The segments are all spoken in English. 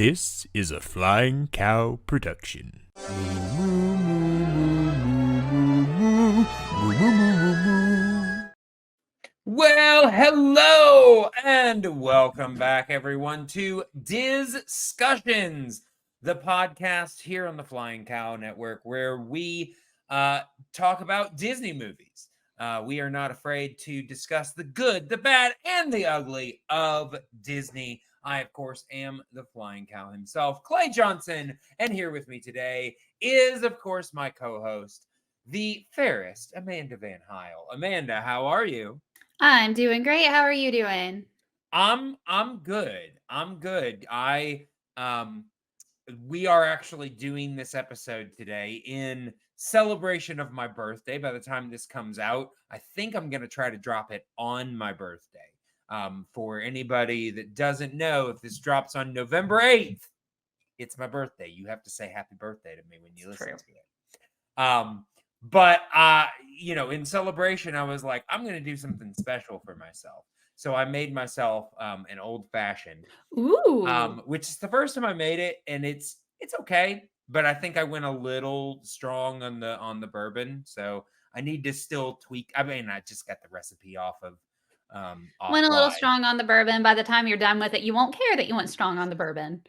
This is a Flying Cow production. Well, hello and welcome back, everyone, to Dis-cussions, the podcast here on the Flying Cow Network, where we talk about Disney movies. We are not afraid to discuss the good, the bad, and the ugly of Disney. I, of course, am the Flying Cow himself, Clay Johnson, and here with me today is, of course, my co-host, the fairest Amanda Van Heil. Amanda, how are you? I'm doing great. How are you doing? I'm good. We are actually doing this episode today in celebration of my birthday. By the time this comes out, I think I'm going to try to drop it on my birthday. For anybody that doesn't know, if this drops on November 8th, it's my birthday. You have to say happy birthday to me when you listen to it. But in celebration, I was like, I'm going to do something special for myself. So I made myself an old fashioned, which is the first time I made it, and it's okay. But I think I went a little strong on the bourbon, so I need to still tweak. I mean, I just got the recipe off Went a little offline. strong on the bourbon. By the time you're done with it, you won't care that you went strong on the bourbon.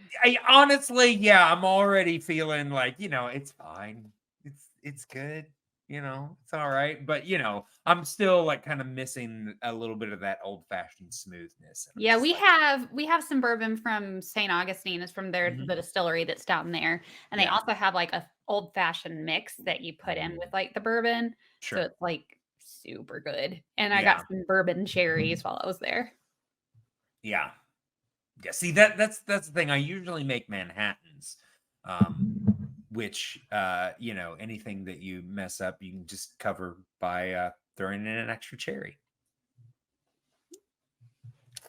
Honestly, I'm already feeling like, it's fine. It's good. It's all right. But, I'm still like kind of missing a little bit of that old fashioned smoothness. Yeah, we have some bourbon from St. Augustine. It's from the distillery that's down there. And they also have like a old fashioned mix that you put in with like the bourbon. Sure. So it's like super good. And I got some bourbon cherries while I was there. Yeah. See, that's the thing. I usually make Manhattans. Which anything that you mess up, you can just cover by throwing in an extra cherry.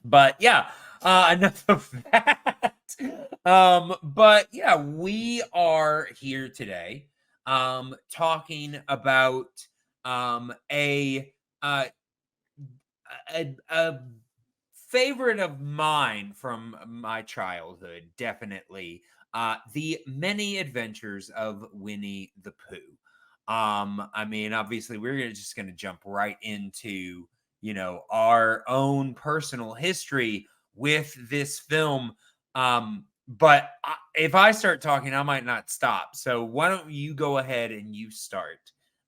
But enough of that. But we are here today talking about a favorite of mine from my childhood, definitely. The Many Adventures of Winnie the Pooh. I mean, obviously, we're just going to jump right into, our own personal history with this film. But if I start talking, I might not stop. So why don't you go ahead and you start?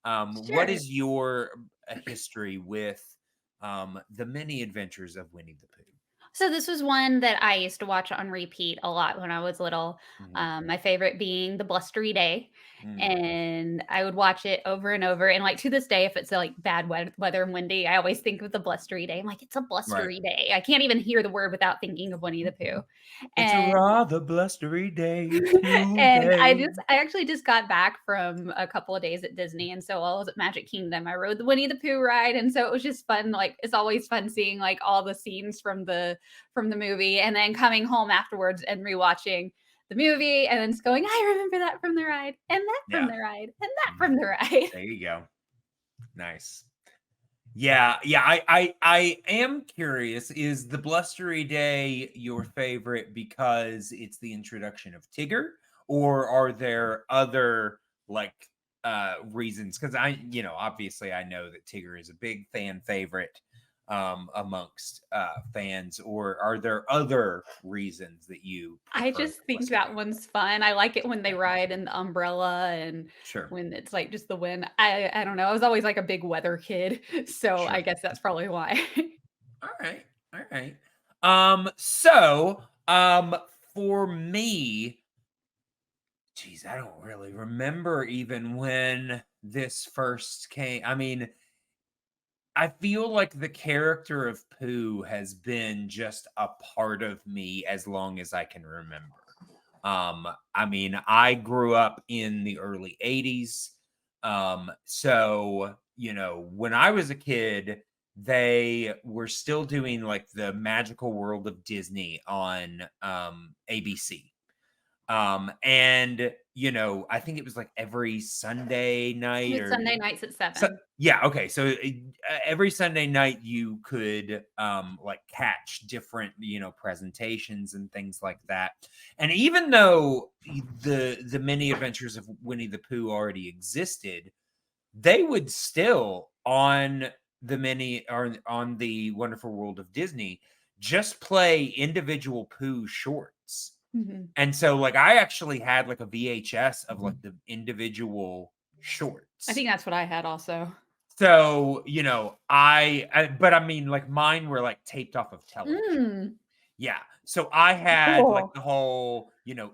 Sure. What is your history with The Many Adventures of Winnie the Pooh? So this was one that I used to watch on repeat a lot when I was little. My favorite being The Blustery Day. And I would watch it over and over. And like to this day, if it's like bad weather and windy, I always think of The Blustery Day. I'm like, it's a blustery day. I can't even hear the word without thinking of Winnie the Pooh. It's a rather blustery day. And I actually just got back from a couple of days at Disney. And so I was at Magic Kingdom. I rode the Winnie the Pooh ride. And so it was just fun. Like it's always fun seeing like all the scenes from the movie and then coming home afterwards and rewatching the movie and then just going, I remember that from the ride and that from the ride and that from the ride. There you go. Nice. I am curious, is The Blustery Day your favorite because it's the introduction of Tigger, or are there other like reasons? Because obviously I know that Tigger is a big fan favorite amongst fans, or are there other reasons that you I just think that one's fun. I like it when they ride in the umbrella and when it's like just the wind. I don't know. I was always like a big weather kid, so I guess that's probably why. All right. So for me, geez, I don't really remember even when this first came. I mean, I feel like the character of Pooh has been just a part of me as long as I can remember. I mean, I grew up in the early 80s. So, when I was a kid, they were still doing like the Magical World of Disney on ABC. And I think it was like every Sunday night It's or Sunday nights at 7. so, yeah, okay. So every Sunday night you could like catch different, presentations and things like that. And even though the mini adventures of Winnie the Pooh already existed, they would still on the mini or on the Wonderful World of Disney just play individual Pooh shorts. Mhm. And so like I actually had like a VHS of like the individual shorts. I think that's what I had also. So, but I mean, like mine were like taped off of television. Yeah. So I had like Cool. the whole,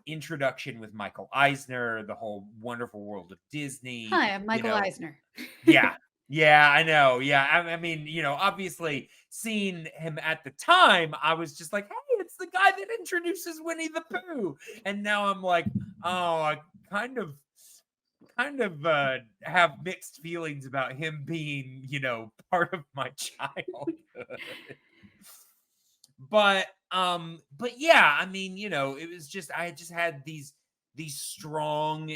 introduction with Michael Eisner, the whole Wonderful World of Disney. Hi, I'm Michael Eisner. Yeah. Yeah, I know. Yeah. I mean, obviously seeing him at the time, I was just like, hey, it's the guy that introduces Winnie the Pooh. And now I'm like, oh, I kind of have mixed feelings about him being, part of my childhood. But yeah, I mean, it was just I just had these strong,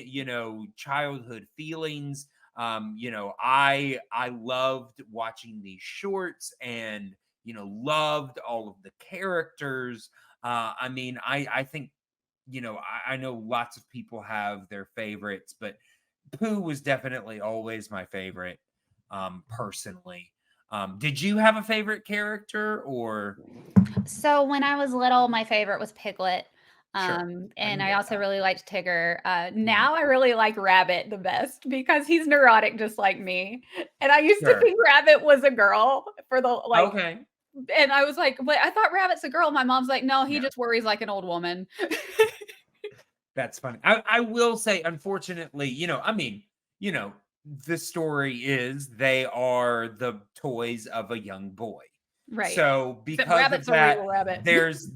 childhood feelings. I loved watching these shorts and loved all of the characters. I mean, I think I know lots of people have their favorites, but Pooh was definitely always my favorite, personally. Did you have a favorite character or? So when I was little, my favorite was Piglet. Sure, I And can I get also that. really liked Tigger. Mhm. Now I really like Rabbit the best because he's neurotic just like me. And I used to Sure. think Rabbit was a girl for the Okay. and I was like, but I thought Rabbit's a girl. My mom's like, no, he No, just worries like an old woman. that's funny. I will say, unfortunately, I mean, the story is they are the toys of a young boy. Right. So Except because of Rabbit's a that, real rabbit.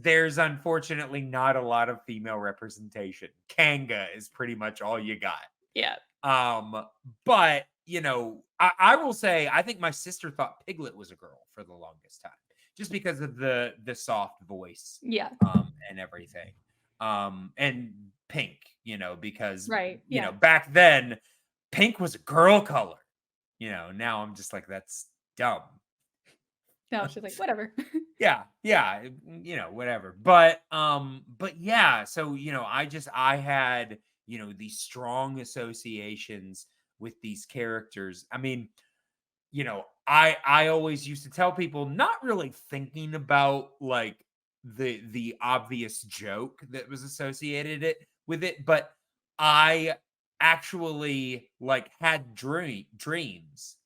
there's unfortunately not a lot of female representation. Kanga is pretty much all you got. Yeah. But I will say I think my sister thought Piglet was a girl for the longest time, just because of the soft voice, Yeah. and everything. And pink, because Right. Yeah. back then pink was a girl color. Now I'm just like that's dumb. No, she's like, whatever. Yeah, whatever. But yeah, so I had, these strong associations with these characters. I mean, I always used to tell people, not really thinking about like the obvious joke that was associated with it, but I actually like had dreams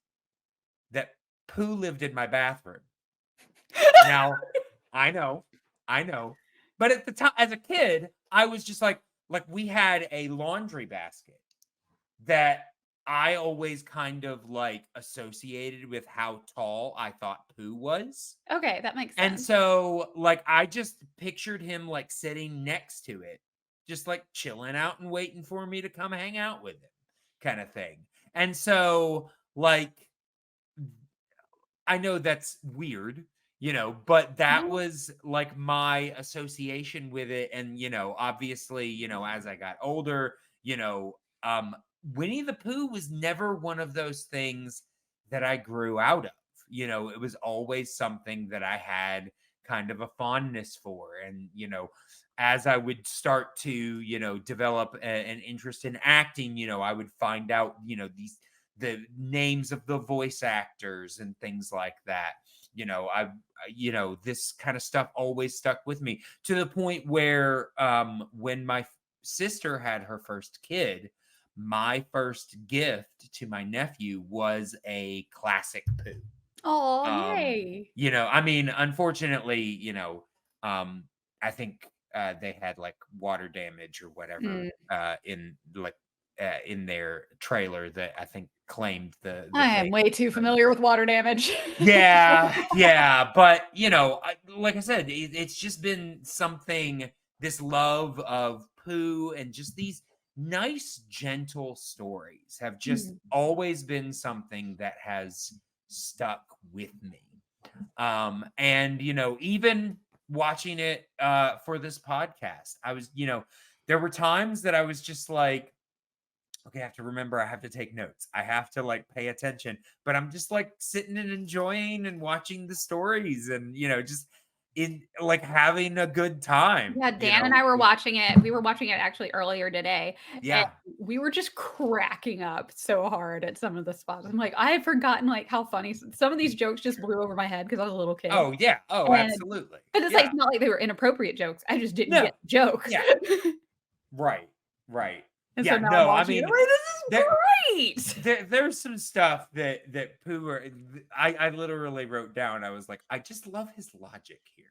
that Pooh lived in my bathroom. Now, I know, I know. But at the time, as a kid, I was just like we had a laundry basket that I always kind of like associated with how tall I thought Pooh was. Okay, that makes And sense. so, like, I just pictured him like sitting next to it, just like chilling out and waiting for me to come hang out with him, kind of thing. And so, like, I know that's weird, but that No. was like my association with it. And, obviously, as I got older, Winnie the Pooh was never one of those things that I grew out of. It was always something that I had kind of a fondness for. And, as I would start to, develop an interest in acting, I would find out, the names of the voice actors and things like that. This kind of stuff always stuck with me to the point where when my sister had her first kid, my first gift to my nephew was a classic Pooh. Oh, Um, yay. I mean, unfortunately, um, I think they had like water damage or whatever Mm. in their trailer that I think claimed the I am fate. way too familiar with water damage. Yeah, but like I said, it's just been something. This love of Pooh and just these nice, gentle stories have just Mhm. always been something that has stuck with me. And even watching it for this podcast, I was, there were times that I was just like, okay, I have to remember, I have to take notes. I have to like pay attention, but I'm just like sitting and enjoying and watching the stories and, just in like having a good time, Yeah, Dan and I were watching it. We were watching it actually earlier today, and Yeah. we were just cracking up so hard at some of the spots. I'm like, I had forgotten like how funny some of these jokes just blew over my head because I was a little kid. Oh, yeah. Oh, And absolutely. but it's like Yeah. it's not like they were inappropriate jokes. I just didn't No. get the joke. Yeah. Right. Right. And so Yeah. now I'm No, I watching it. mean, I'm like, this is great. there's some stuff that Pooh, I literally wrote down. I was like, I just love his logic here.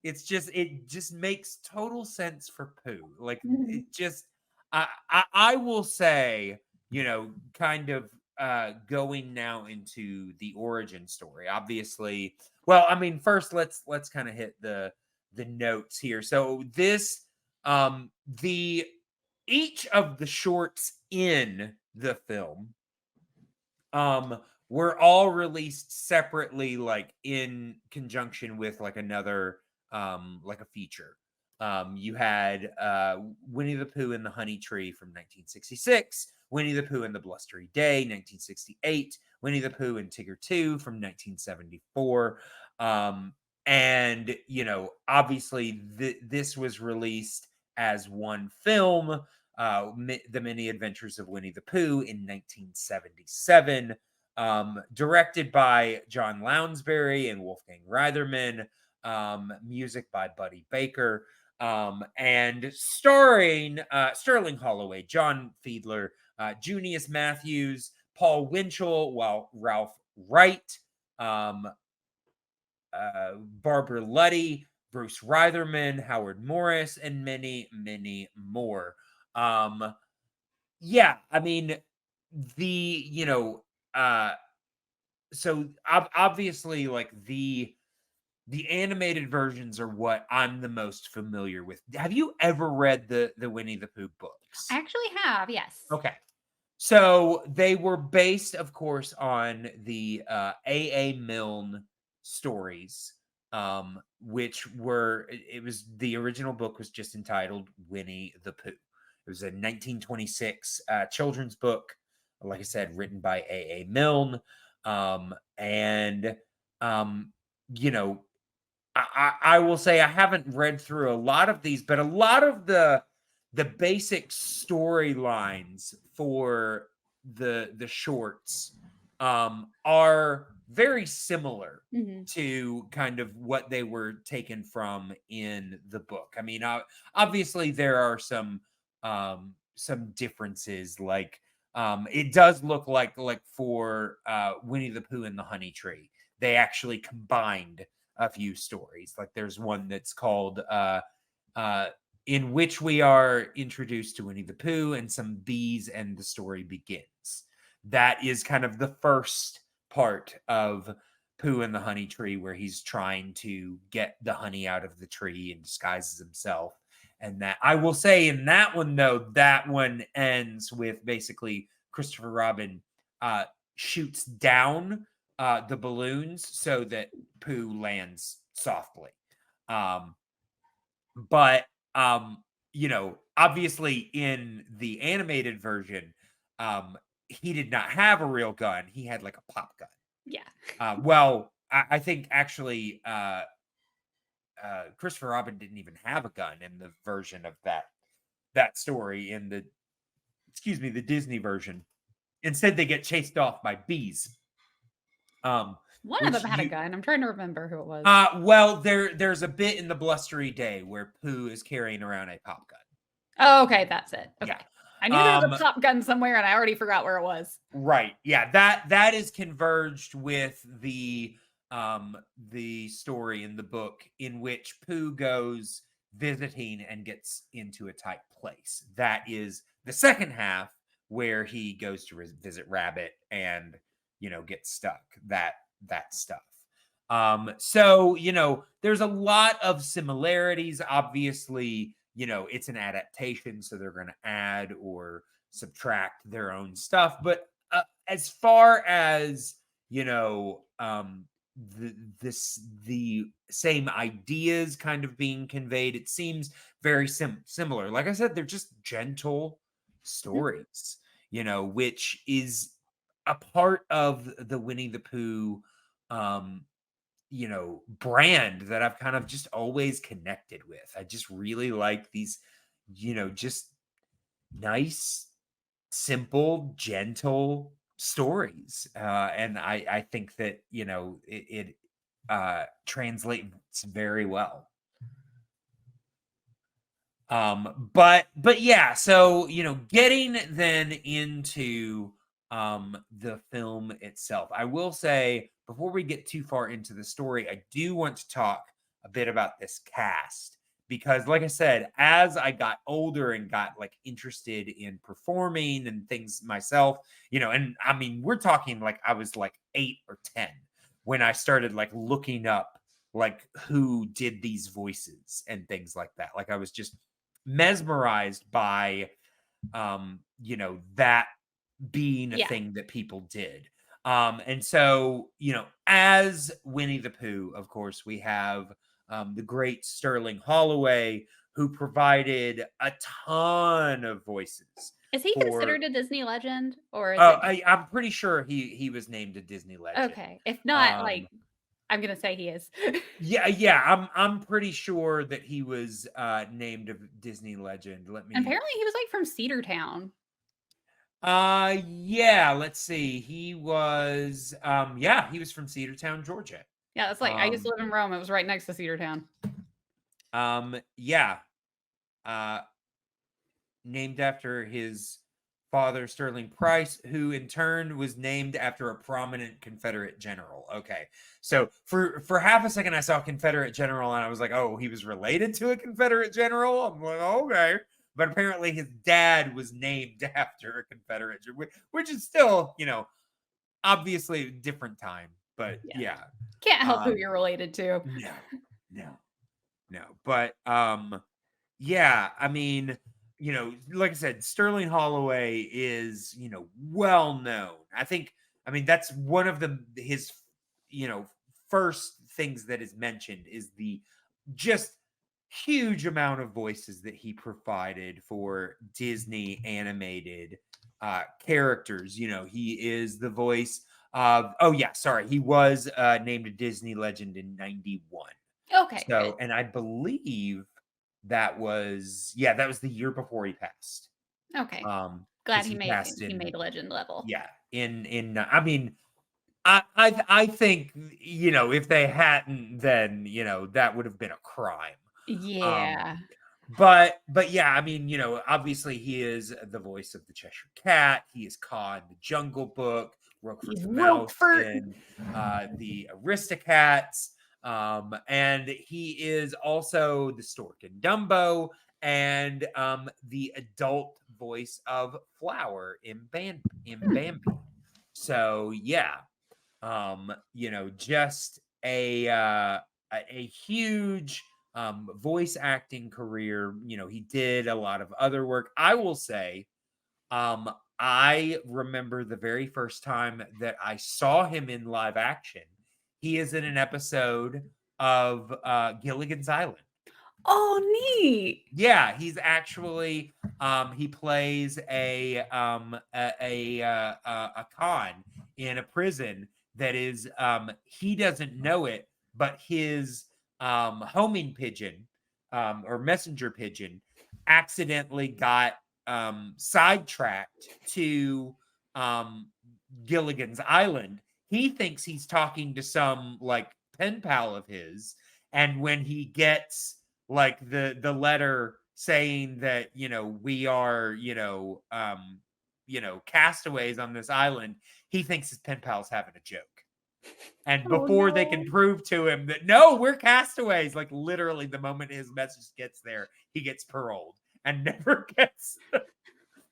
It just makes total sense for Pooh. Like Mhm. it just, I will say, kind of going now into the origin story. Obviously, well, I mean, first let's kind of hit the notes here. So this, the each of the shorts in the film, were all released separately, like in conjunction with like another, like a feature. You had Winnie the Pooh and the Honey Tree from 1966, Winnie the Pooh and the Blustery Day, 1968, Winnie the Pooh and Tigger 2 from 1974. And obviously this was released as one film, The Many Adventures of Winnie the Pooh in 1977, directed by John Lounsbury and Wolfgang Reitherman, music by Buddy Baker, and starring Sterling Holloway, John Fiedler, Junius Matthews, Paul Winchell, Ralph Wright, Barbara Luddy, Bruce Reitherman, Howard Morris, and many, many more. Yeah, I mean, so obviously, like the animated versions are what I'm the most familiar with. Have you ever read the Winnie the Pooh books? I actually have, yes. Okay. So they were based, of course, on the A.A. Milne stories, which it was the original book was just entitled Winnie the Pooh. It was a 1926 children's book, like I said, written by A.A. Milne. And, you know, I will say I haven't read through a lot of these, but a lot of the basic storylines for the shorts are very similar Mhm. to kind of what they were taken from in the book. I mean, obviously there are some differences. Like it does look like for Winnie the Pooh and the Honey Tree, they actually combined a few stories. Like there's one that's called in which we are introduced to Winnie the Pooh and some bees and the story begins. That is kind of the first part of Pooh and the Honey Tree, where he's trying to get the honey out of the tree and disguises himself. And that, I will say, in that one though, that one ends with basically Christopher Robin shoots down the balloons so that Pooh lands softly. But obviously in the animated version, he did not have a real gun. He had like a pop gun. Yeah. Well, I think actually Christopher Robin didn't even have a gun in the version of that story in the Disney version. Instead, they get chased off by bees. One of them had a gun. I'm trying to remember who it was. Well, there's a bit in the Blustery Day where Pooh is carrying around a pop gun. Oh, okay, that's it. Okay. Yeah. I knew there was a pop gun somewhere and I already forgot where it was. Right. Yeah, that is converged with the story in the book in which Pooh goes visiting and gets into a tight place. That is the second half where he goes to visit Rabbit and gets stuck. That stuff. So there's a lot of similarities. Obviously, it's an adaptation, so they're going to add or subtract their own stuff. But as far as the same ideas kind of being conveyed. It seems very similar. Like I said, they're just gentle stories, which is a part of the Winnie the Pooh brand that I've kind of just always connected with. I just really like these, just nice, simple, gentle stories. And I think that, it translates very well. But yeah, so, getting then into the film itself, I will say, before we get too far into the story, I do want to talk a bit about this cast, because like I said, as I got older and got like interested in performing and things myself, and I mean, we're talking like I was like 8 or 10 when I started like looking up like who did these voices and things like that. Like I was just mesmerized by that being a thing that people did. And so, as Winnie the Pooh, of course, we have the great Sterling Holloway, who provided a ton of voices. Is he considered a Disney legend, or is I'm pretty sure he was named a Disney legend. Okay, if not, like, I'm gonna say he is. Yeah. I'm pretty sure that he was named a Disney legend. Apparently, he was like from Cedartown. Yeah, let's see. He was he was from Cedartown, Georgia. Yeah, that's like I used to live in Rome. It was right next to Cedartown. Yeah. Named after his father, Sterling Price, who in turn was named after a prominent Confederate general. Okay. So for half a second I saw Confederate general and I was like, oh, he was related to a Confederate general? I'm like, okay. But apparently his dad was named after a Confederate, which is still, obviously a different time. But yeah. Can't help who you're related to. No. But yeah, I mean, like I said, Sterling Holloway is, well known. I mean, that's one of his, first things that is mentioned is the just huge amount of voices that he provided for Disney animated characters. He is the voice of, he was named a Disney legend in 91. Okay. So, good. and I believe that was the year before he passed. Okay. Glad he made a legend level. Yeah. I mean, I think, if they hadn't, then, that would have been a crime. Yeah. But yeah, I mean, obviously he is the voice of the Cheshire Cat. He is Kaa in the Jungle Book, Roquefort the Mouse in the Aristocats. And he is also the stork in Dumbo and the adult voice of Flower in Bambi. So yeah, just a huge voice acting career. He did a lot of other work. I will say, I remember the very first time that I saw him in live action. He is in an episode of Gilligan's Island. Oh, neat. Yeah, he's actually he plays a con in a prison that is he doesn't know it, but his homing pigeon or messenger pigeon accidentally got sidetracked to Gilligan's Island. He thinks he's talking to some like pen pal of his, and when he gets like the letter saying that we are castaways on this island, he thinks his pen pal's having a joke. And before they can prove to him that no, we're castaways, like literally the moment his message gets there, he gets paroled and never gets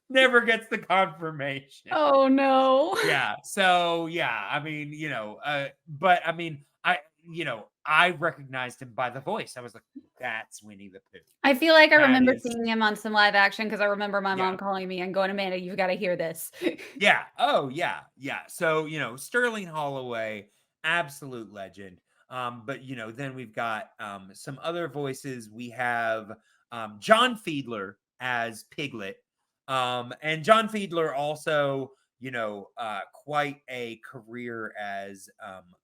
the confirmation. Oh no. Yeah. So yeah, I mean, but I mean, I recognized him by the voice. I was like, that's Winnie the Pooh. I feel like I remember seeing him on some live action because I remember my mom calling me and going, Amanda, you've got to hear this. Yeah. Oh, yeah. Yeah. So, Sterling Holloway, absolute legend. But you know, then we've got some other voices. We have John Fiedler as Piglet, and John Fiedler also, you know, quite a career as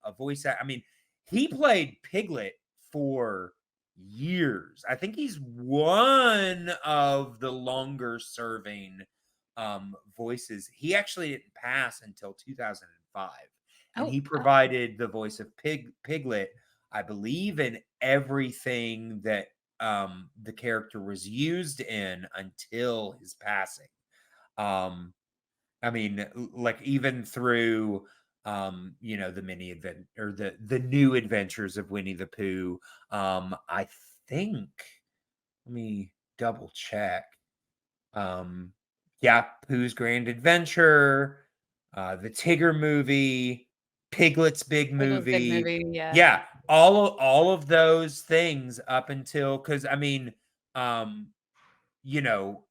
a voice actor. I mean, he played Piglet for years. I think he's one of the longer serving voices. He actually didn't pass until 2005, and he provided the voice of Piglet, I believe, in everything that the character was used in until his passing. I mean, like even through you know, the mini advent or the new adventures of Winnie the Pooh. I think, let me double check. Yeah, Pooh's Grand Adventure, the Tigger movie, Piglet's Big Movie. Yeah. Yeah, all of those things up until, because I mean, you know,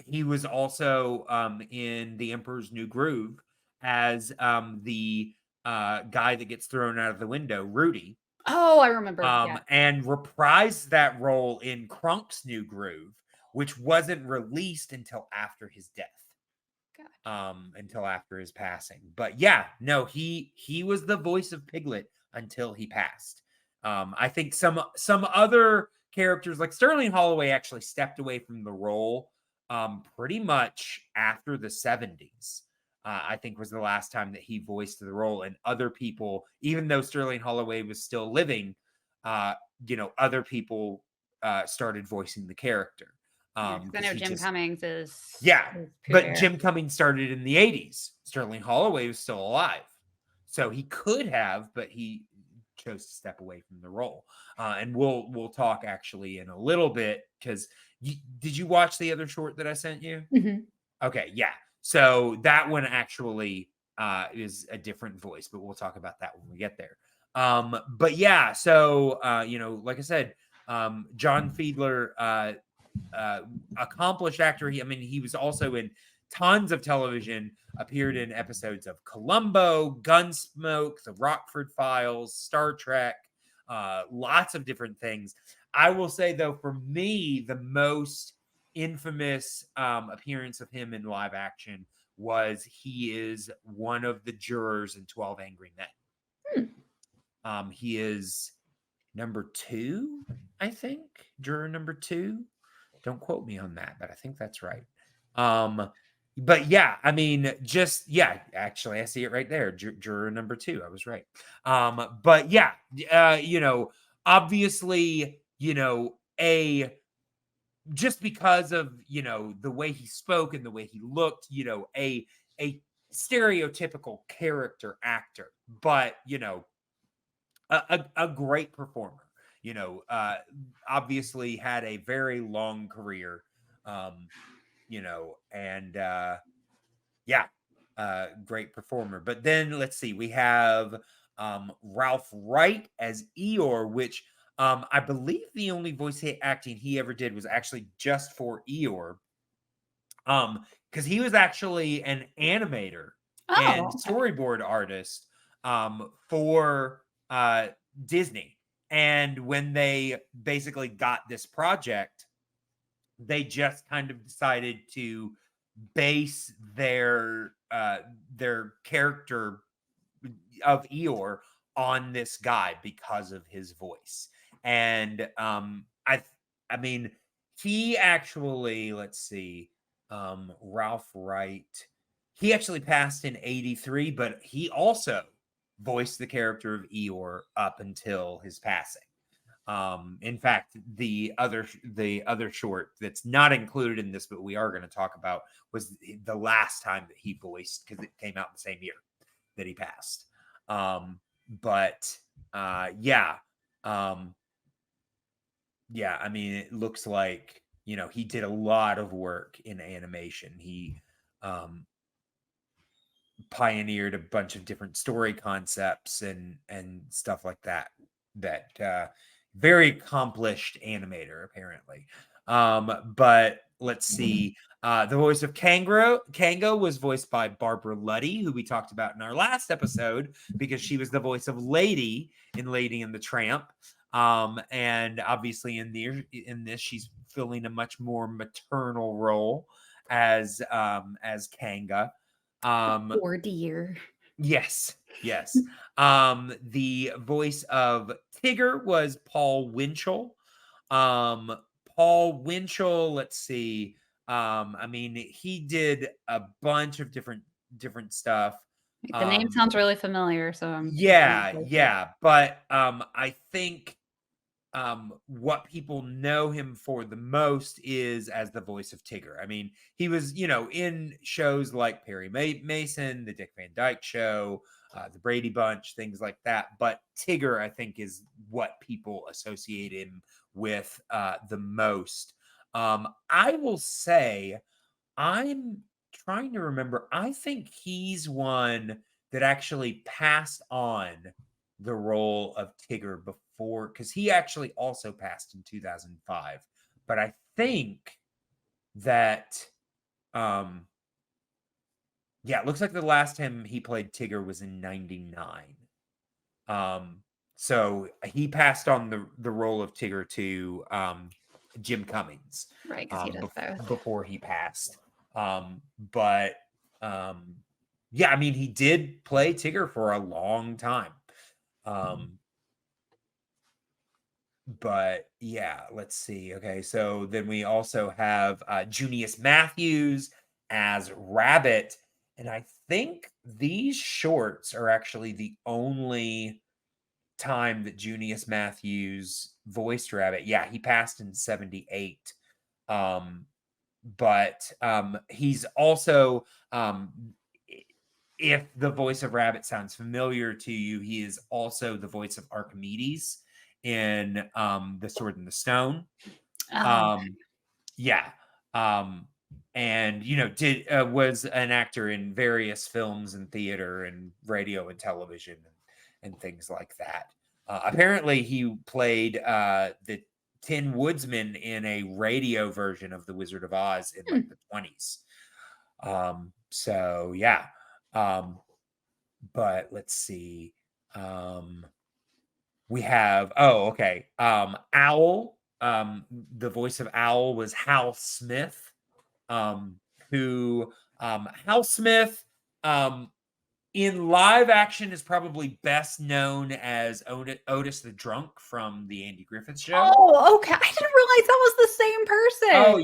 he was also in The Emperor's New Groove as the guy that gets thrown out of the window, Rudy. Oh, I remember. Yeah. And reprised that role in Krunk's New Groove, which wasn't released until after his death. Until after his passing. But yeah, no, he was the voice of Piglet until he passed. I think some other characters like Sterling Holloway actually stepped away from the role pretty much after the 70s. I think was the last time that he voiced the role, and other people, even though Sterling Holloway was still living, you know, other people started voicing the character. I know Jim Cummings is. But Jim Cummings started in the 80s. Sterling Holloway was still alive, so he could have, but he chose to step away from the role. And we'll talk actually in a little bit, because did you watch the other short that I sent you? Mm-hmm. Okay, yeah. So that one actually is a different voice, but we'll talk about that when we get there. But yeah, so you know, like I said, John Fiedler, accomplished actor. I mean, he was also in tons of television, appeared in episodes of Columbo, Gunsmoke, The Rockford Files, Star Trek, lots of different things. I will say, though, for me, the most infamous appearance of him in live action was he is one of the jurors in 12 Angry Men. He is number 2, I think, juror number 2. Don't quote me on that, but I think that's right. But yeah, I mean, just, yeah, actually, I see it right there. Juror number 2. I was right. But yeah, you know, obviously, you know, just because of, you know, the way he spoke and the way he looked, you know, a stereotypical character actor, but, you know, a great performer. You know, obviously had a very long career, you know, and yeah, great performer. But then let's see, we have Ralph Wright as Eeyore, which I believe the only voice acting he ever did was actually just for Eeyore, because he was actually an animator and storyboard artist for Disney. And when they basically got this project, they just kind of decided to base their character of Eeyore on this guy because of his voice. And I mean, he actually, let's see, Ralph Wright, he actually passed in 83, but he also voiced the character of Eeyore up until his passing. In fact, the other short that's not included in this, but we are going to talk about, was the last time that he voiced, because it came out the same year that he passed. But yeah, yeah, I mean, it looks like, you know, he did a lot of work in animation. He pioneered a bunch of different story concepts and stuff like that. Very accomplished animator, apparently. But let's see. The voice of Kango was voiced by Barbara Luddy, who we talked about in our last episode, because she was the voice of Lady in Lady and the Tramp. And obviously in this, she's filling a much more maternal role as Kanga. Poor dear. Yes. The voice of Tigger was Paul Winchell. Paul Winchell, let's see. I mean, he did a bunch of different stuff. The name sounds really familiar, so I'm but I think what people know him for the most is as the voice of Tigger. I mean, he was, in shows like Perry Mason, The Dick Van Dyke Show, The Brady Bunch, things like that. But Tigger, I think, is what people associate him with the most. I will say, I'm trying to remember. I think he's one that actually passed on the role of Tigger before, because he actually also passed in 2005. But I think that, it looks like the last time he played Tigger was in 99. So he passed on the role of Tigger to Jim Cummings, right? Because he does both before he passed. But I mean, he did play Tigger for a long time. But yeah, let's see. Okay, so then we also have Junius Matthews as Rabbit, and I think these shorts are actually the only time that Junius Matthews voiced Rabbit. Yeah, he passed in 78. But he's also, if the voice of Rabbit sounds familiar to you, he is also the voice of Archimedes in The Sword and the Stone. And was an actor in various films and theater and radio and television and things like that. Apparently he played the Tin Woodsman in a radio version of The Wizard of Oz in like the 20s. But let's see. We have Owl. The voice of Owl was Hal Smith. Hal Smith in live action is probably best known as Otis the Drunk from the Andy Griffith Show. Oh, okay. I didn't realize that was the same person. Oh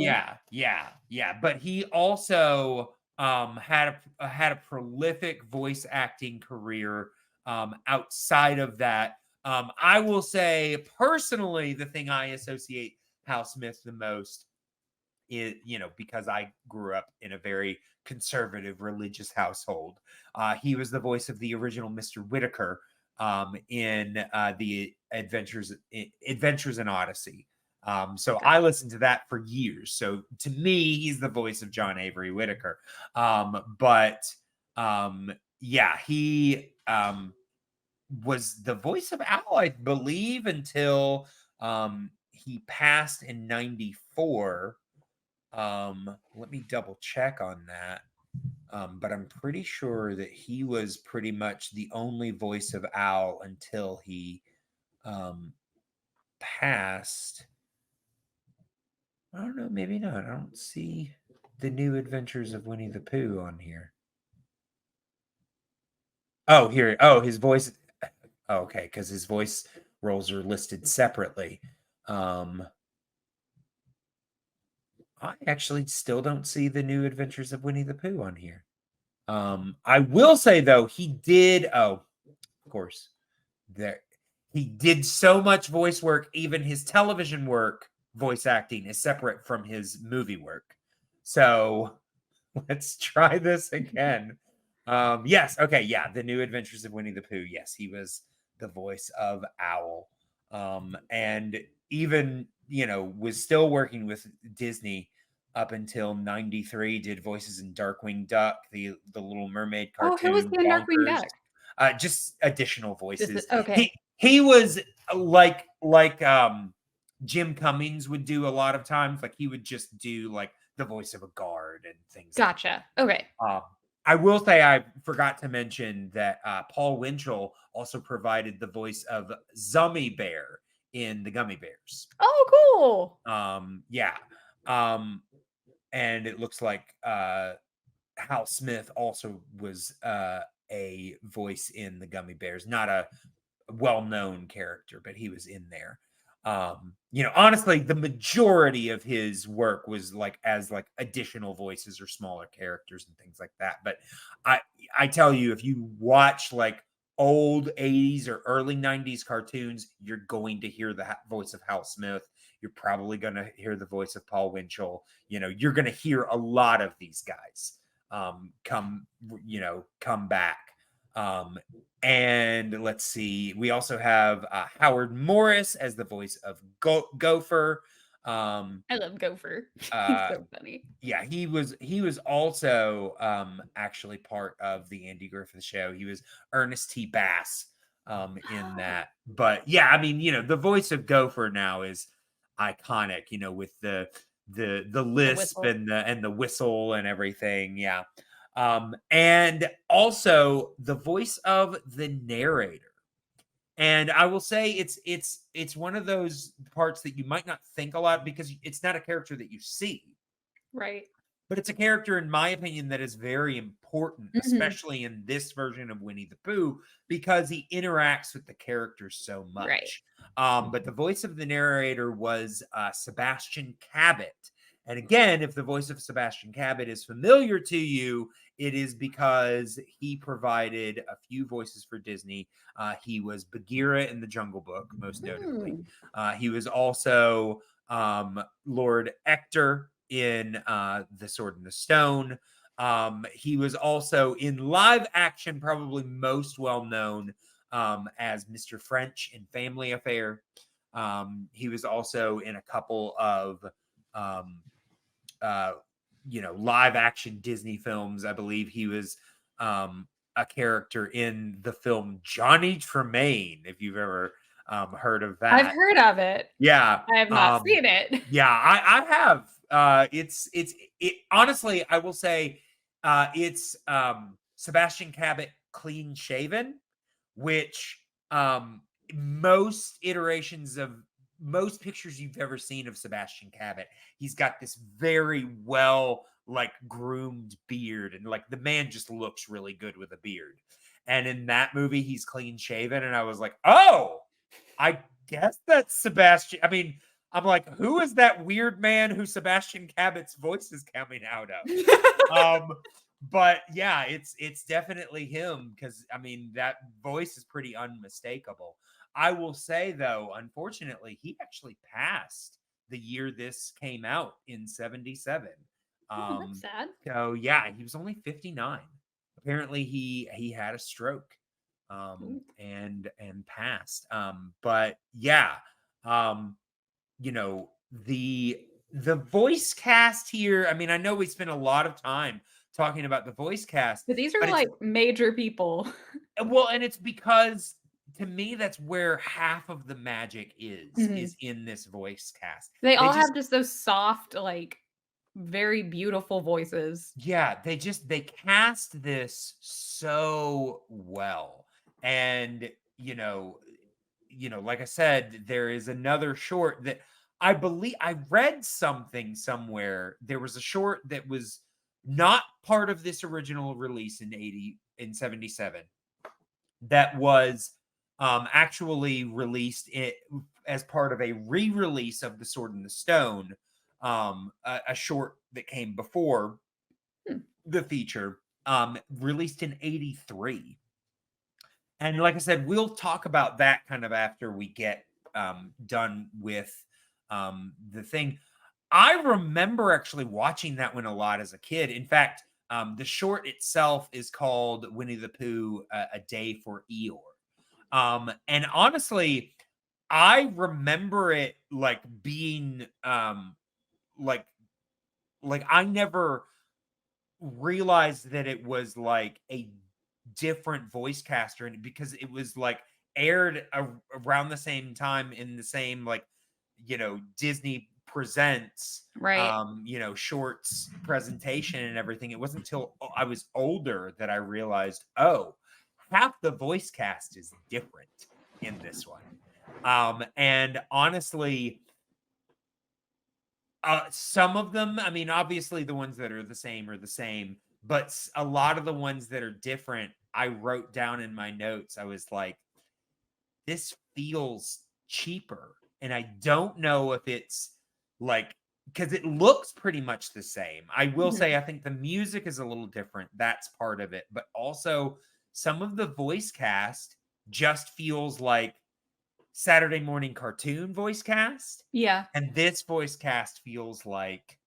yeah. But he also had a prolific voice acting career outside of that. I will say personally, the thing I associate Hal Smith the most is, because I grew up in a very conservative religious household. He was the voice of the original Mr. Whitaker in the Adventures in Odyssey. So I listened to that for years. So to me, he's the voice of John Avery Whitaker. He was the voice of Owl, I believe, until he passed in 94. Let me double check on that. But I'm pretty sure that he was pretty much the only voice of Owl until he passed. I don't know, maybe not. I don't see the New Adventures of Winnie the Pooh on here. Oh, here. Oh, his voice. Oh, okay, because his voice roles are listed separately. I actually still don't see the New Adventures of Winnie the Pooh on here. I will say, though, he did. Oh, of course. He did so much voice work, even his television work, voice acting is separate from his movie work. So let's try this again. Yes. Okay. Yeah. The New Adventures of Winnie the Pooh. Yes. He was the voice of Owl. And even, was still working with Disney up until 93, did voices in Darkwing Duck, the Little Mermaid cartoon. Oh, who was in Darkwing Duck? Just additional voices. Okay. He was like Jim Cummings would do a lot of times. Like he would just do like the voice of a guard and things. Gotcha. Okay. I will say I forgot to mention that Paul Winchell also provided the voice of Zummy Bear in the Gummy Bears. Oh, cool. Yeah. And it looks like Hal Smith also was a voice in the Gummy Bears, not a well-known character, but he was in there. Honestly, the majority of his work was as additional voices or smaller characters and things like that. But I tell you, if you watch old 80s or early 90s cartoons, you're going to hear the voice of Hal Smith. You're probably going to hear the voice of Paul Winchell. You're going to hear a lot of these guys come back. And let's see, we also have Howard Morris as the voice of Gopher. I love Gopher. He's so funny. Yeah, he was also actually part of the Andy Griffith Show. He was Ernest T. Bass in that. But yeah, I mean, the voice of Gopher now is iconic, with the lisp and the whistle and everything. Yeah. And also the voice of the narrator. And I will say it's one of those parts that you might not think a lot because it's not a character that you see. Right. But it's a character, in my opinion, that is very important, especially in this version of Winnie the Pooh, because he interacts with the characters so much. Right. But the voice of the narrator was Sebastian Cabot. And again, if the voice of Sebastian Cabot is familiar to you, it is because he provided a few voices for Disney. He was Bagheera in the Jungle Book, most notably. He was also Lord Ector in The Sword and the Stone. He was also in live action, probably most well known as Mr. French in Family Affair. He was also in a couple of live action Disney films. I believe he was a character in the film Johnny Tremaine, if you've ever heard of that. I've heard of it. Yeah. I have not seen it. Yeah, I have. It's honestly, I will say it's Sebastian Cabot clean shaven, which most iterations of most pictures you've ever seen of Sebastian Cabot, he's got this very well groomed beard, and the man just looks really good with a beard. And in that movie, he's clean shaven, and I was like, oh, I guess that's Sebastian. I mean, I'm like, who is that weird man who Sebastian Cabot's voice is coming out of? But yeah, it's definitely him, because I mean that voice is pretty unmistakable. I will say though, unfortunately, he actually passed the year this came out in 1977. That's sad. So yeah, he was only 59. Apparently he had a stroke and passed. But yeah, the voice cast here, I mean, I know we spent a lot of time talking about the voice cast, but these are major people. Well, and it's because to me that's where half of the magic is in this voice cast. They all have just those soft, very beautiful voices. Yeah, they cast this so well. And like I said, there is another short that I believe I read something somewhere. There was a short that was not part of this original release in 1977 that was actually released as part of a re-release of The Sword and the Stone, a short that came before the feature, released in 1983. And like I said, we'll talk about that kind of after we get done with the thing. I remember actually watching that one a lot as a kid. In fact, the short itself is called Winnie the Pooh, A Day for Eeyore. And honestly, I remember it being like I never realized that it was a different voice caster, and because it was aired around the same time in the same Disney presents Right. shorts presentation and everything. It wasn't until I was older that I realized, oh, half the voice cast is different in this one. And honestly, some of them, I mean, obviously the ones that are the same, but a lot of the ones that are different, I wrote down in my notes. I was like, this feels cheaper. And I don't know if it's like, because it looks pretty much the same. I will say, I think the music is a little different. That's part of it. But also, some of the voice cast just feels like Saturday morning cartoon voice cast. Yeah. And this voice cast feels like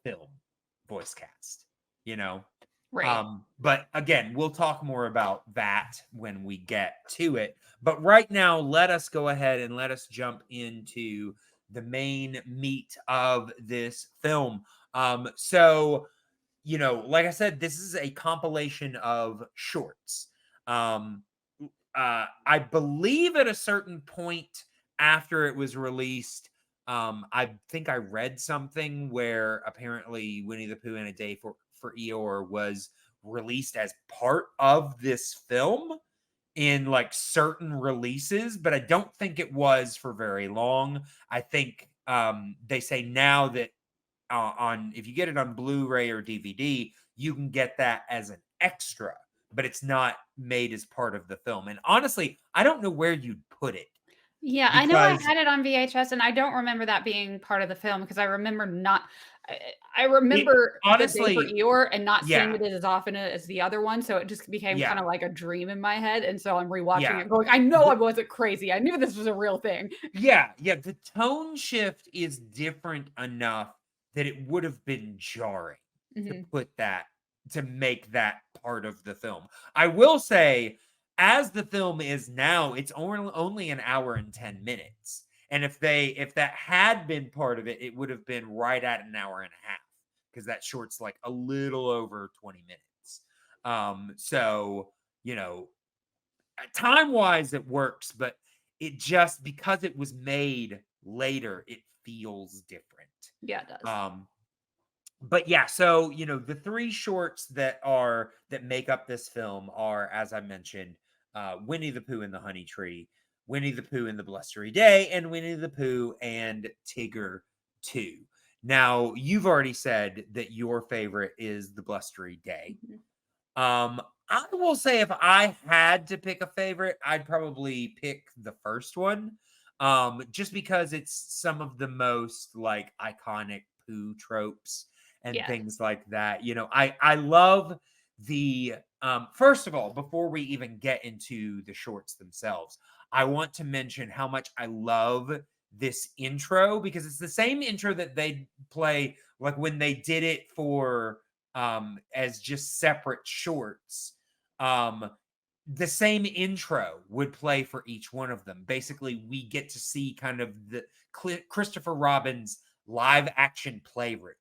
film voice cast, you know? Right. But again, we'll talk more about that when we get to it. But right now, let us go ahead and let us jump into the main meat of this film. So, like I said, this is a compilation of shorts. I believe at a certain point after it was released, I think I read something where apparently Winnie the Pooh and a Day for Eeyore was released as part of this film in like certain releases, but I don't think it was for very long. I think they say now that on if you get it on Blu-ray or DVD, you can get that as an extra, but it's not made as part of the film. And honestly, I don't know where you'd put it Yeah, I know I because had it on VHS, and I don't remember that being part of the film because I remember not. I it remember The Day for honestly, Eeyore and not seeing yeah, it as often as the other one, so it just became kind yeah, of like a dream in my head, and so I'm rewatching yeah. it going, "I know I wasn't crazy. I knew this was a real thing." Yeah, yeah, the tone shift is different enough that it would have been jarring to Mhm. put that to make that part of the film. I will say, as the film is now, it's only an hour and 10 minutes. And if that had been part of it, it would have been right at an hour and a half because that short's like a little over 20 minutes. So, you know, time wise it works, but it just because it was made later it feels different. Yeah, it does. But yeah, so the three shorts that make up this film are, as I mentioned, Winnie the Pooh and the Honey Tree, Winnie the Pooh and the Blustery Day, and Winnie the Pooh and Tigger 2. Now you've already said that your favorite is the Blustery Day. Mhm. I will say if I had to pick a favorite, I'd probably pick the first one. Just because it's some of the most like iconic Pooh tropes and Yeah. things like that. I love the first of all, before we even get into the shorts themselves, I want to mention how much I love this intro because it's the same intro that they play like when they did it for as just separate shorts. Um, the same intro would play for each one of them. Basically, we get to see kind of the Christopher Robin's live action playroom.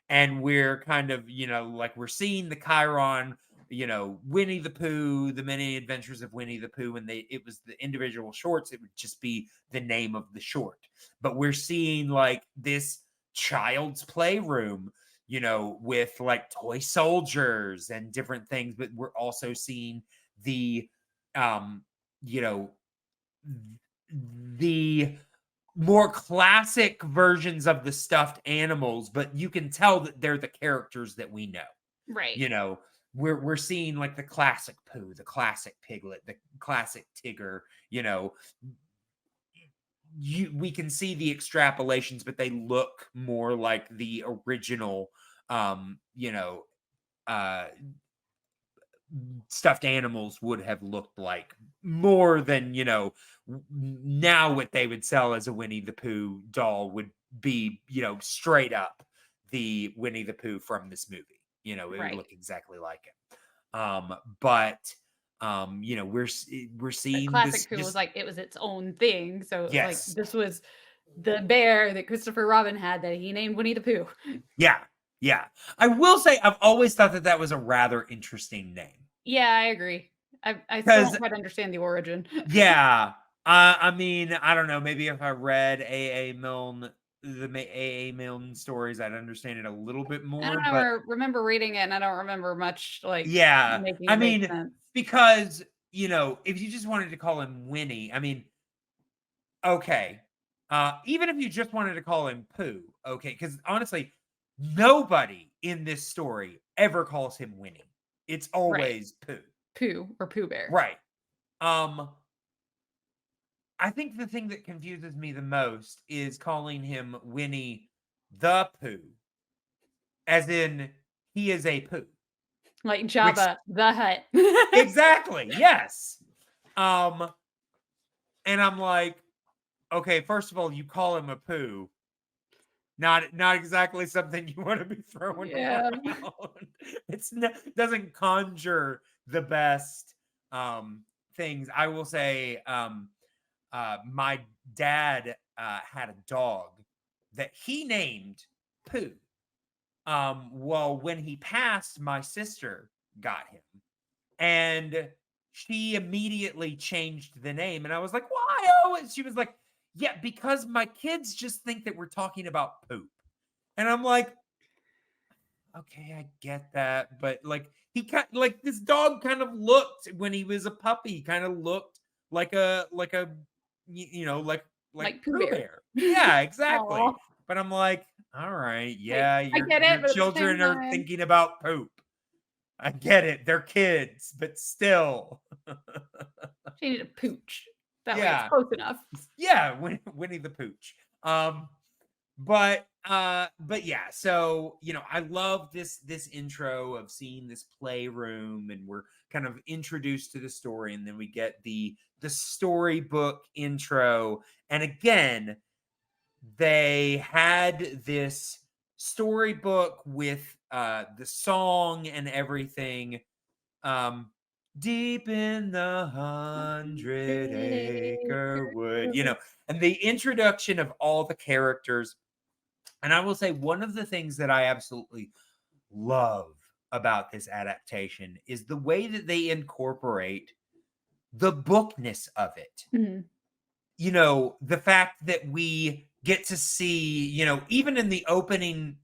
And we're kind of, like we're seeing the Chiron, Winnie the Pooh, the many adventures of Winnie the Pooh, and it was the individual shorts, it would just be the name of the short. But we're seeing like this child's playroom, with like toy soldiers and different things, but we're also seeing the you know the more classic versions of the stuffed animals, but you can tell that they're the characters that we know. Right. You know, we're seeing like the classic Pooh, the classic Piglet, the classic Tigger, we can see the extrapolations, but they look more like the original uh stuffed animals would have looked like more than now what they would sell as a Winnie the Pooh doll would be straight up the Winnie the Pooh from this movie. It would Right. look exactly like it. But we're But seeing this classic Pooh was just like it was its own thing. So it was like yes. this was the bear that Christopher Robin had that he named Winnie the Pooh. Yeah. Yeah. I will say I've always thought that was a rather interesting name. Yeah, I agree. I still Because don't quite understand the origin. yeah, I mean, I don't know. Maybe if I read A.A. Milne A.A. Milne stories, I'd understand it a little bit I more. don't But remember reading it, and I don't remember much like yeah, making I it make mean, sense. because if you just wanted to call him Winnie, I mean, okay. Even if you just wanted to call him Pooh, okay, because honestly, nobody in this story ever calls him Winnie. It's Right. always Pooh. Pooh or Pooh Bear. Right. Um, I think the thing that confuses me the most is calling him Winnie the Pooh, as in he is a Pooh. Like Which Jabba the Hutt. exactly, yes. And I'm like, okay, first of all, you call him a Pooh. Not exactly something you want to be throwing Yeah. around. Doesn't conjure the best things. I will say my dad had a dog that he named Pooh. Well, when he passed, my sister got him, and she immediately changed the name. And I was like, why? Oh, and she was like, yeah, because my kids just think that we're talking about poop. And I'm like, okay, I get that. But like, like this dog kind of looked when he was a puppy, kind of looked like like Like Pooh Pooh Bear. Bear. Yeah, exactly. Aw. But I'm like, all right, Like, yeah, I get it, your but at the same children are time, thinking about poop. I get it. They're kids, but still. change it to Pooch. That way it's Yeah. close enough. Yeah, Winnie the Pooch. But yeah, so I love this intro of seeing this playroom, and we're kind of introduced to the story, and then we get the storybook intro. And again, they had this storybook with the song and everything. Deep in the 100-acre wood, and the introduction of all the characters. And I will say, one of the things that I absolutely love about this adaptation is the way that they incorporate the bookness of it. Mhm. The fact that we get to see, even in the opening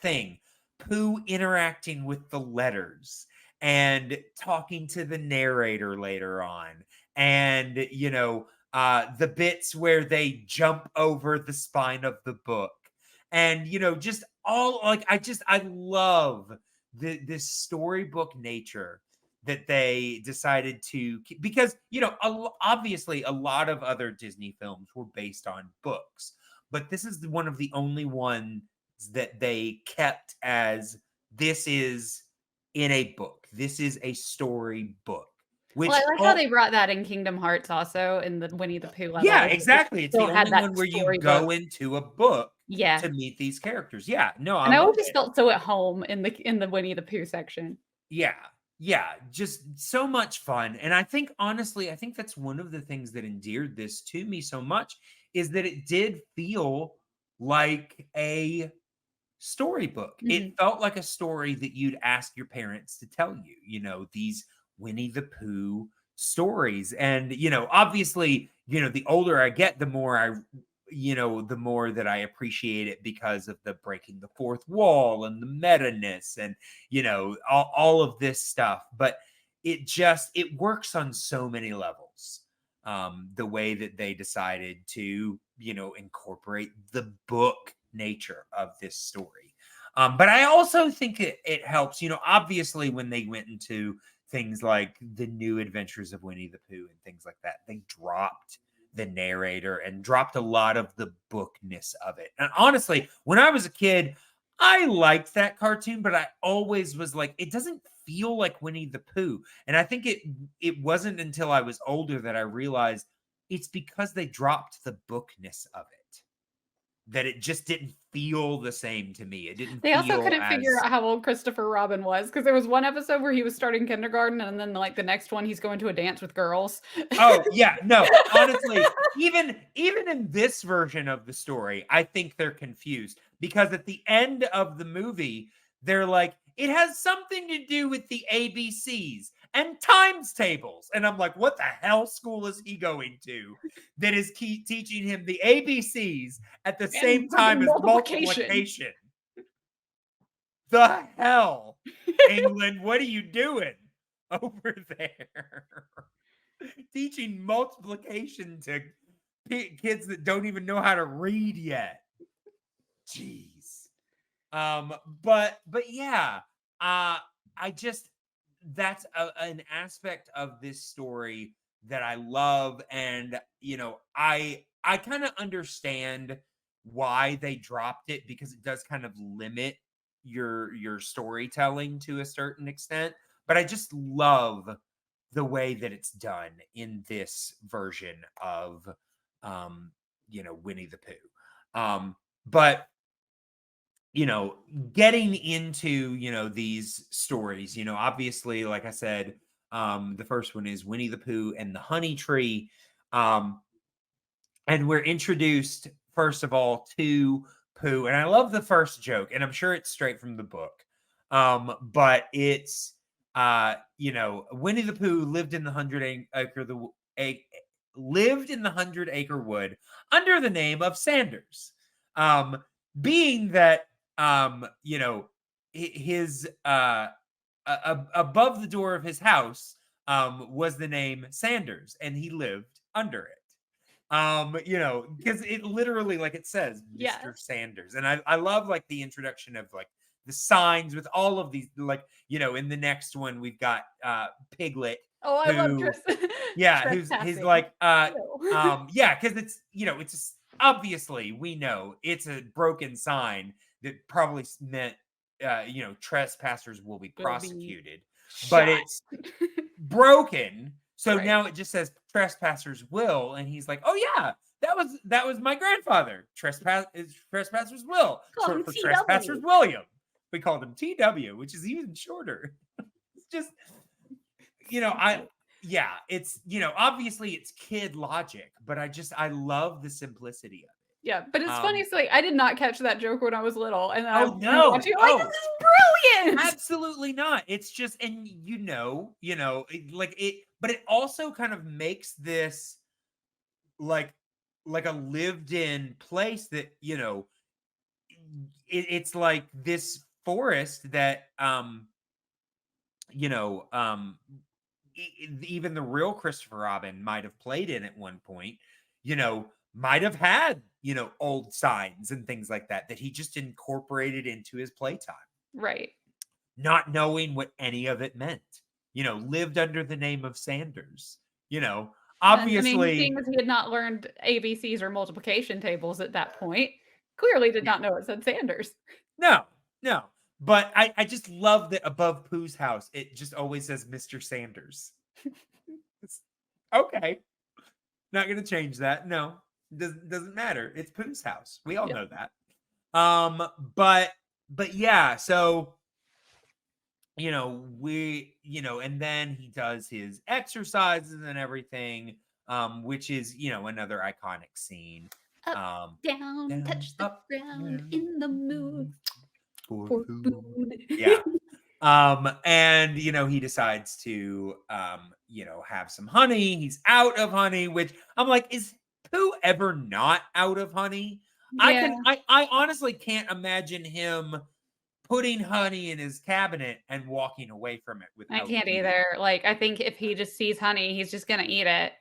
thing, Pooh interacting with the letters and talking to the narrator later on, and the bits where they jump over the spine of the book, and just all, like, I love this storybook nature that they decided to because obviously a lot of other Disney films were based on books, but this is one of the only ones that they kept as, this is in a book, this is a story book, Well, which I like how they brought that in Kingdom Hearts also in the Winnie the Pooh yeah, level. exactly, it's the Still had only that one where you storybook. go into a book Yeah. to meet these characters. Yeah, no, I And I love always just it. felt so at home in the Winnie the Pooh section. Yeah. Yeah, just so much fun. And I think, honestly, I think that's one of the things that endeared this to me so much, is that it did feel like a storybook. Mhm. It felt like a story that you'd ask your parents to tell you, these Winnie the Pooh stories. And, obviously, the older I get, the more the more that I appreciate it because of the breaking the fourth wall and the meta-ness and, all of this stuff. But it works on so many levels. The way that they decided to, incorporate the book nature of this story. But I also think it helps, obviously, when they went into things like the New Adventures of Winnie the Pooh and things like that, they dropped the narrator and dropped a lot of the bookness of it. And honestly, when I was a kid, I liked that cartoon, but I always was like, it doesn't feel like Winnie the Pooh. And I think it wasn't until I was older that I realized it's because they dropped the bookness of it, that it just didn't feel the same to me. It didn't They also feel couldn't figure as out how old Christopher Robin was, because there was one episode where he was starting kindergarten, and then like the next one he's going to a dance with girls. Oh, yeah, no, honestly, even in this version of the story, I think they're confused, because at the end of the movie, they're like, it has something to do with the ABCs. and times tables. And I'm like, what the hell school is he going to that is teaching him the ABCs at the same time as multiplication? The hell, England, what are you doing over there? Teaching multiplication to kids that don't even know how to read yet. Jeez. But yeah, I just, that's an aspect of this story that I love. And, you know, I kind of understand why they dropped it, because it does kind of limit your storytelling to a certain extent. But I just love the way that it's done in this version of, you know, Winnie the Pooh. But, you know, getting into, you know, these stories, you know, obviously, like I said, the first one is Winnie the Pooh and the Honey Tree. And we're introduced, first of all, to Pooh. And I love the first joke, and I'm sure it's straight from the book. But it's, you know, Winnie the Pooh lived in the 100-acre wood under the name of Sanders. Being that, you know, his above the door of his house was the name Sanders, and he lived under it. You know, because it literally, like it says, Mr. Sanders. And I love like the introduction of like the signs with all of these, like, you know, in the next one we've got Piglet. Oh, I love Tristan. Yeah, he's like yeah, because it's, you know, it's just, obviously we know it's a broken sign that probably meant you know, trespassers will be prosecuted, but it's broken. So now it just says trespassers will, and he's like, oh yeah, that was my grandfather. Trespassers will, short for trespassers William. We called him TW, which is even shorter. It's just, you know, it's, you know, obviously it's kid logic, but I love the simplicity of it. Yeah, but it's funny. So like, I did not catch that joke when I was little, and oh no, like, this is brilliant. Absolutely not. It's just, and you know, like it, but it also kind of makes this like a lived-in place that, you know, it's like this forest that you know, even the real Christopher Robin might have played in at one point, you know, might have had, you know, old signs and things like that he just incorporated into his playtime. Right. Not knowing what any of it meant, you know, lived under the name of Sanders, you know, obviously. I mean, seeing as he had not learned ABCs or multiplication tables at that point, clearly did not know it said Sanders. No. But I just love that above Pooh's house, it just always says Mr. Sanders. Okay. Not going to change that. No, doesn't matter. It's Pooh's house. We all know that. But yeah, so, you know, and then he does his exercises and everything, which is, you know, another iconic scene. Up, down, touch the ground, in the mood for food. Yeah. And, you know, he decides to, you know, have some honey. He's out of honey, which I'm like, is Pooh ever not out of honey? Yeah. I honestly can't imagine him putting honey in his cabinet and walking away from it without. I can't either. Like, I think if he just sees honey, he's just gonna eat it.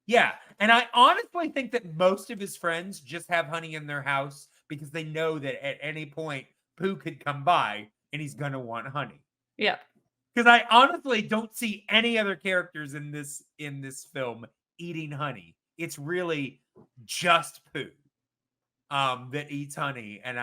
Yeah, and I honestly think that most of his friends just have honey in their house because they know that at any point Pooh could come by and he's gonna want honey. Yeah. Because I honestly don't see any other characters in this film eating honey. It's really just Pooh that eats honey, and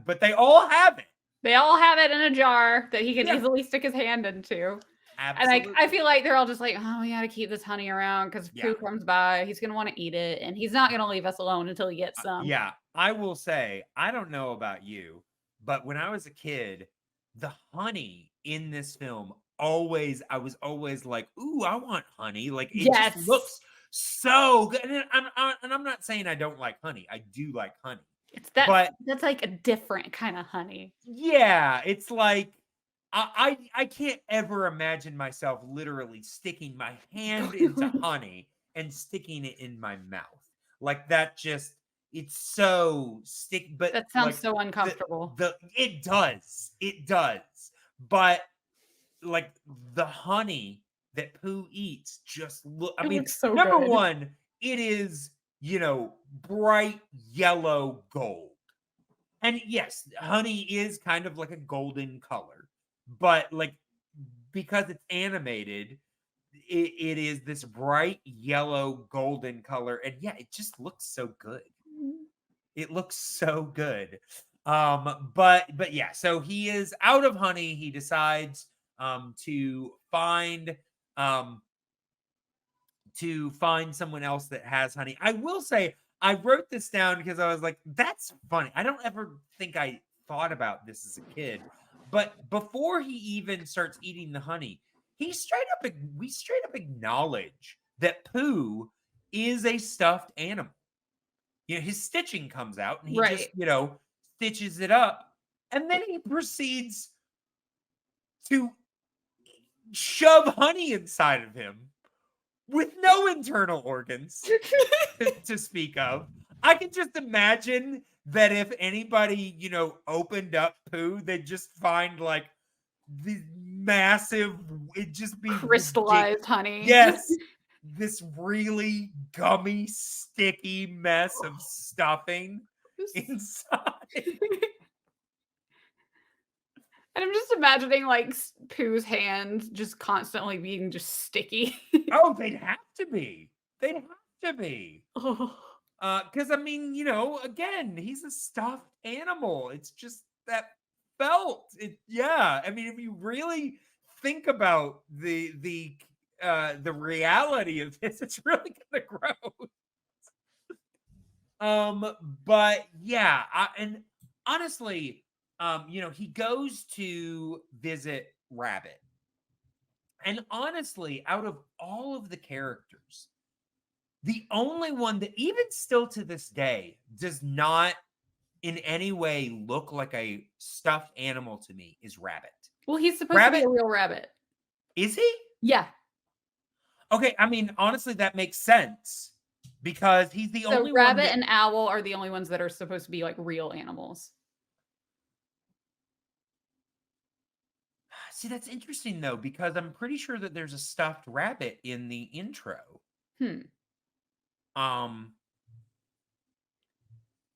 but they all have it. They all have it in a jar that he can easily stick his hand into. Absolutely. And I feel like they're all just like, oh, we got to keep this honey around because Pooh comes by. He's going to want to eat it, and he's not going to leave us alone until he gets some. Yeah, I will say, I don't know about you, but when I was a kid, the honey in this film I was always like, ooh, I want honey. Like, it just looks so good. And I'm not saying I don't like honey. I do like honey. That's like a different kind of honey. Yeah, it's like, I can't ever imagine myself literally sticking my hand into honey and sticking it in my mouth. Like that just it's so stick but That sounds like so uncomfortable. it does. It does. But like the honey that Pooh eats just look I It mean, looks so number good. one, it is, bright yellow gold. And yes, honey is kind of like a golden color, but like because it's animated, it is this bright yellow golden color. And yeah, it just looks so good. It looks so good. But yeah, so he is out of honey. He decides to find um someone else that has honey. I will say I wrote this down because I was like, that's funny. I don't ever think I thought about this as a kid. But before he even starts eating the honey, we straight up acknowledge that Pooh is a stuffed animal. His stitching comes out and he just, Right. stitches it up. And then he proceeds to shove honey inside of him with no internal organs to speak of. I can just imagine that if anybody, opened up Pooh, they'd just find like the massive, it'd just be Crystallized honey. Yes, this really gummy, sticky mess of stuffing inside. And I'm just imagining like Pooh's hands just constantly being just sticky. Oh, they'd have to be. They'd have to be. Oh. Because I mean, again, he's a stuffed animal. It's just that felt. Yeah. I mean, if you really think about the reality of this, it's really kind of gross. But yeah, and honestly, he goes to visit Rabbit. And honestly, out of all of the characters, the only one that even still to this day does not in any way look like a stuffed animal to me is Rabbit. Well, he's supposed to be Rabbit, a real rabbit. is he? Yeah. Okay, I mean, honestly, that makes sense because he's the So only one rabbit that and owl are the only ones that are supposed to be like real animals. See, that's interesting though, because I'm pretty sure that there's a stuffed rabbit in the intro. Um,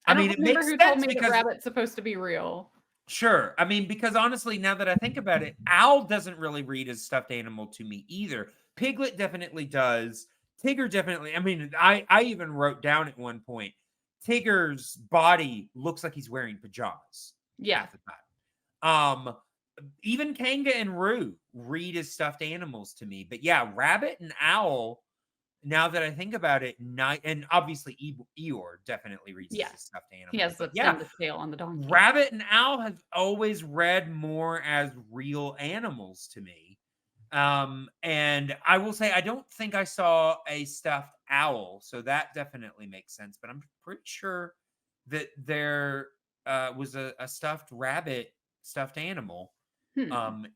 I mean, don't it remember makes who told sense me that because rabbit's supposed to be real. sure. I mean, because honestly, now that I think about it, Owl doesn't really read as stuffed animal to me either. Piglet definitely does. Tigger definitely. I mean, I even wrote down at one point, Tigger's body looks like he's wearing pajamas. Yeah. Half the time. Even Kanga and Roo read as stuffed animals to me. But yeah, Rabbit and Owl, now that I think about it, and obviously Eeyore definitely reads as a stuffed animal. He has the tail on the donkey. Rabbit and Owl have always read more as real animals to me. And I will say I don't think I saw a stuffed owl, so that definitely makes sense. But I'm pretty sure that there was a stuffed rabbit, stuffed animal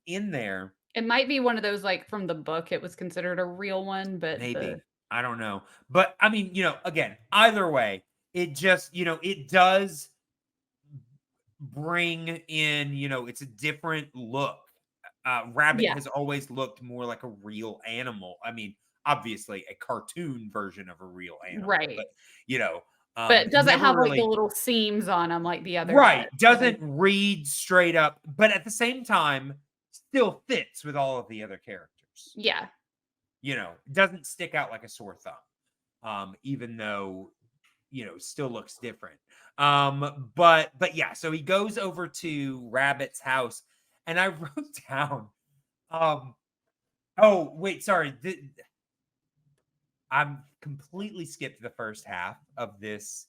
in there. It might be one of those like from the book. It was considered a real one, but maybe I don't know. But I mean, again, either way, it just it does bring in it's a different look. Rabbit has always looked more like a real animal. I mean, obviously a cartoon version of a real animal, right? But but it doesn't have like the little seams on them like the other. Right, doesn't read straight up, but at the same time still fits with all of the other characters. Yeah, doesn't stick out like a sore thumb, even though still looks different. But yeah, so he goes over to Rabbit's house, and I wrote down, oh wait, sorry, I'm completely skipped the first half of this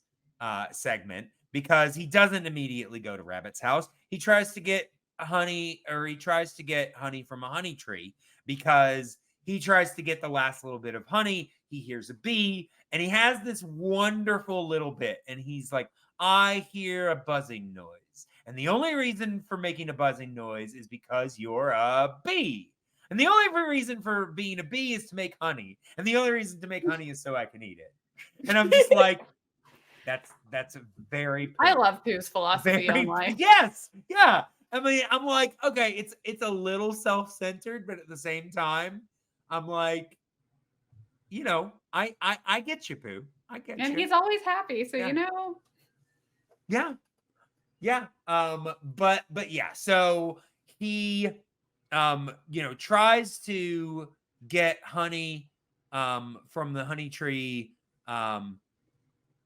segment because he doesn't immediately go to Rabbit's house. He tries to get honey from a honey tree because he tries to get the last little bit of honey. He hears a bee and he has this wonderful little bit and he's like, I hear a buzzing noise. And the only reason for making a buzzing noise is because you're a bee. And the only reason for being a bee is to make honey. And the only reason to make honey is so I can eat it. And I'm just like, that's a very I love Pooh's philosophy on life. Yes. Yeah. I mean, I'm like, okay, it's a little self-centered, but at the same time, I'm like, you know, I get you, Pooh. I get And you. he's always happy, so Yeah. you know. Yeah. Yeah. But yeah, so he you know, tries to get honey from the honey tree.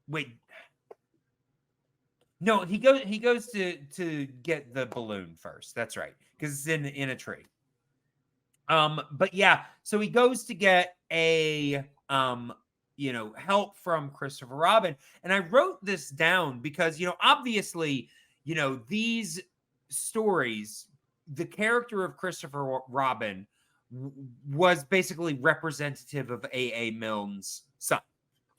Wait. No, he goes to get the balloon first. That's right. Because it's in a tree. But yeah, so he goes to get a you know, help from Christopher Robin. And I wrote this down because, you know, obviously, you know, these stories, the character of Christopher Robin was basically representative of A.A. Milne's son.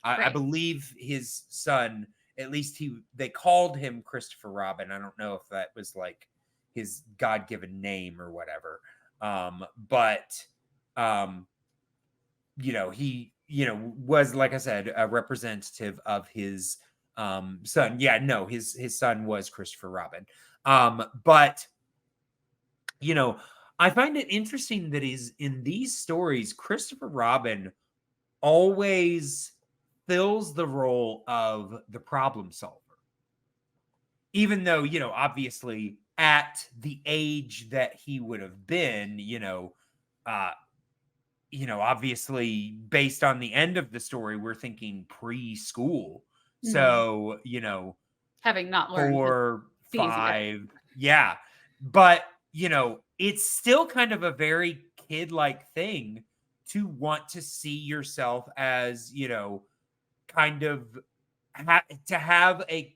I believe his son, at least they called him Christopher Robin. I don't know if that was like his God-given name or whatever. But you know, he, you know, was, like I said, a representative of his son. Yeah, no, his son was Christopher Robin. But you know, I find it interesting that he's in these stories, Christopher Robin always fills the role of the problem solver. Even though, you know, obviously at the age that he would have been, you know, obviously based on the end of the story, we're thinking preschool. Mm-hmm. So, you know, having not learned 4, 5, yeah. But, you know, it's still kind of a very kid-like thing to want to see yourself as, you know, kind of to have a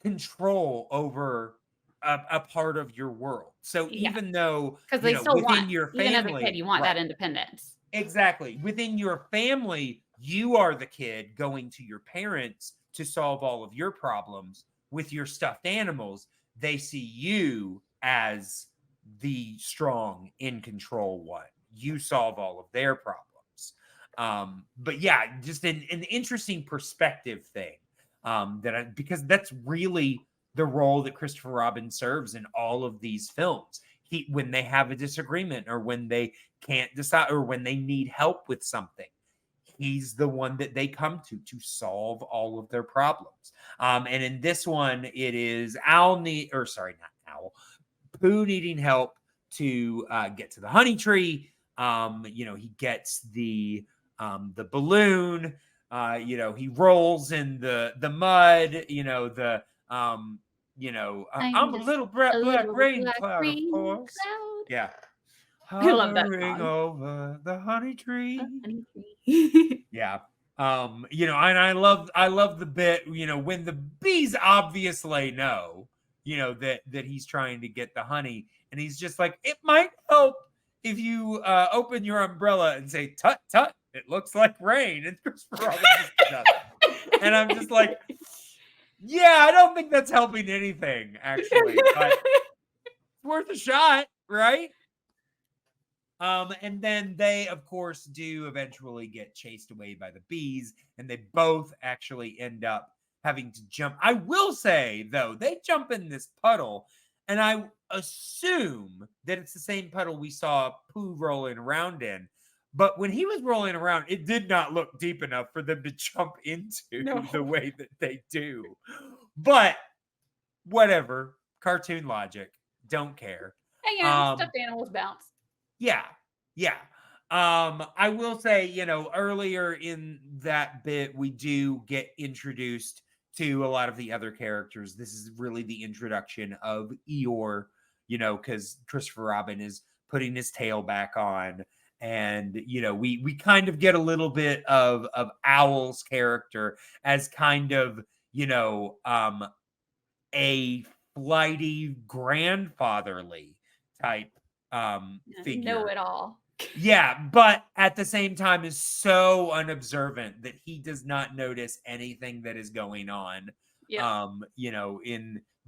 control over a part of your world. So even though, because they still within your family, even as a kid, you want that independence. Exactly. Within your family, you are the kid going to your parents to solve all of your problems. With your stuffed animals, they see you as the strong, in control one. You solve all of their problems. But yeah, just an interesting perspective thing. Because that's really the role that Christopher Robin serves in all of these films. When they have a disagreement or when they can't decide or when they need help with something, he's the one that they come to solve all of their problems. And in this one, it is Pooh needing help to get to the honey tree. You know, he gets the balloon. You know, he rolls in the mud. You know, I'm a little black rain cloud, of course. Yeah. I love that Hovering song. over the honey tree. Yeah. You know, and I love the bit, you know, when the bees obviously know, you know, that he's trying to get the honey, and he's just like, it might help if you open your umbrella and say, tut tut, it looks like rain. And Christopher Robin just does it. And I'm just like, yeah, I don't think that's helping anything, actually, but it's worth a shot, right? And then they, of course, do eventually get chased away by the bees, and they both actually end up having to jump. I will say, though, they jump in this puddle, and I assume that it's the same puddle we saw Pooh rolling around in. But when he was rolling around, it did not look deep enough for them to jump into the way that they do. But whatever, cartoon logic, don't care. Hey, stuffed animals bounce. Yeah. I will say, you know, earlier in that bit, we do get introduced to a lot of the other characters. This is really the introduction of Eeyore, you know, because Christopher Robin is putting his tail back on. And, you know, we kind of get a little bit of Owl's character as kind of, you know, a flighty, grandfatherly type figure. Know it all. Yeah, but at the same time is so unobservant that he does not notice anything that is going on Yeah.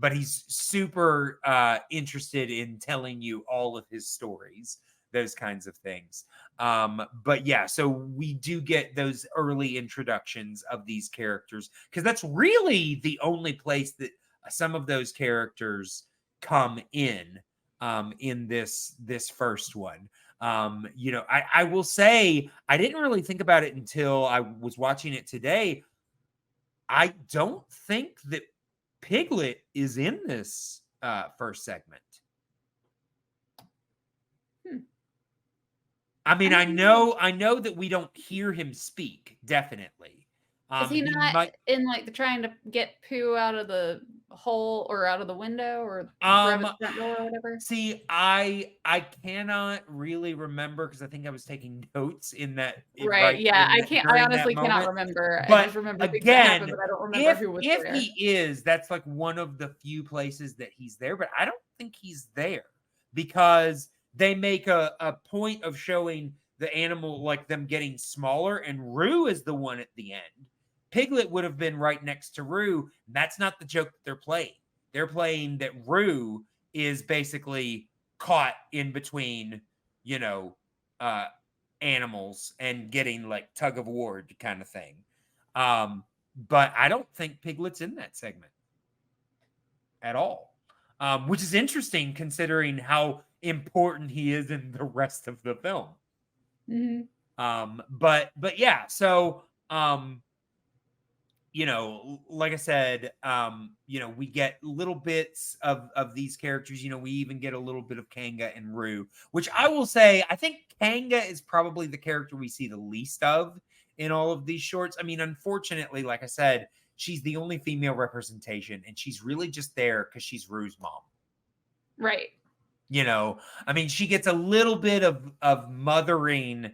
But he's super interested in telling you all of his stories, those kinds of things. But yeah, so we do get those early introductions of these characters, because that's really the only place that some of those characters come in this first one. I will say, I didn't really think about it until I was watching it today. I don't think that Piglet is in this first segment. I mean, I know that we don't hear him speak, definitely. Is he not in like the trying to get Pooh out of the hole or out of the window or grab his front door or whatever? See, I cannot really remember, because I think I was taking notes in that. Right. Yeah, I honestly cannot remember. But I just remember things that happened, but I don't remember who was there. If he is, that's like one of the few places that he's there, but I don't think he's there, because they make a point of showing the animal, like them getting smaller, and Roo is the one at the end. Piglet would have been right next to Roo. That's not the joke that they're playing. They're playing that Roo is basically caught in between, animals and getting like tug of war kind of thing. But I don't think Piglet's in that segment at all, which is interesting considering how important he is in the rest of the film. Mm-hmm. But yeah, so like I said, we get little bits of these characters. We even get a little bit of Kanga and Roo, which I will say, I think Kanga is probably the character we see the least of in all of these shorts. I mean, unfortunately, like I said, she's the only female representation, and she's really just there because she's Roo's mom. Right. I mean, she gets a little bit of mothering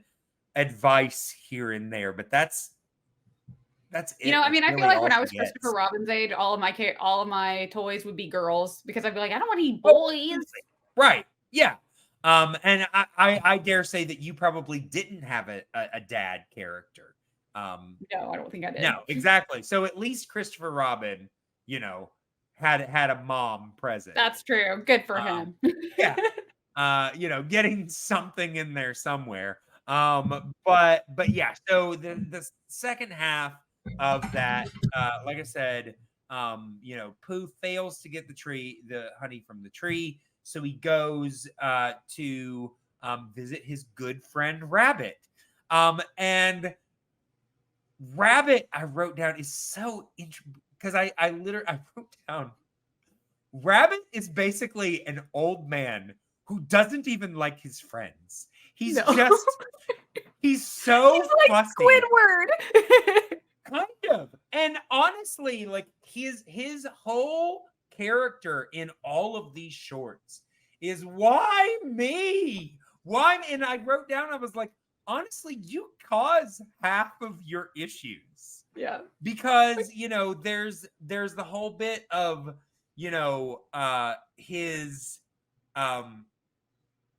advice here and there, but that's it. I mean, I really feel like when all I was she gets. Christopher Robin's age, all of my toys would be girls, because I'd be like, I don't want to eat boys. Right. Yeah. And I dare say that you probably didn't have a dad character. No, I don't think I did. No, exactly. So at least Christopher Robin, had a mom present. That's true. Good for him. Yeah. Getting something in there somewhere. But yeah, so the second half of that, like I said, Pooh fails to get the honey from the tree, so he goes to visit his good friend Rabbit. And Rabbit, I wrote down, is so interesting, because I wrote down, Rabbit is basically an old man who doesn't even like his friends. He's so he's like fussy. Squidward. Kind of. And honestly, like his whole character in all of these shorts is, why me? Why? And I wrote down, I was like, honestly, you cause half of your issues. Yeah. Because, there's the whole bit of, his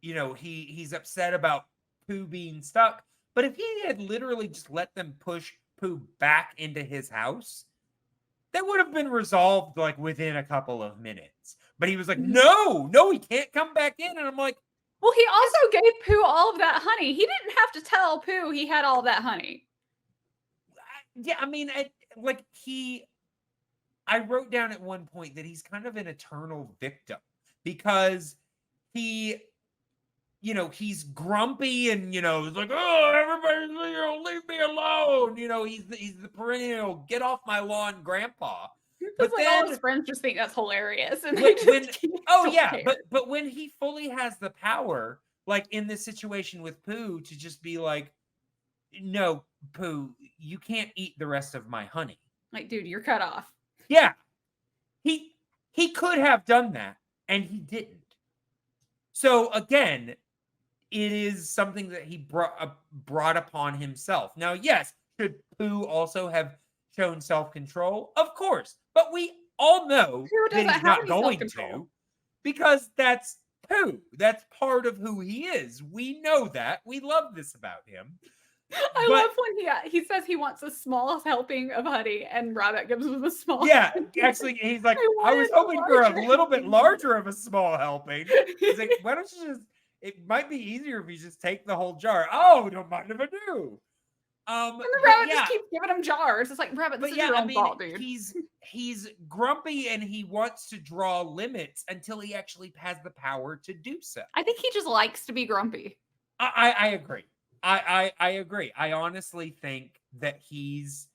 he's upset about Pooh being stuck. But if he had literally just let them push Pooh back into his house, that would have been resolved like within a couple of minutes. But he was like, no, he can't come back in. And I'm like, well, he also gave Pooh all of that honey. He didn't have to tell Pooh he had all that honey. Yeah, I mean, I wrote down at one point that he's kind of an eternal victim, because he's grumpy and, like, oh, everybody, leave me alone. He's the perennial get off my lawn grandpa. But like all his friends just think that's hilarious. And but when he fully has the power, like in this situation with Pooh, to just be like, no, Pooh, you can't eat the rest of my honey. Like, dude, you're cut off. Yeah. He could have done that, and he didn't. So again, it is something that he brought upon himself. Now, yes, should Pooh also have shown self-control? Of course. But we all know that he's not going to, because that's Pooh. That's part of who he is. We know that. We love this about him. I love when he says he wants a small helping of honey, and Rabbit gives him a small. Yeah, actually, he's like, I was hoping for a little bit larger of a small helping. He's like, why don't you just? It might be easier if you just take the whole jar. Oh, don't mind if I do. And the Rabbit just keeps giving him jars. It's like, Rabbit, this is your own fault, dude. He's grumpy and he wants to draw limits until he actually has the power to do so. I think he just likes to be grumpy. I agree. I agree. I honestly think that he's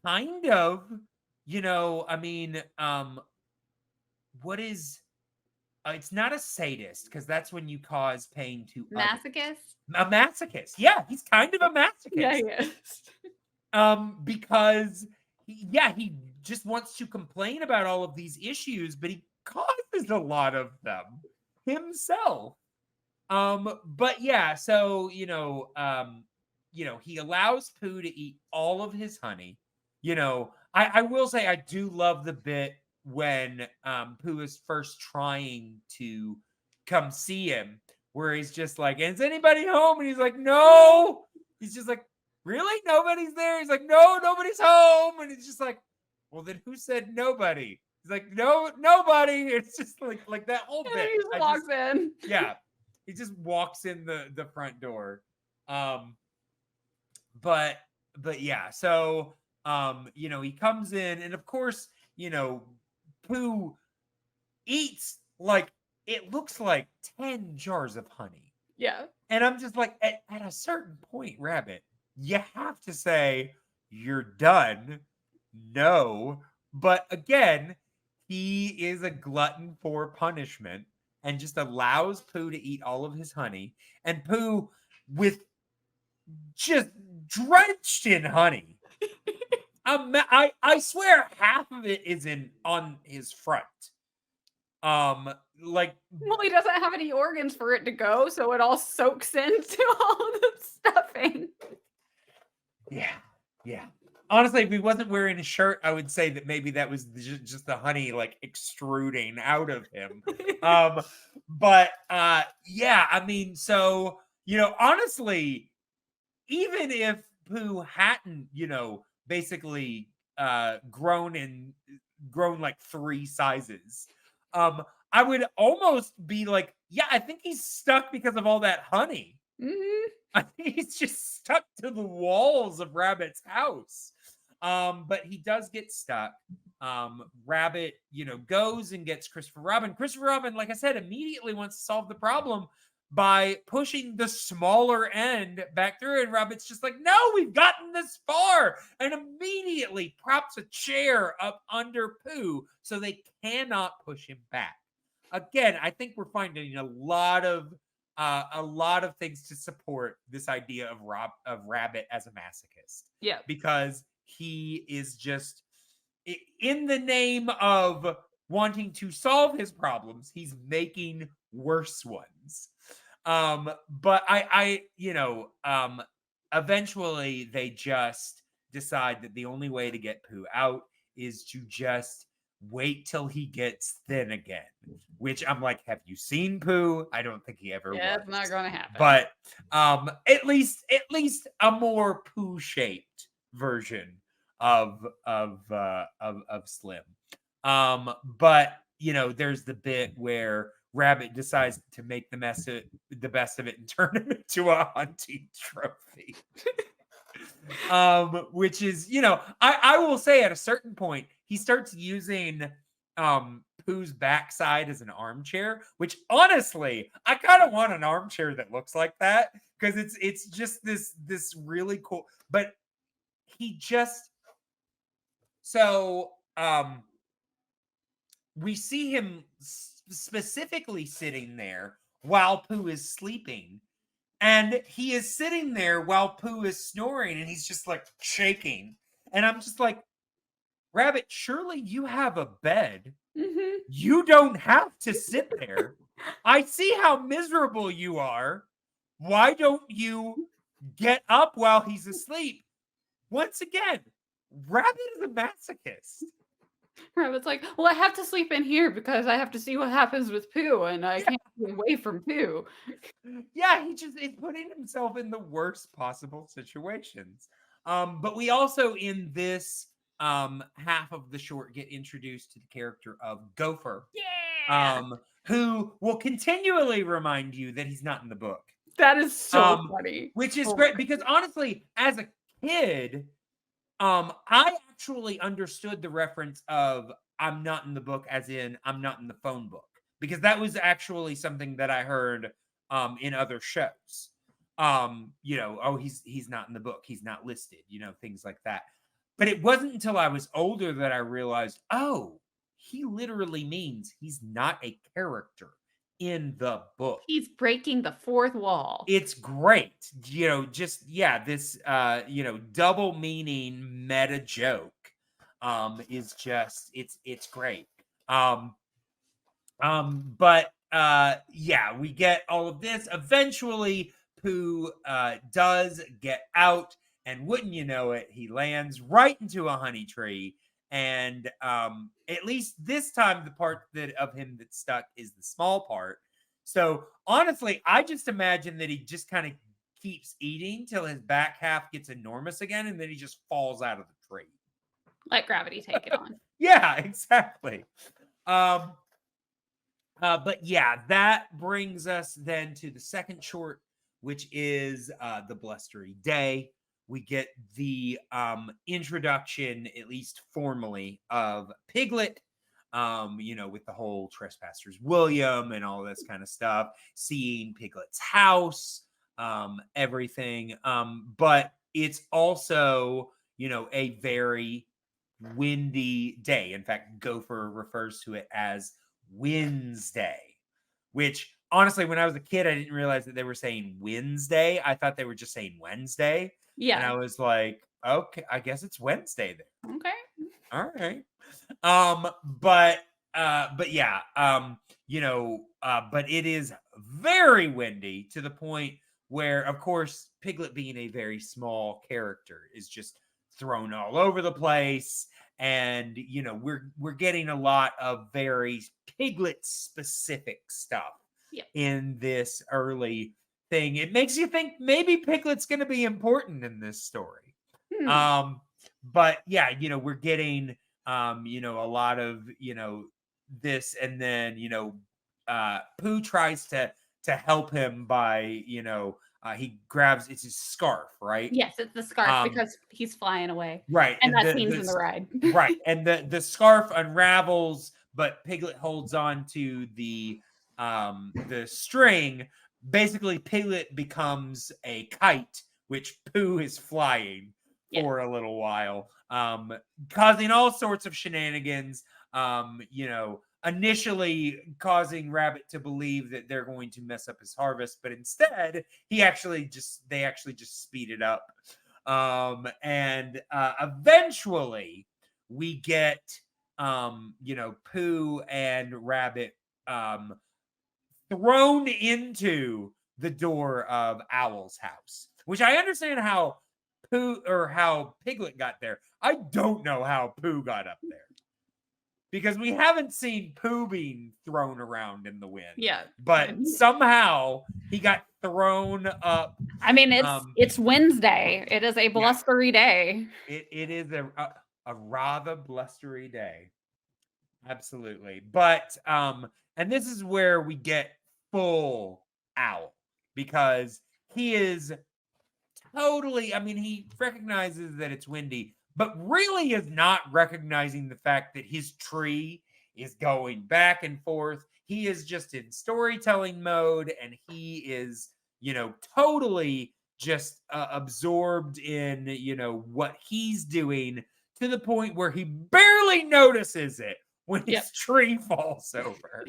kind of, what is it's not a sadist, because that's when you cause pain to masochist. A masochist. Yeah, he's kind of a masochist. Yeah, he is. Because he just wants to complain about all of these issues, but he causes a lot of them himself. But yeah, so he allows Pooh to eat all of his honey. I will say I do love the bit when Pooh is first trying to come see him, where he's just like, is anybody home? And he's like, no. He's just like, really? Nobody's there? He's like, no, nobody's home. And he's just like, well, then who said nobody? He's like, no, nobody. It's just like that whole bit. He just walks in. Yeah. He just walks in the front door. But yeah, so he comes in, and of course, Pooh eats it looks like 10 jars of honey. Yeah. And I'm just like, at a certain point, Rabbit, you have to say, you're done. No. But again, he is a glutton for punishment and just allows Pooh to eat all of his honey. And Pooh, with just drenched in honey, I swear half of it is on his front. Well, he doesn't have any organs for it to go, so it all soaks into all the stuffing. Yeah. Honestly, if he wasn't wearing a shirt, I would say that maybe that was just the honey extruding out of him. But so honestly, even if Pooh hadn't basically grown like 3 sizes, I would almost be like, yeah, I think he's stuck because of all that honey. Mm-hmm. I think he's just stuck to the walls of Rabbit's house. But he does get stuck. Rabbit, goes and gets Christopher Robin. Christopher Robin, like I said, immediately wants to solve the problem by pushing the smaller end back through. And Rabbit's just like, no, we've gotten this far. And immediately props a chair up under Pooh so they cannot push him back. Again, I think we're finding a lot of things to support this idea of Rabbit as a masochist. Yeah. Because he is just, in the name of wanting to solve his problems, he's making worse ones. But eventually they just decide that the only way to get Pooh out is to just wait till he gets thin again, which I'm like, have you seen Pooh? I don't think he ever was. It's not gonna happen. But at least a more Pooh shaped version of Slim. But there's the bit where Rabbit decides to make the best of it and turn him into a hunting trophy. Which is, I will say at a certain point, he starts using Pooh's backside as an armchair, which honestly, I kind of want an armchair that looks like that, because it's just this really cool, but he just, so we see him specifically sitting there while Pooh is sleeping. And he is sitting there while Pooh is snoring, and he's just shaking. And I'm just like, Rabbit, surely you have a bed. Mm-hmm. You don't have to sit there. I see how miserable you are. Why don't you get up while he's asleep? Once again, Rabbit is a masochist. Rabbit's like, well, I have to sleep in here because I have to see what happens with Pooh, and I can't be away from Pooh. Yeah, he just is putting himself in the worst possible situations. But we also in this half of the short get introduced to the character of Gopher, Yeah. who will continually remind you that he's not in the book. That is so funny. Which is Oh great my because goodness. honestly, as a kid, I actually understood the reference of I'm not in the book as in I'm not in the phone book because that was actually something that I heard in other shows. Oh, he's not in the book, he's not listed, things like that. But it wasn't until I was older that I realized, oh, he literally means he's not a character in the book. He's breaking the fourth wall. It's great. This double meaning meta joke is just it's great. But we get all of this. Eventually, Pooh does get out, and wouldn't you know it, he lands right into a honey tree. And at least this time, the part of him that's stuck is the small part. So honestly, I just imagine that he just kind of keeps eating till his back half gets enormous again, and then he just falls out of the tree. Let gravity take it on. Yeah, exactly. But yeah, that brings us then to the second short, which is The Blustery Day. We get the introduction, at least formally, of Piglet, with the whole Trespassers William and all this kind of stuff, seeing Piglet's house, everything. But it's also, a very windy day. In fact, Gopher refers to it as Wednesday, which honestly, when I was a kid, I didn't realize that they were saying Wednesday. I thought they were just saying Wednesday. And I Yeah. was like, okay, I guess it's Wednesday then. Okay. All right. But yeah, but it is very windy to the point where, of course, Piglet being a very small character is just thrown all over the place. And we're getting a lot of very Piglet specific stuff in this early thing. It makes you think maybe Piglet's going to be important in this story. But yeah, we're getting a lot of this, and then Pooh tries to help him by he grabs it's his scarf, right? Yes, it's the scarf because he's flying away. Right. And that scene's in the ride. Right. And the scarf unravels, but Piglet holds on to the string. Basically, Piglet becomes a kite, which Pooh is flying for a little while, causing all sorts of shenanigans. Initially causing Rabbit to believe that they're going to mess up his harvest, but instead they actually just speed it up. And eventually we get Pooh and Rabbit thrown into the door of Owl's house, which I understand how Piglet got there. I don't know how Pooh got up there, because we haven't seen Pooh being thrown around in the wind. Yeah. But somehow he got thrown up. I mean, it's Wednesday. It is a blustery day. It is a rather blustery day. Absolutely. But and this is where we get full Owl, because he is totally, he recognizes that it's windy, but really is not recognizing the fact that his tree is going back and forth. He is just in storytelling mode, and he is, totally just absorbed in, what he's doing, to the point where he barely notices it when his tree falls over.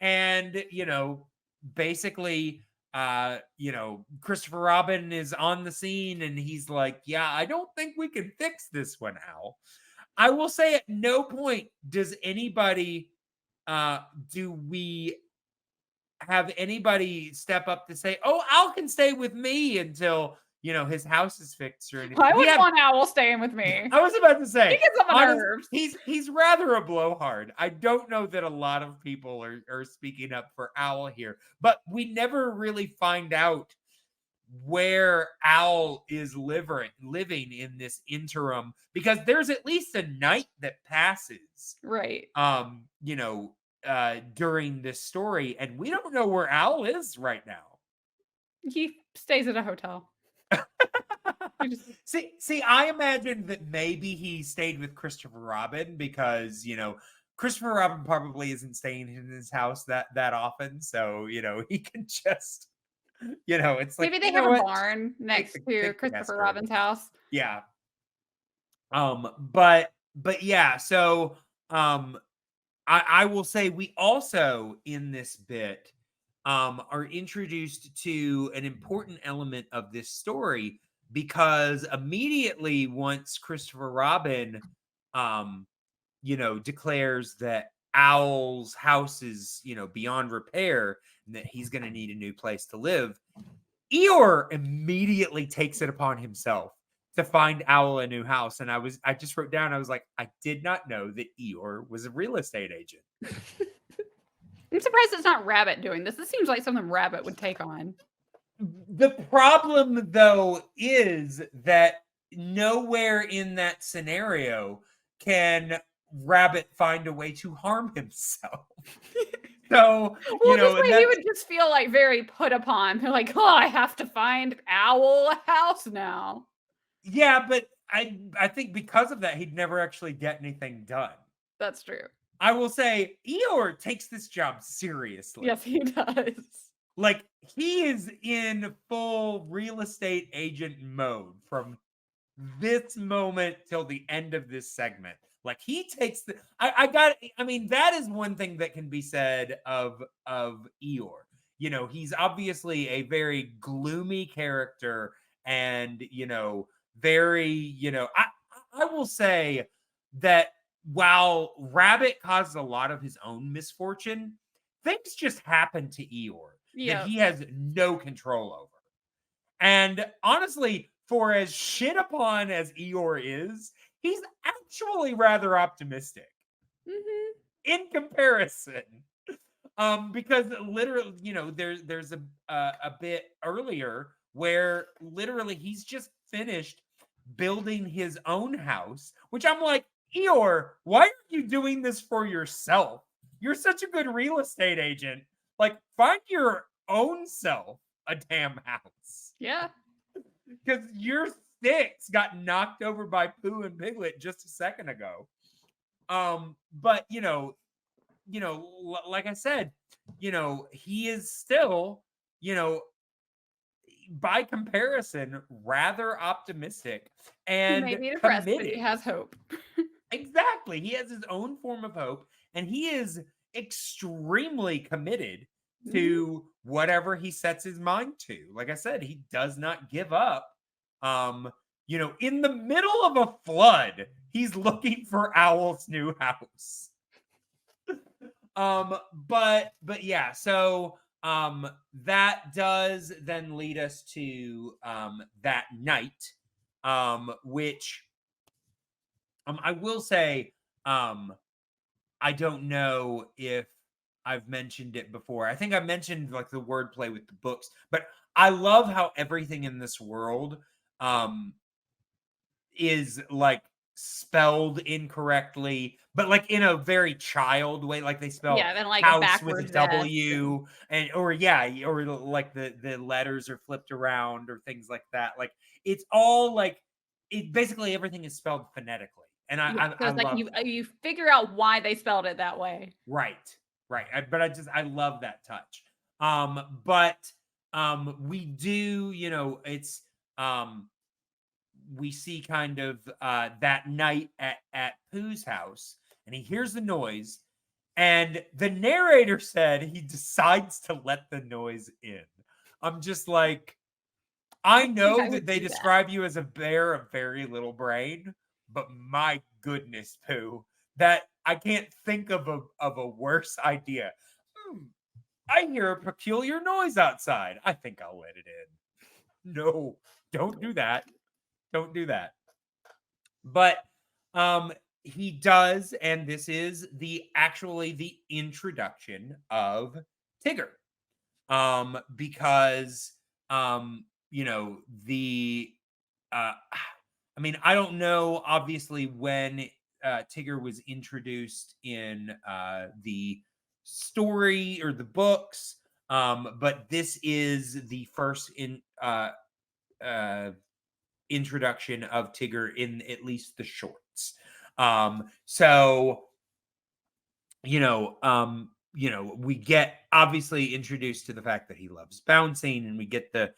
And, basically, Christopher Robin is on the scene, and he's like, yeah, I don't think we can fix this one, Owl. I will say at no point does anybody, do we have anybody step up to say, oh, Owl can stay with me until, his house is fixed or anything. I wouldn't want Owl staying with me. I was about to say, He gets on my nerves. He's rather a blowhard. I don't know that a lot of people are speaking up for Owl here, but we never really find out where Owl is living in this interim, because there's at least a night that passes, right? During this story, and we don't know where Owl is right now. He stays at a hotel. See, I imagine that maybe he stayed with Christopher Robin because, Christopher Robin probably isn't staying in his house that often. So, he can just, it's like, maybe they have a barn next to Christopher Robin's house. Yeah. But yeah, so, I will say we also in this bit, are introduced to an important element of this story, because immediately once Christopher Robin, declares that Owl's house is, beyond repair and that he's going to need a new place to live, Eeyore immediately takes it upon himself to find Owl a new house. And I just wrote down, I was like, I did not know that Eeyore was a real estate agent. I'm surprised it's not Rabbit doing this. This seems like something Rabbit would take on. The problem, though, is that nowhere in that scenario can Rabbit find a way to harm himself. So, he would just feel like very put upon. They're like, oh, I have to find Owl a house now. Yeah, but I think because of that, he'd never actually get anything done. That's true. I will say Eeyore takes this job seriously. Yes, he does. Like, he is in full real estate agent mode from this moment till the end of this segment. Like, he takes that is one thing that can be said of Eeyore. He's obviously a very gloomy character, and, very, I will say that while Rabbit causes a lot of his own misfortune, things just happen to Eeyore that he has no control over. And honestly, for as shit upon as Eeyore is, he's actually rather optimistic in comparison. Because literally, there's a bit earlier where literally he's just finished building his own house, which I'm like, Eeyore, why are you doing this for yourself? You're such a good real estate agent. Like, find your own self a damn house. Yeah. Because your sticks got knocked over by Pooh and Piglet just a second ago. But like I said, he is still, by comparison, rather optimistic and he may be depressed, committed. but he has hope. Exactly. He has his own form of hope, and he is extremely committed to whatever he sets his mind to. Like I said, he does not give up. In the middle of a flood, he's looking for Owl's new house. But yeah, so that does then lead us to that night, which I will say, I don't know if I've mentioned it before. I think I mentioned like the wordplay with the books, but I love how everything in this world is like spelled incorrectly, but like in a very child way. Like they spell like house with a W, or like the letters are flipped around or things like that. Like it's all like basically everything is spelled phonetically. And I love you figure out why they spelled it that way. Right. But I love that touch. But we do, it's we see kind of that night at Pooh's house, and he hears the noise, and the narrator said he decides to let the noise in. I'm just like, I know that they describe you as a bear of very little brain, but my goodness, Pooh, that I can't think of a worse idea. I hear a peculiar noise outside. I think I'll let it in. No, Don't do that. Don't do that. But he does, and this is actually the introduction of Tigger. Because you know, I mean, I don't know obviously when Tigger was introduced in the story or the books, but this is the first introduction of Tigger in at least the shorts. So we get obviously introduced to the fact that he loves bouncing, and we get the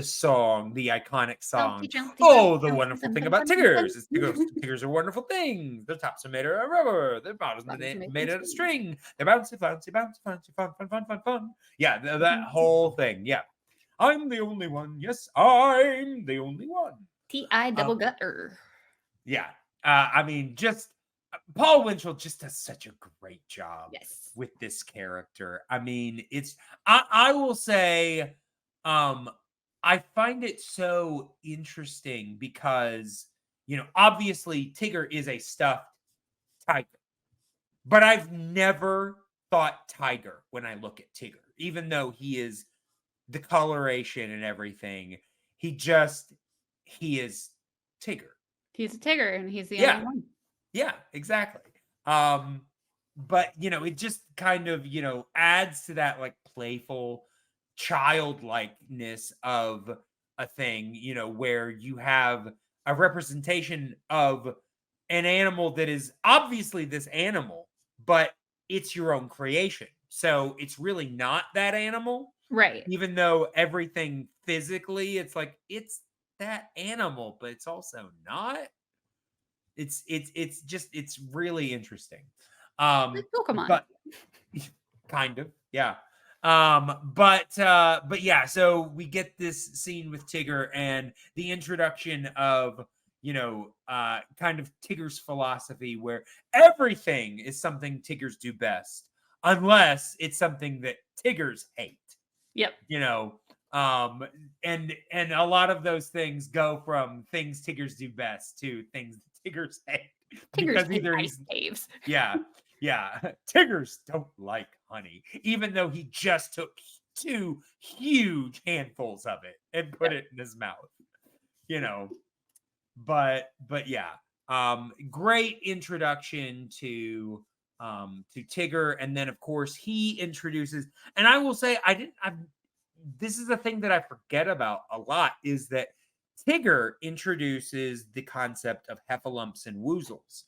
song, the iconic song. The wonderful thing about Tiggers is Tiggers are wonderful things. Their tops are made out of rubber, their bottoms are made out of string. They're bouncy, bouncy, bouncy, bouncy, fun, fun, fun, fun, fun. Yeah, that whole thing. Yeah. I'm the only one. Yes, I'm the only one. T.I. double gutter. Yeah. I mean, just Paul Winchell just does such a great job with this character. I mean, I will say, I find it so interesting because, obviously Tigger is a stuffed tiger, but I've never thought tiger when I look at Tigger, even though he is the coloration and everything. He is Tigger. He's a Tigger, and he's the only one. Yeah, exactly. But it just kind of, adds to that like playful childlikeness of a thing, where you have a representation of an animal that is obviously this animal, but it's your own creation. So it's really not that animal. Right. Even though everything physically, it's like, it's that animal, but it's also not. It's really interesting. Like Pokemon. But kind of, yeah. But yeah, so we get this scene with Tigger and the introduction of, kind of Tigger's philosophy, where everything is something Tiggers do best, unless it's something that Tiggers hate. Yep. And a lot of those things go from things Tiggers do best to things that Tiggers hate. Tiggers hate ice caves. Yeah. Tiggers don't like honey, even though he just took 2 huge handfuls of it and put it in his mouth. But yeah. Great introduction to Tigger, and then of course he introduces, and I will say this is a thing that I forget about a lot, is that Tigger introduces the concept of heffalumps and woozles.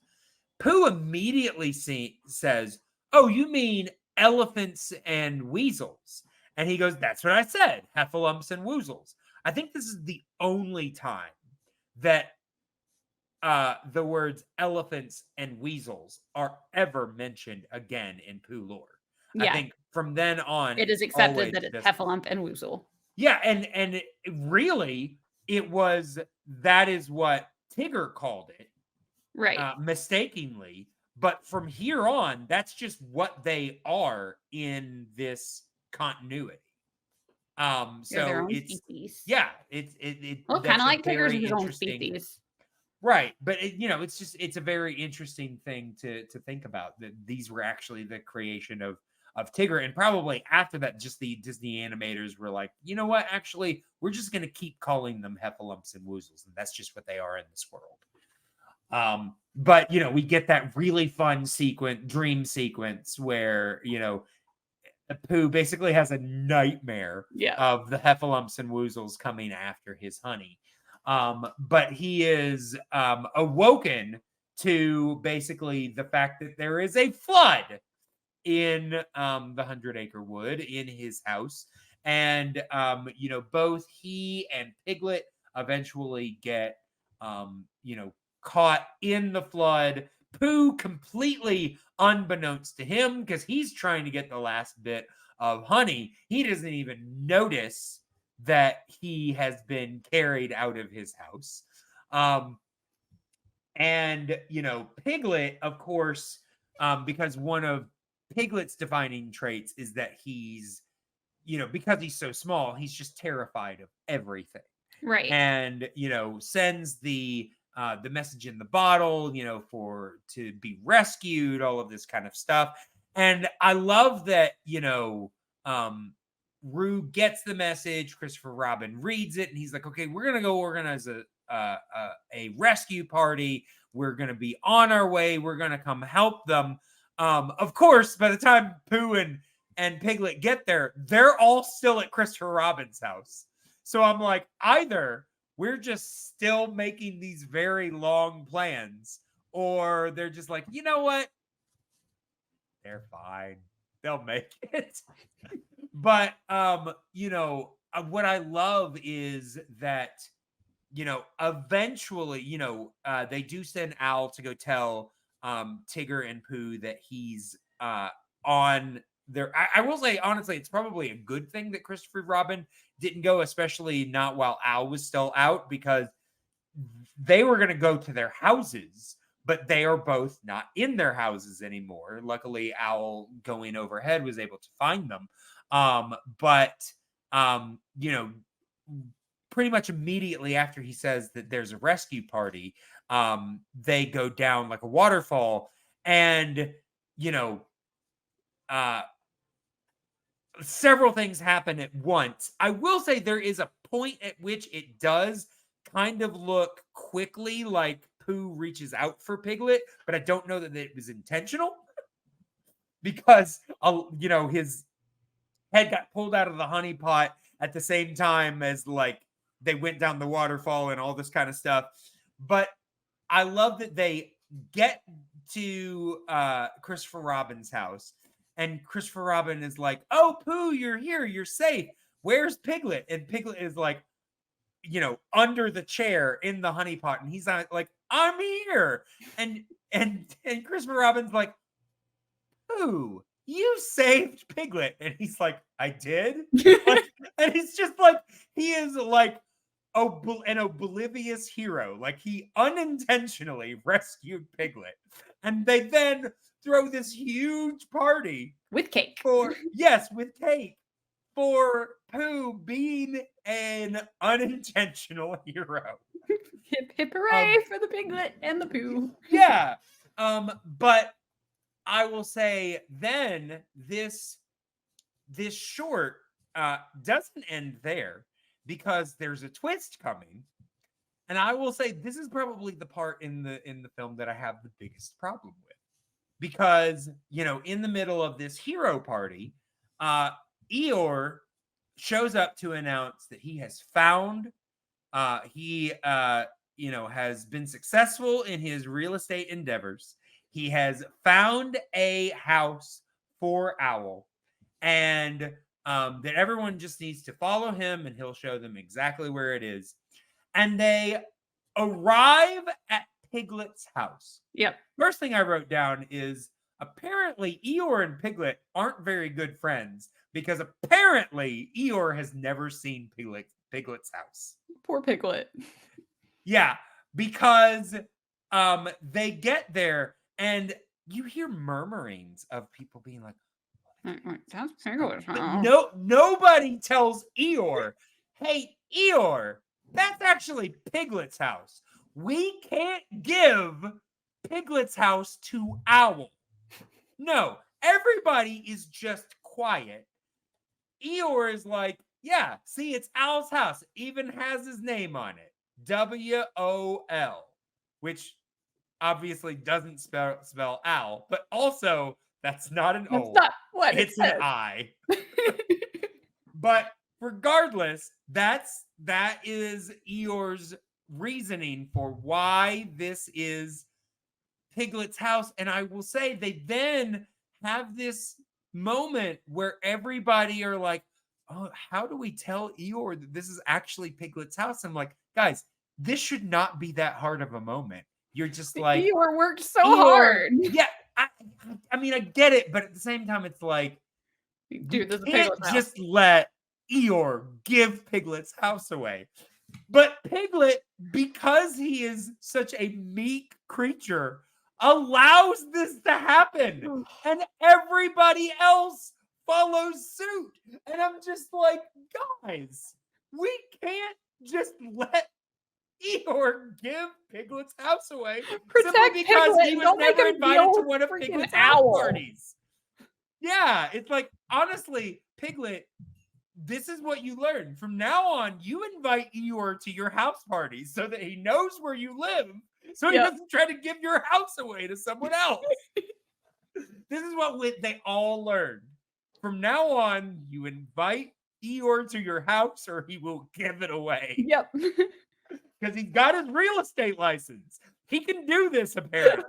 Pooh immediately says, "Oh, you mean elephants and weasels?" And he goes, "That's what I said, heffalumps and woozles." I think this is the only time that the words elephants and weasels are ever mentioned again in Pooh lore. I think from then on, it is accepted that it's heffalump and woozle. Yeah, and really, that is what Tigger called it, right? Mistakenly. But from here on, that's just what they are in this continuity. So it's species. it well, kind of like Tigger's his own species. Right, but it's a very interesting thing to think about, that these were actually the creation of Tigger, and probably after that, just the Disney animators were like, you know what, actually, we're just going to keep calling them heffalumps and woozles, and that's just what they are in this world. But we get that really fun dream sequence where Pooh basically has a nightmare of the heffalumps and woozles coming after his honey. But he is awoken to basically the fact that there is a flood in the 100-acre wood in his house, and both he and Piglet eventually get caught in the flood. Pooh, completely unbeknownst to him, because he's trying to get the last bit of honey, he doesn't even notice that he has been carried out of his house. And Piglet, of course, because one of Piglet's defining traits is that he's because he's so small, he's just terrified of everything. Right. And, sends the message in the bottle, to be rescued, all of this kind of stuff. And I love that, Rue gets the message. Christopher Robin reads it, and he's like, okay, we're going to go organize a rescue party. We're going to be on our way. We're going to come help them. Of course, by the time Pooh and Piglet get there, they're all still at Christopher Robin's house. So I'm like, either we're just still making these very long plans, or they're just like, you know what? They're fine. They'll make it. But, what I love is that, eventually, they do send Al to go tell Tigger and Pooh that he's on there. I will say, honestly, it's probably a good thing that Christopher Robin didn't go, especially not while Al was still out, because they were going to go to their houses, but they are both not in their houses anymore. Luckily, Al going overhead was able to find them. Pretty much immediately after he says that there's a rescue party, they go down like a waterfall, and, several things happen at once. I will say there is a point at which it does kind of look quickly like Pooh reaches out for Piglet, but I don't know that it was intentional because, his head got pulled out of the honey pot at the same time as like they went down the waterfall and all this kind of stuff. But I love that they get to Christopher Robin's house, and Christopher Robin is like, oh, Pooh, you're here. You're safe. Where's Piglet? And Piglet is like, under the chair in the honey pot. And he's like, I'm here. And Christopher Robin's like, Pooh, you saved Piglet. And he's like, I did? And it's just like, he is like an oblivious hero. Like, he unintentionally rescued Piglet. And they then throw this huge party. With cake. With cake. For Pooh being an unintentional hero. Hip, hip, hooray for the Piglet and the Pooh. Yeah. But I will say then this short doesn't end there, because there's a twist coming. And I will say this is probably the part in the film that I have the biggest problem with. Because, in the middle of this hero party, Eeyore shows up to announce that he has found, has been successful in his real estate endeavors. He has found a house for Owl, and that everyone just needs to follow him, and he'll show them exactly where it is. And they arrive at Piglet's house. Yep. First thing I wrote down is, apparently Eeyore and Piglet aren't very good friends, because apparently Eeyore has never seen Piglet's house. Poor Piglet. Yeah, because they get there and you hear murmurings of people being like, that's Piglet's house. Nobody tells Eeyore, hey, Eeyore, that's actually Piglet's house. We can't give Piglet's house to Owl. No, everybody is just quiet. Eeyore is like, yeah, see, it's Owl's house. Even has his name on it. W-O-L, which obviously doesn't spell owl, but also that's not an O. Not what it's an I. But regardless, that is Eeyore's reasoning for why this is Piglet's house. And I will say they then have this moment where everybody are like, oh, how do we tell Eeyore that this is actually Piglet's house? I'm like, guys, this should not be that hard of a moment. You're just like, Eeyore worked so hard. Yeah, I mean, I get it, but at the same time, it's like, dude, this is Piglet's house. Just let Eeyore give Piglet's house away. But Piglet, because he is such a meek creature, allows this to happen, and everybody else follows suit. And I'm just like, guys, we can't just let Eeyore give Piglet's house away simply because Piglet he and was don't make never him invited deal to with one of freaking Piglet's house owl. parties. Yeah, it's like, honestly, Piglet, this is what you learn. From now on, you invite Eeyore to your house parties so that he knows where you live, so he doesn't try to give your house away to someone else. This is what they all learned. From now on, you invite Eeyore to your house or he will give it away. Yep. Because he's got his real estate license. He can do this, apparently.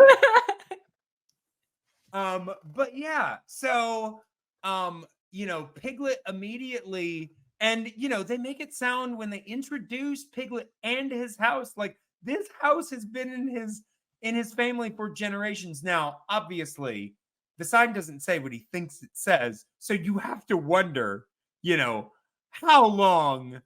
But yeah, so Piglet immediately, and they make it sound when they introduce Piglet and his house, like this house has been in his family for generations. Now, obviously, the sign doesn't say what he thinks it says, so you have to wonder, how long,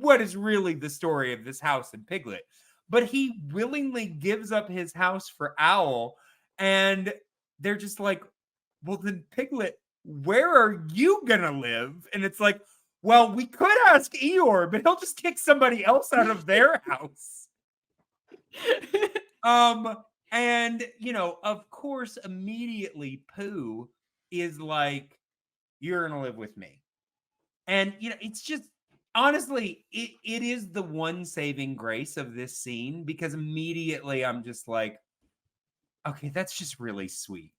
what is really the story of this house and Piglet. But he willingly gives up his house for Owl, and they're just like, well, then Piglet, where are you gonna live? And it's like, well, we could ask Eeyore, but he'll just kick somebody else out of their house. And of course, immediately Pooh is like, you're gonna live with me. And it's just, honestly, it is the one saving grace of this scene, because immediately I'm just like, okay, that's just really sweet.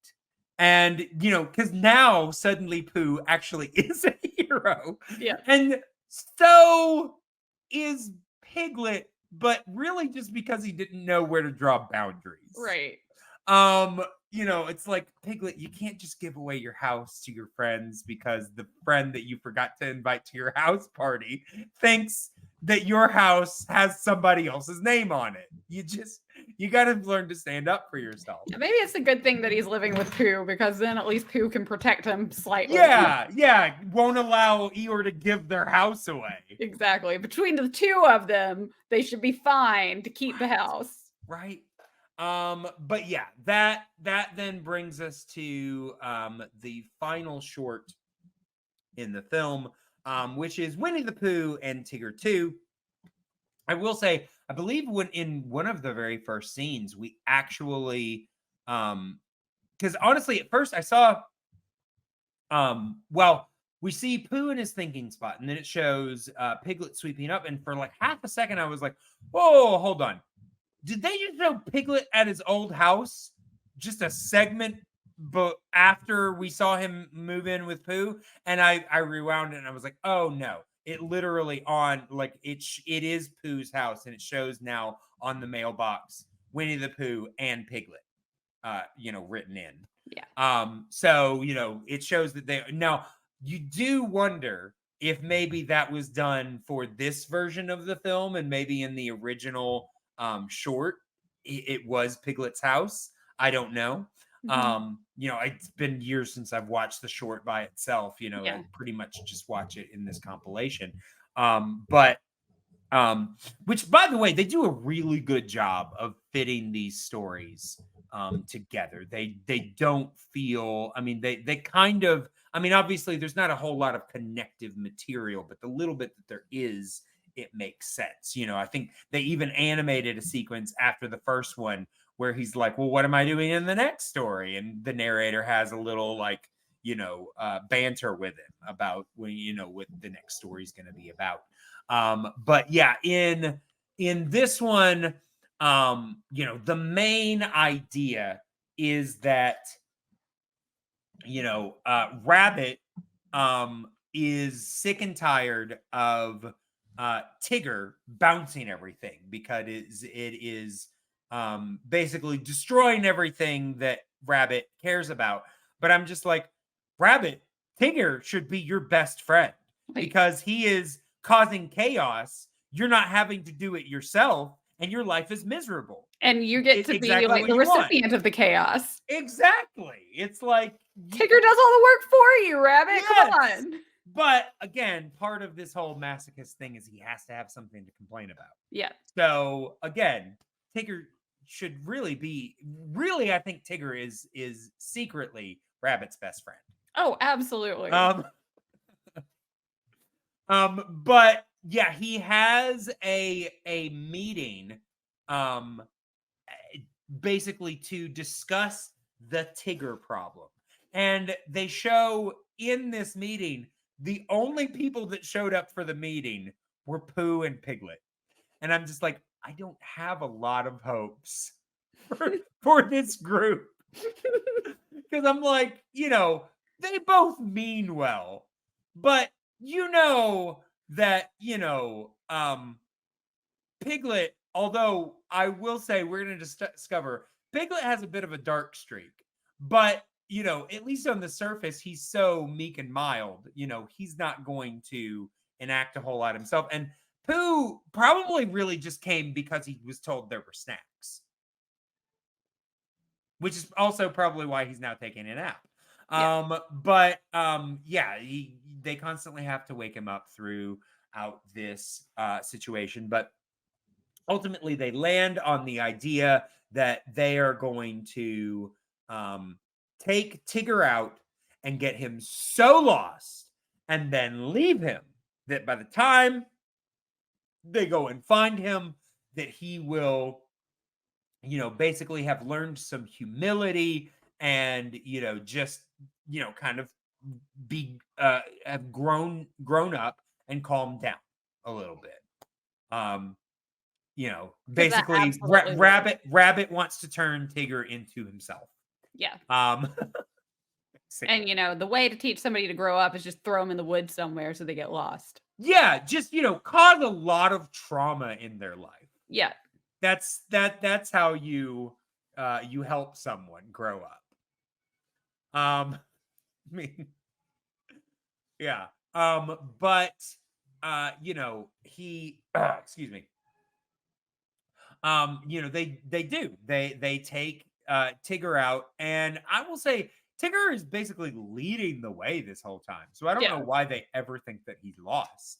And because now suddenly Pooh actually is a hero. Yeah. And so is Piglet, but really just because he didn't know where to draw boundaries. Right. It's like, Piglet, you can't just give away your house to your friends because the friend that you forgot to invite to your house party thinks that your house has somebody else's name on it. You got to learn to stand up for yourself. Yeah, maybe it's a good thing that he's living with Pooh, because then at least Pooh can protect him slightly. Yeah. Won't allow Eeyore to give their house away. Exactly. Between the two of them, they should be fine to keep the house. Right. But yeah, that then brings us to the final short in the film, which is Winnie the Pooh and Tigger 2. I will say, I believe when in one of the very first scenes, we actually, because honestly, at first I saw, we see Pooh in his thinking spot, and then it shows Piglet sweeping up, and for like half a second, I was like, "Oh, hold on, did they just show Piglet at his old house? Just a segment, but after we saw him move in with Pooh?" And I rewound it, and I was like, "Oh no." It literally it is Pooh's house, and it shows now on the mailbox Winnie the Pooh and Piglet, written in. Yeah. So it shows that now you do wonder if maybe that was done for this version of the film, and maybe in the original short it was Piglet's house. I don't know. It's been years since I've watched the short by itself. I pretty much just watch it in this compilation. Which, by the way, they do a really good job of fitting these stories together. They don't feel, they kind of, obviously there's not a whole lot of connective material, but the little bit that there is, it makes sense. I think they even animated a sequence after the first one where he's like, well, what am I doing in the next story? And the narrator has a little banter with him about what the next story is going to be about. But yeah, in this one, the main idea is that, Rabbit is sick and tired of Tigger bouncing everything, because it is basically destroying everything that Rabbit cares about. But I'm just like, Rabbit, Tigger should be your best friend, because he is causing chaos. You're not having to do it yourself, and your life is miserable. And you get to exactly be like the recipient of the chaos. Exactly. It's like, Tigger does all the work for you, Rabbit. Yes. Come on. But again, part of this whole masochist thing is he has to have something to complain about. Yeah. So again, Tigger should really be I think Tigger is secretly Rabbit's best friend. Oh, absolutely. But yeah, he has a meeting basically to discuss the Tigger problem. And they show in this meeting, the only people that showed up for the meeting were Pooh and Piglet. And I'm just like, I don't have a lot of hopes for this group. Because I'm like, they both mean well. But that, Piglet, although I will say we're going to discover Piglet has a bit of a dark streak. But, at least on the surface, he's so meek and mild. He's not going to enact a whole lot himself. And Pooh probably really just came because he was told there were snacks. Which is also probably why he's now taking a nap. They constantly have to wake him up throughout this situation. But ultimately, they land on the idea that they are going to take Tigger out and get him so lost and then leave him that by the time they go and find him, that he will, basically have learned some humility and, just, kind of be, have grown up and calmed down a little bit. Basically Rabbit wants to turn Tigger into himself. Yeah. And, the way to teach somebody to grow up is just throw them in the woods somewhere so they get lost. Yeah. Just, cause a lot of trauma in their life. Yeah. That's how you help someone grow up. I mean, yeah. But he excuse me. They take Tigger out, and I will say Tigger is basically leading the way this whole time. So I don't know why they ever think that he's lost.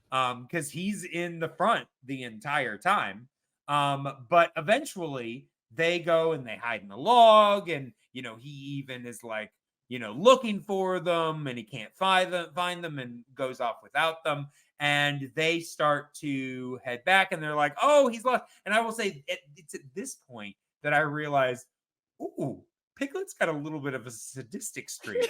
Because he's in the front the entire time. But eventually they go and they hide in the log, and he even is like, looking for them, and he can't find them and goes off without them. And they start to head back, and they're like, oh, he's lost. And I will say it's at this point that I realize, ooh, Piglet's got a little bit of a sadistic streak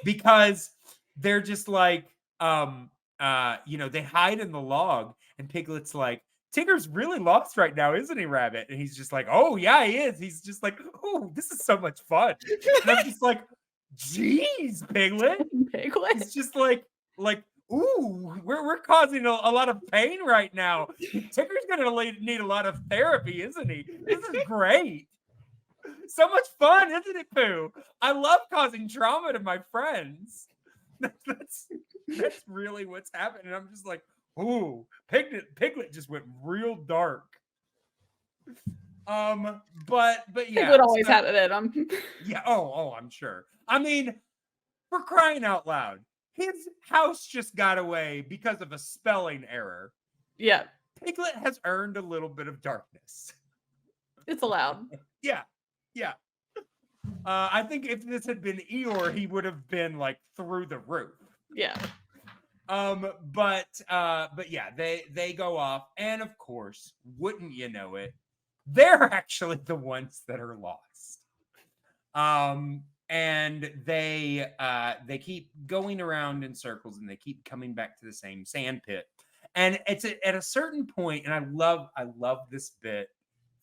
because they're just like, they hide in the log, and Piglet's like, Tigger's really lost right now, isn't he, Rabbit? And he's just like, oh, yeah, he is. He's just like, oh, this is so much fun. And I'm just like, geez, Piglet. It's just like, ooh, we're causing a lot of pain right now. Tigger's going to need a lot of therapy, isn't he? This is great. So much fun, isn't it, Pooh? I love causing trauma to my friends. That's really what's happening. I'm just like, ooh, Piglet just went real dark. But yeah, Piglet always had it in him. Yeah. Oh, I'm sure. I mean, for crying out loud, his house just got away because of a spelling error. Yeah. Piglet has earned a little bit of darkness. It's allowed. Yeah. I think if this had been Eeyore, he would have been like through the roof. Yeah. But yeah, they go off, and of course, wouldn't you know it, they're actually the ones that are lost. And they keep going around in circles, and they keep coming back to the same sand pit. And it's at a certain point, and I love this bit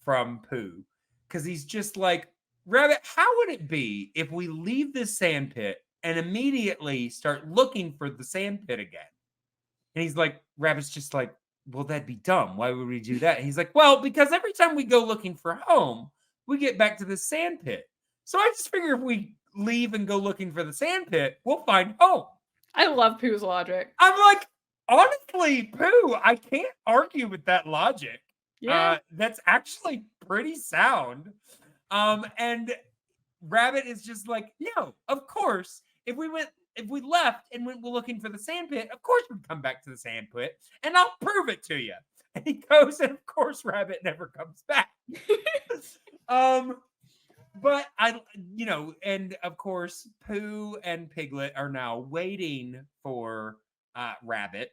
from Pooh, because he's just like, Rabbit, how would it be if we leave this sand pit and immediately start looking for the sand pit again? And he's like, Rabbit's just like, well, that'd be dumb. Why would we do that? And he's like, well, because every time we go looking for home, we get back to the sand pit. So I just figure if we leave and go looking for the sand pit, we'll find home. I love Pooh's logic. I'm like, honestly, Pooh, I can't argue with that logic. Yeah. That's actually pretty sound. And Rabbit is just like, no, of course, if we left and went looking for the sand pit, of course we'd come back to the sand pit, and I'll prove it to you. And he goes, and of course Rabbit never comes back. But and of course, Pooh and Piglet are now waiting for Rabbit,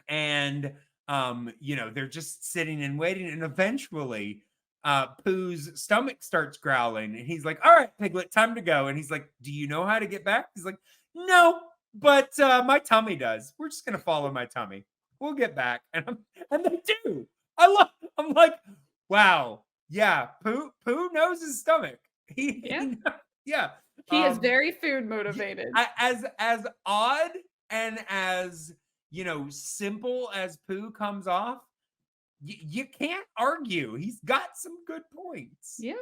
and they're just sitting and waiting, and eventually, Pooh's stomach starts growling, and he's like, "All right, Piglet, time to go." And he's like, "Do you know how to get back?" He's like, "No, but my tummy does. We're just gonna follow my tummy. We'll get back." And they do. I'm like, wow, yeah. Pooh knows his stomach. Yeah. Yeah. He is very food motivated. As odd and as simple as Pooh comes off, you can't argue. He's got some good points. Yeah.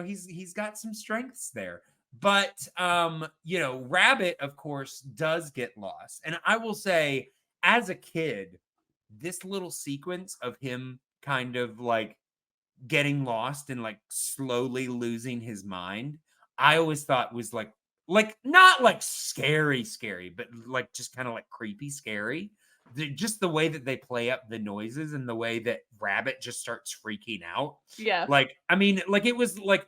He's got some strengths there. But Rabbit, of course, does get lost. And I will say, as a kid, this little sequence of him kind of like getting lost and like slowly losing his mind, I always thought was like not like scary, but like just kind of like creepy scary. Just the way that they play up the noises and the way that Rabbit just starts freaking out. Yeah. Like, I mean, like it was like,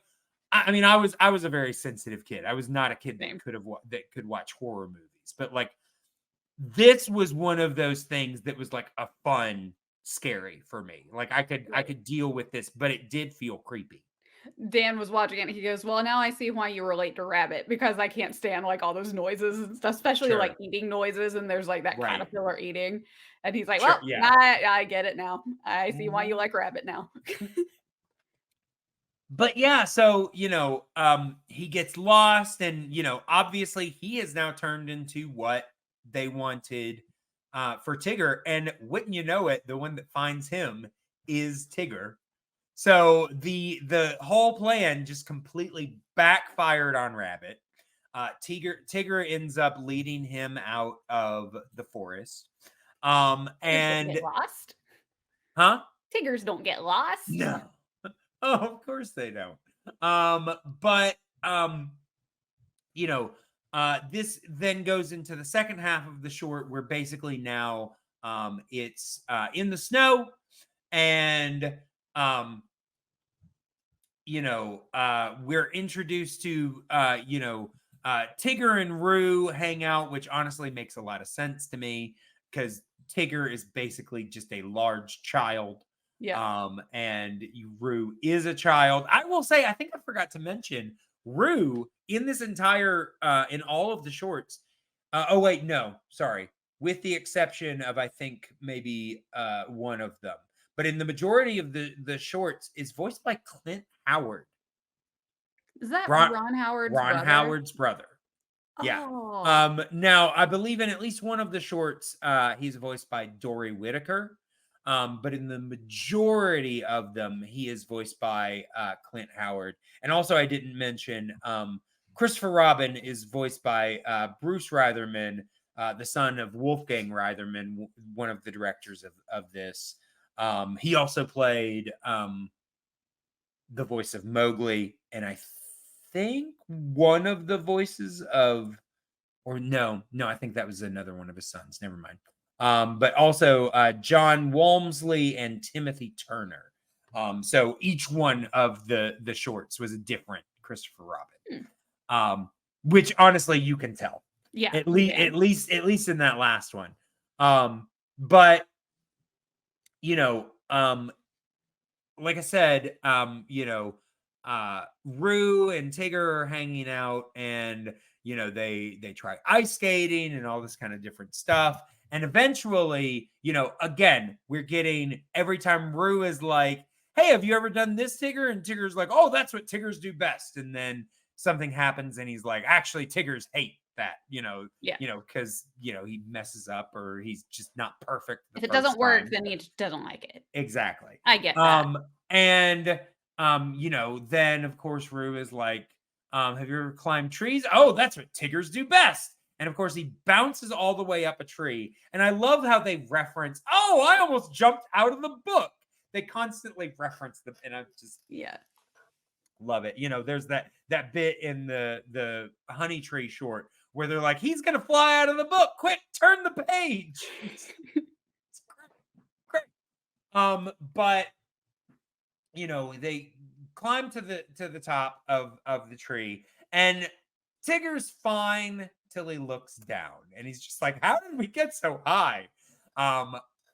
I was a very sensitive kid. I was not a kid Same. that could watch horror movies, but like this was one of those things that was like a fun scary for me. Like I could deal with this, but it did feel creepy. Dan was watching it and he goes, "Well, now I see why you relate to Rabbit, because I can't stand like all those noises and stuff, especially Sure. like eating noises, and there's like that Right. caterpillar eating." And he's like, Sure, "Well, yeah. I get it now. I see why you like Rabbit now." But yeah, so he gets lost, and obviously he is now turned into what they wanted for Tigger, and wouldn't you know it, the one that finds him is Tigger. So the whole plan just completely backfired on Rabbit. Tigger ends up leading him out of the forest. Tigers don't And get lost. huh? Tigers don't get lost. No. Oh, of course they don't. But this then goes into the second half of the short, where basically now it's in the snow, and we're introduced to Tigger and Roo hang out, which honestly makes a lot of sense to me, because Tigger is basically just a large child. Yeah. And Roo is a child. I will say, I think I forgot to mention, Roo in this entire in all of the shorts. Oh wait, no, sorry. With the exception of, I think, maybe one of them. But in the majority of the shorts is voiced by Clint Howard. Is that Ron Howard's brother? Yeah. Oh. Now I believe in at least one of the shorts, he's voiced by Dory Whitaker. But in the majority of them, he is voiced by Clint Howard. And also, I didn't mention Christopher Robin is voiced by Bruce Reitherman, the son of Wolfgang Reitherman, one of the directors of this. He also played the voice of Mowgli, and I think one of the voices of, or no, I think that was another one of his sons. Never mind. But also John Walmsley and Timothy Turner. So each one of the shorts was a different Christopher Robin. Which honestly you can tell. Yeah. At least in that last one. But like I said, Roo and Tigger are hanging out, and they try ice skating and all this kind of different stuff. And eventually, again, we're getting, every time Roo is like, "Hey, have you ever done this, Tigger?" And Tigger's like, "Oh, that's what Tiggers do best." And then something happens and he's like, "Actually, Tiggers hate that," because he messes up, or he's just not perfect. If it doesn't work, then he doesn't like it. Exactly. I get that. And then of course Roo is like, "Have you ever climbed trees?" "Oh, that's what Tiggers do best." And of course he bounces all the way up a tree. And I love how they reference, "Oh, I almost jumped out of the book." They constantly reference them, and I just love it. There's that bit in the Honey Tree short where they're like, "He's gonna fly out of the book. Quick, turn the page." It's great. But they climb to the top of the tree, and Tigger's fine till he looks down, and he's just like, how did we get so high?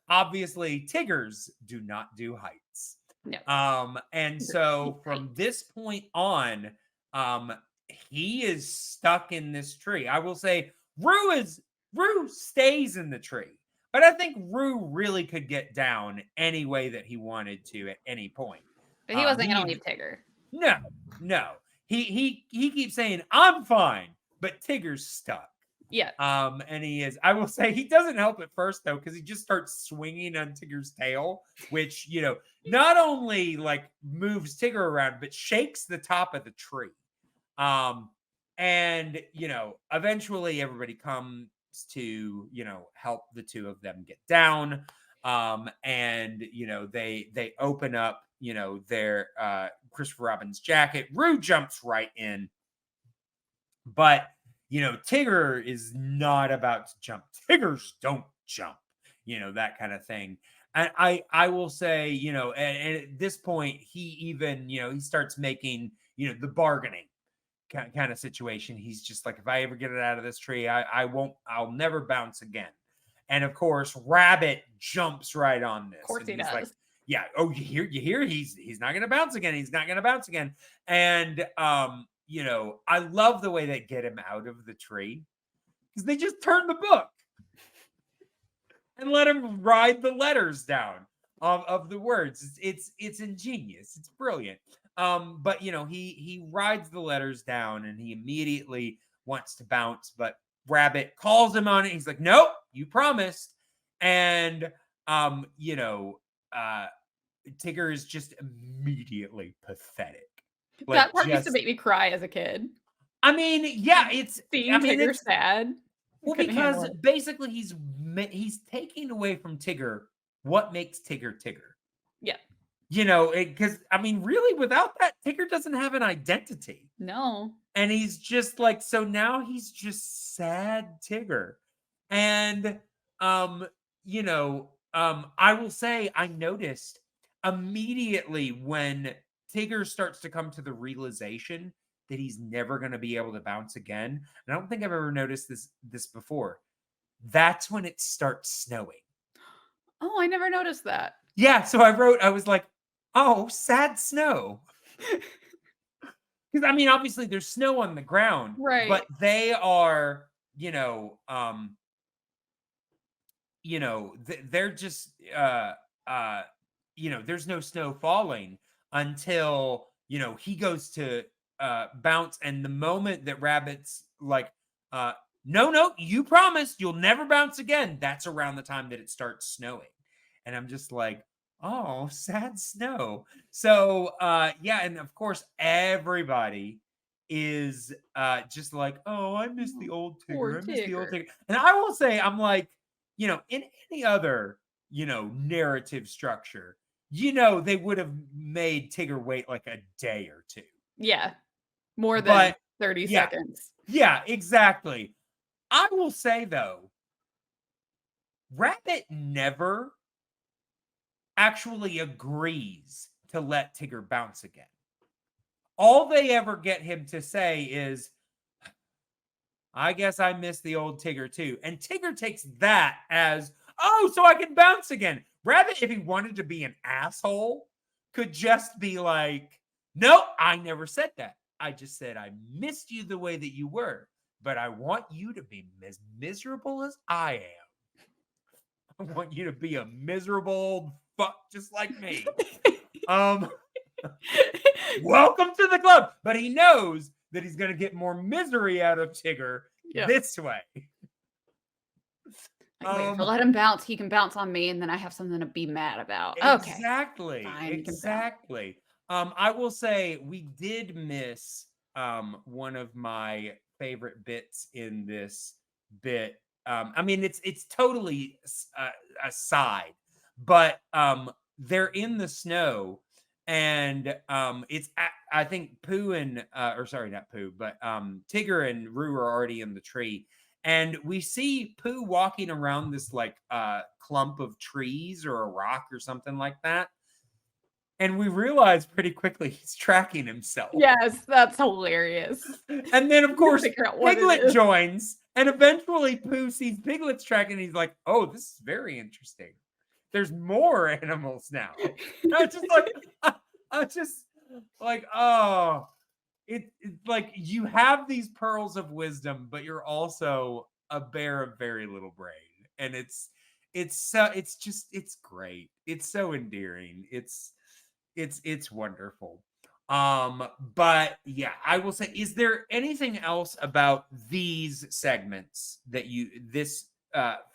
Obviously Tiggers do not do heights. No. And so from this point on, he is stuck in this tree. I will say Rue stays in the tree, but I think Rue really could get down any way that he wanted to at any point. But he wasn't gonna leave Tigger. No. He keeps saying, I'm fine, but Tigger's stuck. Yeah. And he is, I will say, he doesn't help at first though, because he just starts swinging on Tigger's tail, which, not only like moves Tigger around, but shakes the top of the tree. And eventually everybody comes to, help the two of them get down. And they open up, their Christopher Robin's jacket. Rue jumps right in, but Tigger is not about to jump. Tiggers don't jump, that kind of thing. And I will say, and at this point, he even, he starts making, the bargaining kind of situation. He's just like, if I ever get it out of this tree, I'll never bounce again. And of course, Rabbit jumps right on this. Of course he does. Like, yeah. Oh, you hear? He's not going to bounce again. He's not going to bounce again. And, I love the way they get him out of the tree, because they just turn the book and let him ride the letters down of the words. It's ingenious. It's brilliant. But he rides the letters down, and he immediately wants to bounce, but Rabbit calls him on it. He's like, nope, you promised. And Tigger is just immediately pathetic. Like, that part used to make me cry as a kid. I mean, yeah, Tigger sad. Well, because basically he's taking away from Tigger what makes Tigger Tigger. Yeah. Because really, without that, Tigger doesn't have an identity. No. And he's just like, so now he's just sad Tigger. And I will say, I noticed immediately when Tigger starts to come to the realization that he's never going to be able to bounce again. And I don't think I've ever noticed this before. That's when it starts snowing. Oh, I never noticed that. Yeah, so I was like, oh, sad snow. Because obviously there's snow on the ground, right? But they are, they're just, there's no snow falling until he goes to bounce, and the moment that Rabbit's like, no, you promised you'll never bounce again, that's around the time that it starts snowing. And I'm just like, oh, sad snow. So yeah, and of course everybody is just like, oh, I miss the old Tigger. I miss the old Tigger. And I will say, I'm like, in any other narrative structure, they would have made Tigger wait like a day or two. Yeah. More than 30 seconds. Yeah, exactly. I will say though, Rabbit never actually agrees to let Tigger bounce again. All they ever get him to say is, I guess I miss the old Tigger too. And Tigger takes that as, oh, so I can bounce again. Rabbit, if he wanted to be an asshole, could just be like, no, I never said that. I just said I missed you the way that you were, but I want you to be as miserable as I am. I want you to be a miserable old fuck just like me. Welcome to the club. But he knows that he's going to get more misery out of Tigger this way. If I let him bounce, he can bounce on me, and then I have something to be mad about. Exactly. Fine, exactly. I will say we did miss one of my favorite bits in this bit. It's totally aside, but they're in the snow, and it's I think Pooh and or sorry, not Pooh, but Tigger and Roo are already in the tree. And we see Pooh walking around this like clump of trees or a rock or something like that. And we realize pretty quickly he's tracking himself. Yes, that's hilarious. And then, of course, Figure out what it Piglet is. joins, and eventually Pooh sees Piglet's tracking, and he's like, "Oh, this is very interesting. There's more animals now." And I was just like, I was just like, oh, it's like you have these pearls of wisdom, but you're also a bear of very little brain, and it's great. It's so endearing. It's wonderful. But yeah, I will say, is there anything else about these segments that this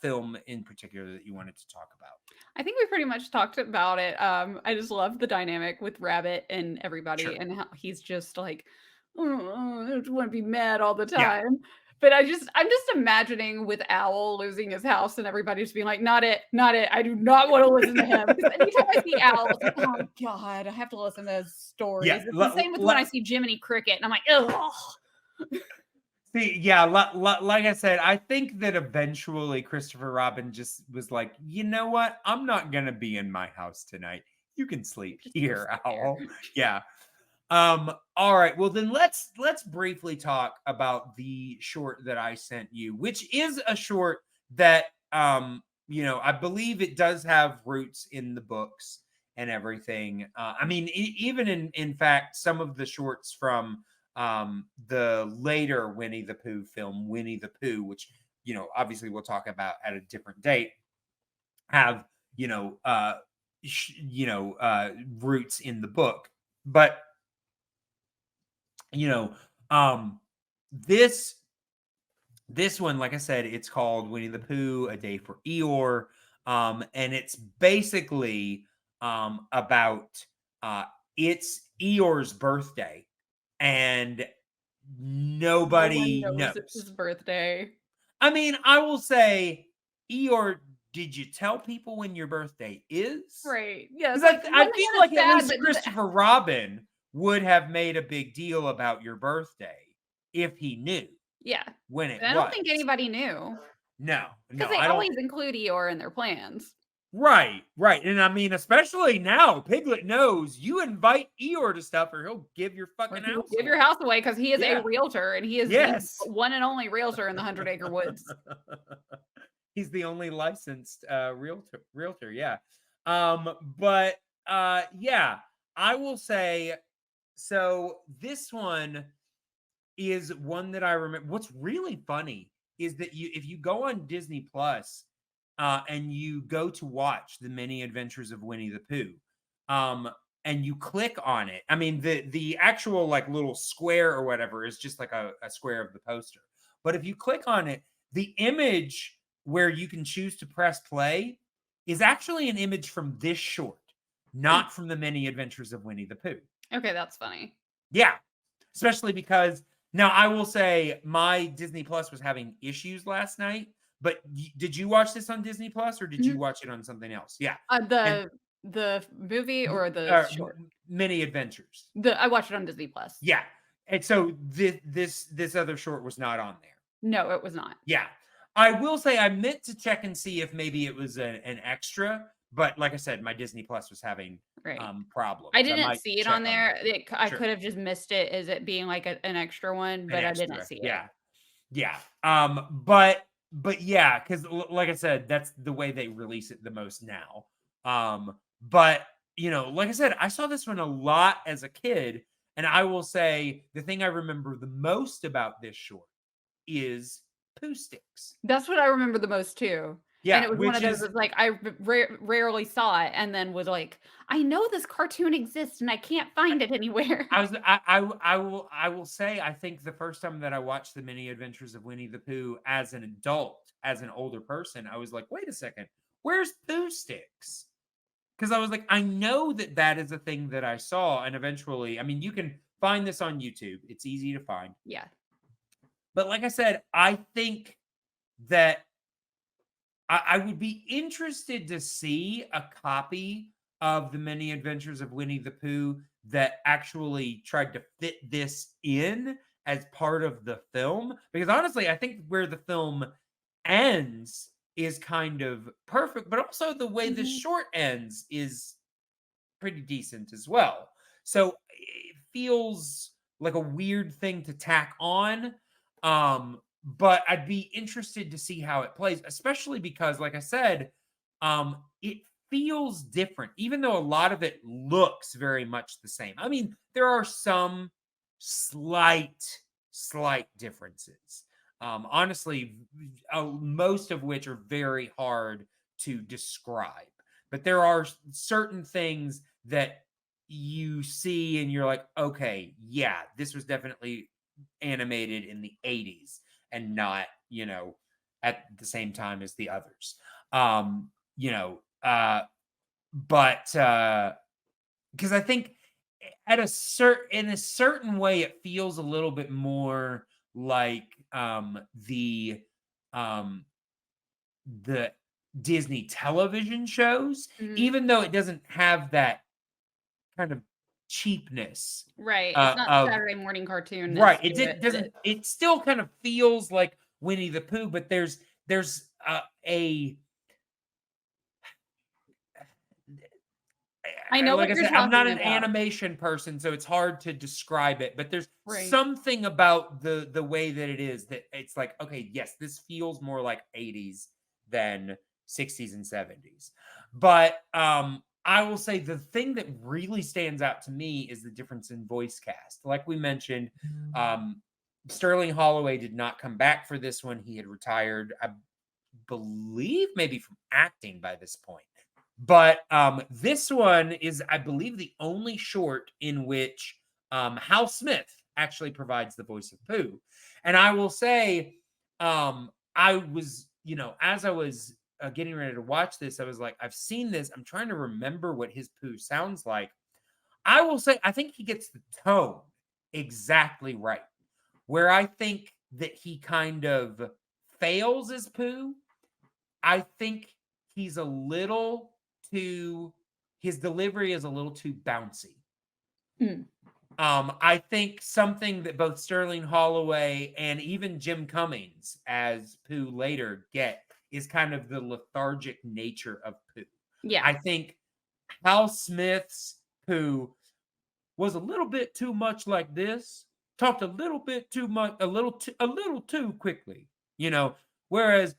film in particular that you wanted to talk about? I think we pretty much talked about it. I just love the dynamic with Rabbit and everybody, Sure. and how he's just like, I just want to be mad all the Yeah. time. But I'm just imagining with Owl losing his house and everybody just being like, not it. I do not want to listen to him. Because anytime I see Owl, it's like, oh God, I have to listen to his stories. Yeah, It's the same with when I see Jiminy Cricket, and I'm like, ugh. See, yeah, like I said, I think that eventually Christopher Robin just was like, you know what? I'm not gonna be in my house tonight. You can sleep here, Owl. Yeah. All right. Well, then let's briefly talk about the short that I sent you, which is a short that I believe it does have roots in the books and everything. I mean, even in fact, some of the shorts from the later Winnie the Pooh film, Winnie the Pooh, which obviously we'll talk about at a different date, have roots in the book, but this one, like I said, it's called Winnie the Pooh, A Day for Eeyore, and it's basically about it's Eeyore's birthday, and nobody knows. It's his birthday. I mean, I will say, Eeyore, did you tell people when your birthday is? Right. Yes. I feel like at least Christopher Robin would have made a big deal about your birthday if he knew. Yeah. When it I don't think anybody knew. No. Because they always include Eeyore in their plans. Right. And I mean, especially now, Piglet knows you invite Eeyore to stuff or he'll give your fucking house away. Give your house away because he is a realtor and he is the one and only realtor in the 100-acre woods. He's the only licensed realtor. Yeah. But yeah, I will say, so this one is one that I remember. What's really funny is that if you go on Disney Plus and you go to watch The Many Adventures of Winnie the Pooh, and you click on it, I mean, the actual like little square or whatever is just like a square of the poster. But if you click on it, the image where you can choose to press play is actually an image from this short, not from The Many Adventures of Winnie the Pooh. Okay, that's funny. Yeah, especially because now I will say my Disney Plus was having issues last night. But did you watch this on Disney Plus or did you watch it on something else? Yeah, the movie or the short? Many Adventures. I watched it on Disney Plus. Yeah, and so this other short was not on there. No, it was not. Yeah. I will say I meant to check and see if maybe it was an extra, but like I said, my Disney Plus was having problems. I didn't see it on there. I could have just missed it as it being like an extra one, but I didn't see it. Yeah. But yeah, because like I said, that's the way they release it the most now. But like I said, I saw this one a lot as a kid, and I will say the thing I remember the most about this short is Pooh Sticks. That's what I remember the most too. Yeah, and it was one of those like I rarely saw it, and then was like, I know this cartoon exists, and I can't find it anywhere. I will say, I think the first time that I watched The Many Adventures of Winnie the Pooh as an adult, as an older person, I was like, wait a second, where's Pooh Sticks? Because I was like, I know that is a thing that I saw, and eventually, I mean, you can find this on YouTube. It's easy to find. Yeah. But like I said, I think that I would be interested to see a copy of The Many Adventures of Winnie the Pooh that actually tried to fit this in as part of the film. Because honestly, I think where the film ends is kind of perfect, but also the way the short ends is pretty decent as well. So it feels like a weird thing to tack on. But I'd be interested to see how it plays, especially because, like I said, it feels different, even though a lot of it looks very much the same. I mean, there are some slight differences. Honestly, most of which are very hard to describe. But there are certain things that you see and you're like, okay, yeah, this was definitely animated in the 80s and not, at the same time as the others. You know, but because I think in a certain way it feels a little bit more like the Disney television shows, even though it doesn't have that kind of cheapness. Right. It's not Saturday morning cartoon. Right. It doesn't. It still kind of feels like Winnie the Pooh, but there's a. I know like what I you're said, I'm not talking an about. animation person, so it's hard to describe it. But there's Right. something about the way that it is that it's like, okay, yes, this feels more like 80s than 60s and 70s. But I will say the thing that really stands out to me is the difference in voice cast. Like we mentioned, Sterling Holloway did not come back for this one. He had retired, I believe, maybe from acting by this point. But this one is, I believe, the only short in which Hal Smith actually provides the voice of Pooh. And I will say, I was, as I was getting ready to watch this, I was like, I've seen this. I'm trying to remember what his Pooh sounds like. I will say, I think he gets the tone exactly right. Where I think that he kind of fails as Pooh, I think he's a little too, his delivery is a little too bouncy. I think something that both Sterling Holloway and even Jim Cummings as Pooh later get is kind of the lethargic nature of Pooh. Yeah. I think Hal Smith's Pooh was a little bit too much like this, talked a little bit too much, a little too quickly, whereas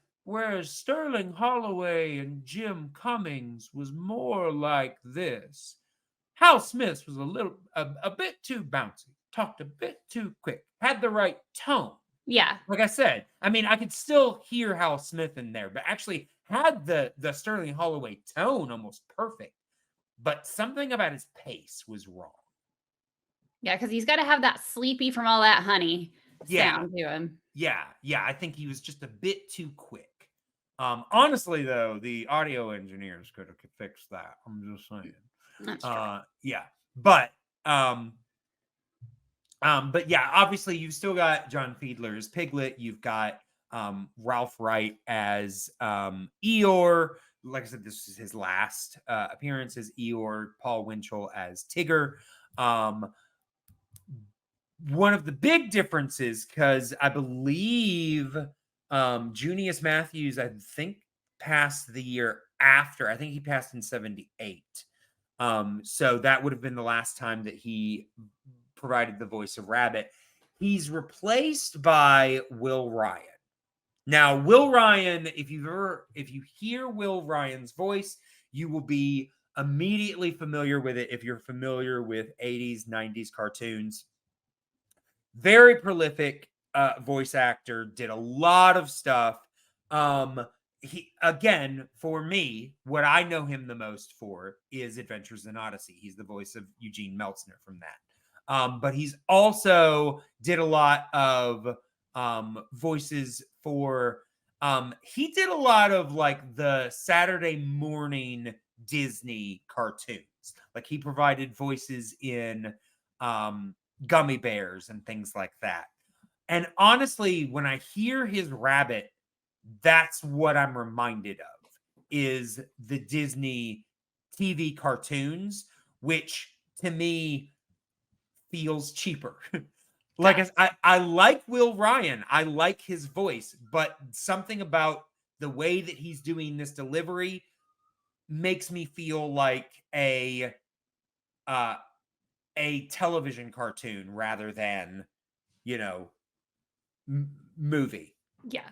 Sterling Holloway and Jim Cummings was more like this. Hal Smith was a bit too bouncy, talked a bit too quick, had the right tone. Yeah. Like I said, I mean, I could still hear Hal Smith in there, but actually had the Sterling Holloway tone almost perfect. But something about his pace was wrong. Yeah, because he's got to have that sleepy from all that honey sound to him. Yeah. I think he was just a bit too quick. Honestly, though, the audio engineers could have fixed that. I'm just saying. That's true. Yeah, but yeah, obviously you've still got John Fiedler as Piglet. You've got Ralph Wright as Eeyore. Like I said, this is his last appearance as Eeyore. Paul Winchell as Tigger. One of the big differences, because I believe Junius Matthews, I think, passed the year after. I think he passed in 78. So that would have been the last time that he provided the voice of Rabbit. He's replaced by Will Ryan. Now, Will Ryan, if you hear Will Ryan's voice, you will be immediately familiar with it if you're familiar with 80s, 90s cartoons. Very prolific voice actor, did a lot of stuff. He, again, for me, what I know him the most for is Adventures in Odyssey. He's the voice of Eugene Meltzner from that. But he's also did a lot of voices for, he did a lot of like the Saturday morning Disney cartoons. Like he provided voices in Gummy Bears and things like that. And honestly, when I hear his Rabbit, that's what I'm reminded of, is the Disney TV cartoons, which to me feels cheaper. Like I like Will Ryan. I like his voice, but something about the way that he's doing this delivery makes me feel like a a television cartoon rather than, movie. Yeah.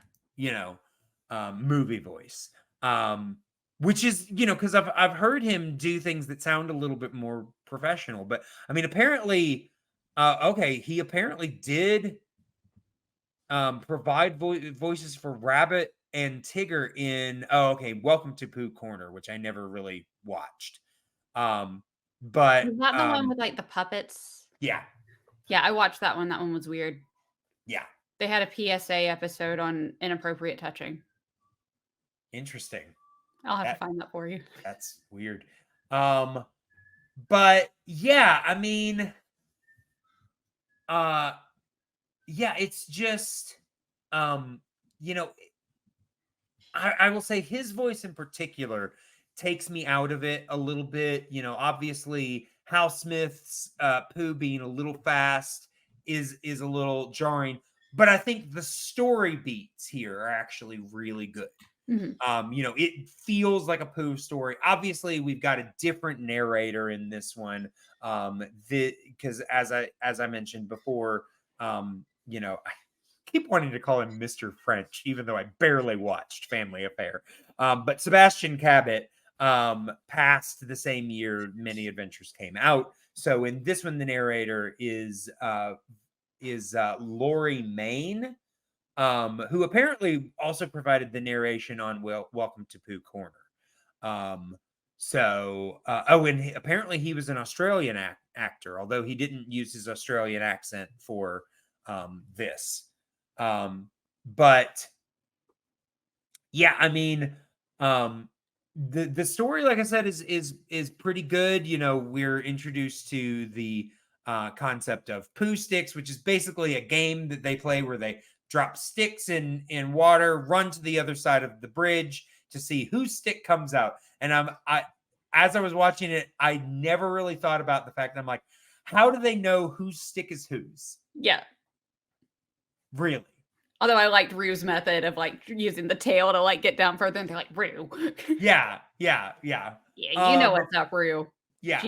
Movie voice. Which is, because I've heard him do things that sound a little bit more professional, but I mean, apparently, he apparently did provide voices for Rabbit and Tigger in Welcome to Pooh Corner, which I never really watched. But Was that the one with like the puppets? Yeah. Yeah, I watched that one. That one was weird. Yeah. They had a PSA episode on inappropriate touching. Interesting. I'll have to find that for you. That's weird. But yeah, I mean, it's just, I will say his voice in particular takes me out of it a little bit. Obviously Hal Smith's Pooh being a little fast is a little jarring, but I think the story beats here are actually really good. It feels like a Pooh story. Obviously, we've got a different narrator in this one, because as I mentioned before, I keep wanting to call him Mr. French, even though I barely watched Family Affair. But Sebastian Cabot passed the same year Many Adventures came out. So in this one, the narrator is Lori Main, who apparently also provided the narration on Welcome to Pooh Corner. And apparently he was an Australian actor, although he didn't use his Australian accent for this. But yeah, I mean, the story, like I said, is pretty good. We're introduced to the concept of Pooh Sticks, which is basically a game that they play where they drop sticks in water, run to the other side of the bridge to see whose stick comes out. And as I was watching it, I never really thought about the fact that I'm like, how do they know whose stick is whose? Yeah. Really? Although I liked Rue's method of like using the tail to like get down further, and they're like, Rue. Yeah. Yeah, you know what's up, Rue. Yeah.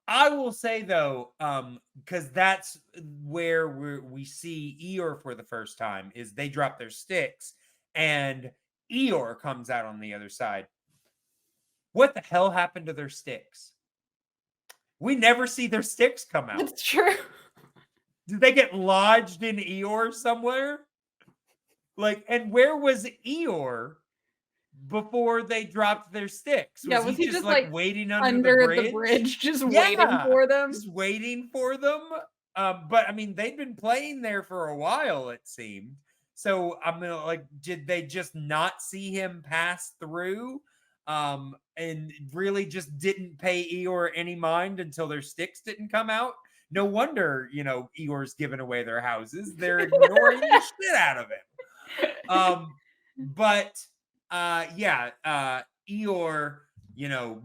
I will say though, because that's where we see Eeyore for the first time, is they drop their sticks and Eeyore comes out on the other side. What the hell happened to their sticks? We never see their sticks come out. That's true. Did they get lodged in Eeyore somewhere? And where was Eeyore before they dropped their sticks? Was he just like waiting under the bridge just waiting for them? Just waiting for them. But I mean, they'd been playing there for a while, it seemed. So I'm gonna did they just not see him pass through? And really just didn't pay Eeyore any mind until their sticks didn't come out. No wonder, Eeyore's giving away their houses. They're ignoring the shit out of him. Eeyore,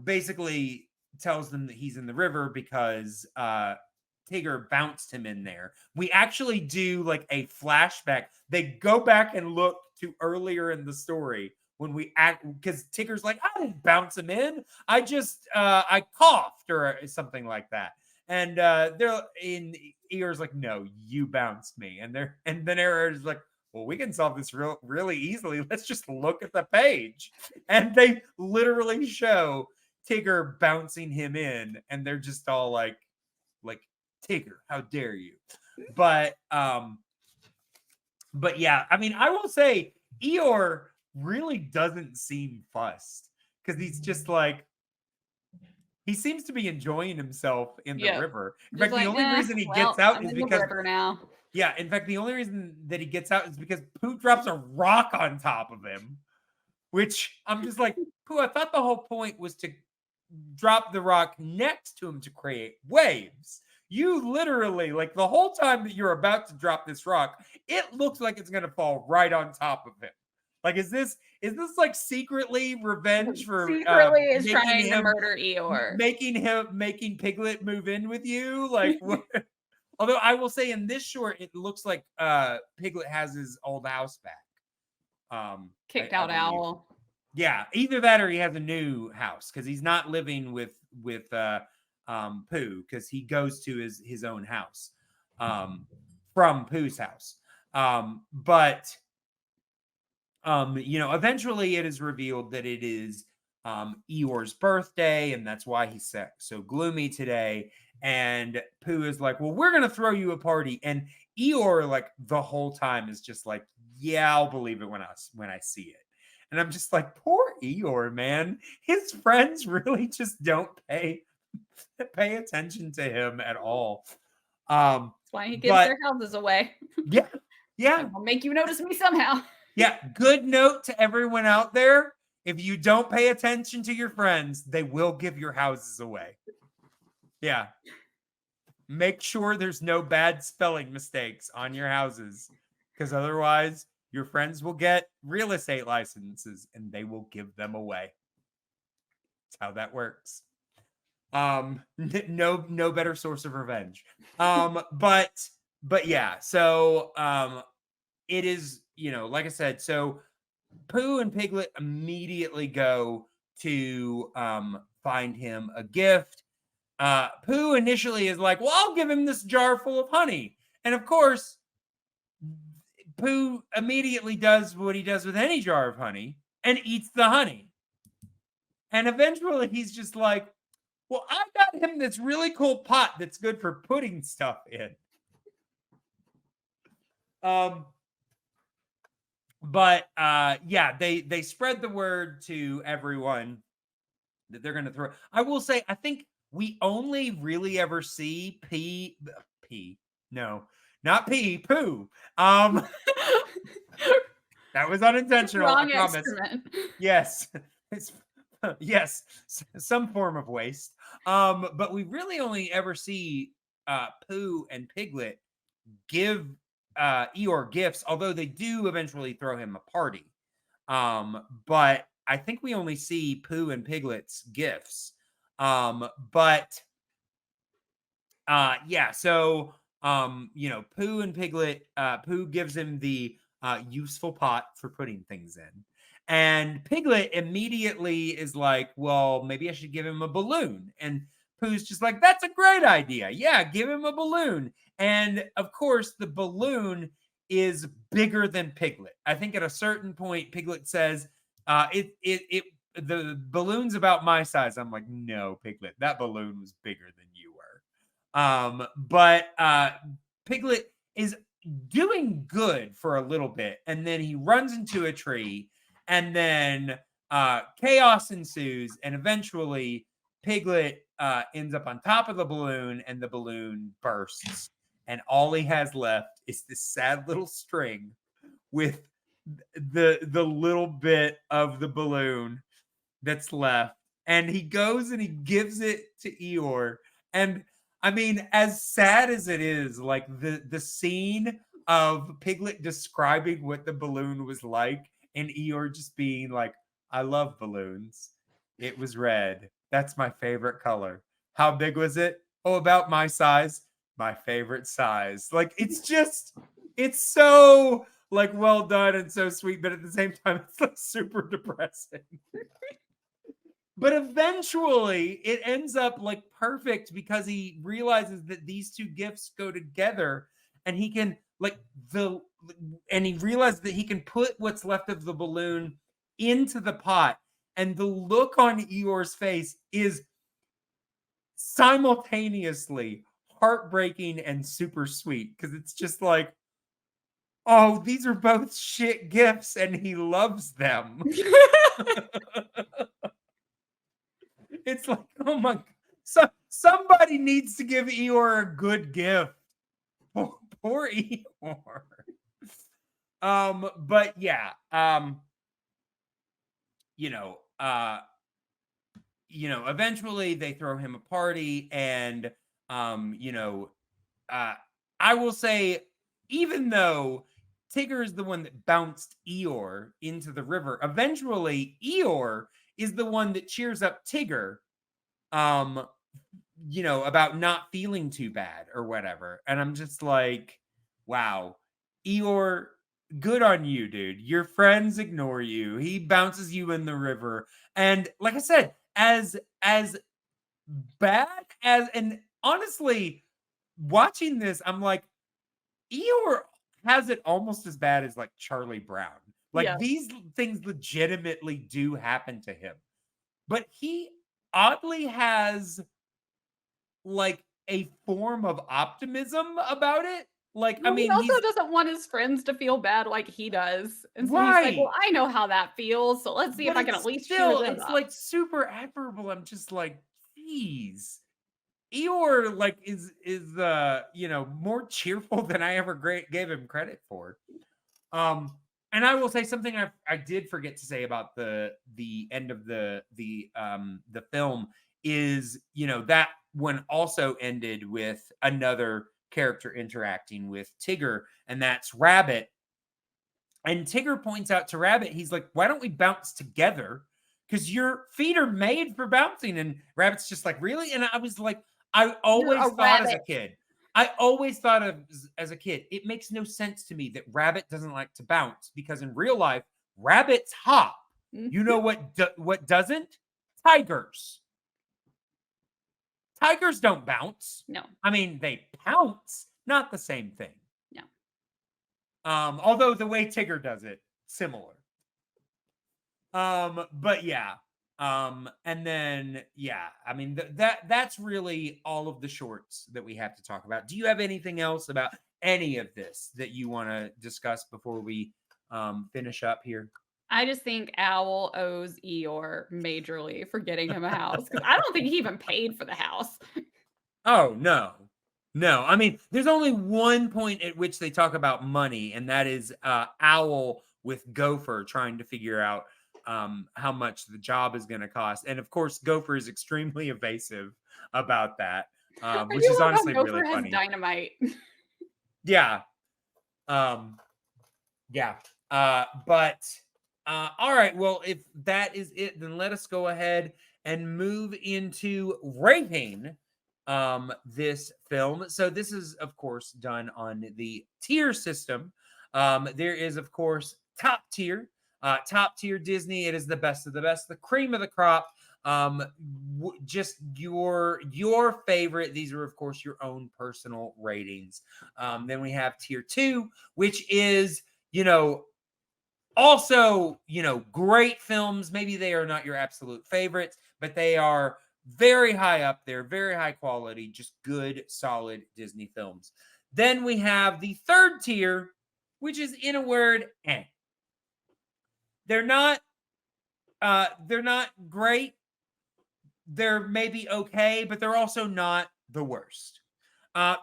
basically tells them that he's in the river because Tigger bounced him in there. We actually do a flashback. They go back and look to earlier in the story when we because Tigger's like, I didn't bounce him in. I just I coughed or something like that. And they're in Eeyore's like, no, you bounced me. And the narrator's like, well, we can solve this really easily. Let's just look at the page. And they literally show Tigger bouncing him in, and they're just all like Tigger, how dare you? But yeah, I mean, I will say Eeyore really doesn't seem fussed because he's just he seems to be enjoying himself in the river. In fact, the only reason he gets out is because now. Yeah, in fact, the only reason that he gets out is because Pooh drops a rock on top of him, which I'm just like, Pooh, I thought the whole point was to drop the rock next to him to create waves. You literally, the whole time that you're about to drop this rock, it looks like it's going to fall right on top of him. Is this secretly revenge for secretly is trying to murder Eeyore, making Piglet move in with you? What? Although I will say in this short, it looks like Piglet has his old house back. Kicked out owl. Yeah, either that or he has a new house because he's not living with Pooh, because he goes to his own house from Pooh's house. But eventually it is revealed that it is Eeyore's birthday, and that's why he's so gloomy today. And Pooh is like, well, we're gonna throw you a party. And Eeyore, like, the whole time is just like, yeah, I'll believe it when I see it. And I'm just like, poor Eeyore, man. His friends really just don't pay attention to him at all. That's why he gives their houses away. Yeah. I'll make you notice me somehow. Yeah. Good note to everyone out there. If you don't pay attention to your friends, they will give your houses away. Yeah. Make sure there's no bad spelling mistakes on your houses, because otherwise your friends will get real estate licenses and they will give them away. That's how that works. No better source of revenge. But yeah, so it is, like I said, so Pooh and Piglet immediately go to find him a gift. Pooh initially is like, well, I'll give him this jar full of honey. And of course, Pooh immediately does what he does with any jar of honey and eats the honey. And eventually he's just like, well, I got him this really cool pot that's good for putting stuff in. But yeah, they spread the word to everyone that they're going to throw. I will say, I think we only really ever see Pooh. That was unintentional. Wrong I promise. excrement. Yes. Yes, some form of waste. But we really only ever see Pooh and Piglet give Eeyore gifts, although they do eventually throw him a party. But I think we only see Pooh and Piglet's gifts. But yeah, so Pooh and Piglet, Pooh gives him the useful pot for putting things in. And Piglet immediately is like, well, maybe I should give him a balloon. And Pooh's just like, that's a great idea. Yeah, give him a balloon. And of course, the balloon is bigger than Piglet. I think at a certain point, Piglet says, the balloon's about my size. I'm like, no, Piglet, that balloon was bigger than you were. But Piglet is doing good for a little bit. And then he runs into a tree. And then chaos ensues, and eventually Piglet ends up on top of the balloon, and the balloon bursts. And all he has left is this sad little string with the little bit of the balloon that's left. And he goes and he gives it to Eeyore. And I mean, as sad as it is, like the scene of Piglet describing what the balloon was like, and Eeyore just being like, I love balloons. It was red. That's my favorite color. How big was it? Oh, about my size. My favorite size. Like, it's so like well done and so sweet, but at the same time, it's like super depressing. But eventually it ends up like perfect, because he realizes that these two gifts go together, and he can he realizes that he can put what's left of the balloon into the pot. And the look on Eeyore's face is simultaneously heartbreaking and super sweet, because it's just like, oh, these are both shit gifts and he loves them. It's like, oh my God. So somebody needs to give Eeyore a good gift. Poor Eeyore. But yeah, eventually they throw him a party, and I will say, even though Tigger is the one that bounced Eeyore into the river, eventually Eeyore is the one that cheers up Tigger, about not feeling too bad or whatever. And I'm just like, wow, Eeyore, good on you, dude. Your friends ignore you. He bounces you in the river. And like I said, as bad as, and honestly, watching this, I'm like, Eeyore has it almost as bad as like Charlie Brown. Like Yeah. these things legitimately do happen to him. But he oddly has like a form of optimism about it. Like, I Well, he mean, also he's doesn't want his friends to feel bad like he does. And so he's like, right. well, I know how that feels. So let's see if But I can it's at least cheer still, them it's up. like super admirable. I'm just like, geez. Eeyore like is more cheerful than I ever gave him credit for. Um, and I will say something I did forget to say about the end of the film is, that one also ended with another character interacting with Tigger, and that's Rabbit. And Tigger points out to Rabbit, he's like, "Why don't we bounce together? Because your feet are made for bouncing." And Rabbit's just like, "Really?" And I was like, I You're always a thought as a rabbit. kid, I always thought of as a kid, it makes no sense to me that Rabbit doesn't like to bounce because in real life, rabbits hop. You know what doesn't? Tigers. Tigers don't bounce. No, I mean, they pounce, not the same thing. no. Although the way Tigger does it, similar. But yeah. And then yeah, I mean that's really all of the shorts that we have to talk about. Do you have anything else about any of this that you want to discuss before we finish up here? I just think Owl owes Eeyore majorly for getting him a house because I don't think he even paid for the house. Oh no. No, I mean, there's only one point at which they talk about money, and that is Owl with Gopher trying to figure out how much the job is going to cost. And of course, Gopher is extremely evasive about that, I which is do love how honestly really Gopher has funny. dynamite. Yeah. Yeah. But all right. Well, if that is it, then let us go ahead and move into rating this film. So this is of course done on the tier system. There is of course top tier Disney. It is the best of the best, the cream of the crop. Just your favorite. These are of course your own personal ratings. Then we have tier 2, which is, also, great films. Maybe they are not your absolute favorites, but they are very high up there, very high quality, just good, solid Disney films. Then we have the third tier, which is, in a word, eh. They're not great. They're maybe okay, but they're also not the worst.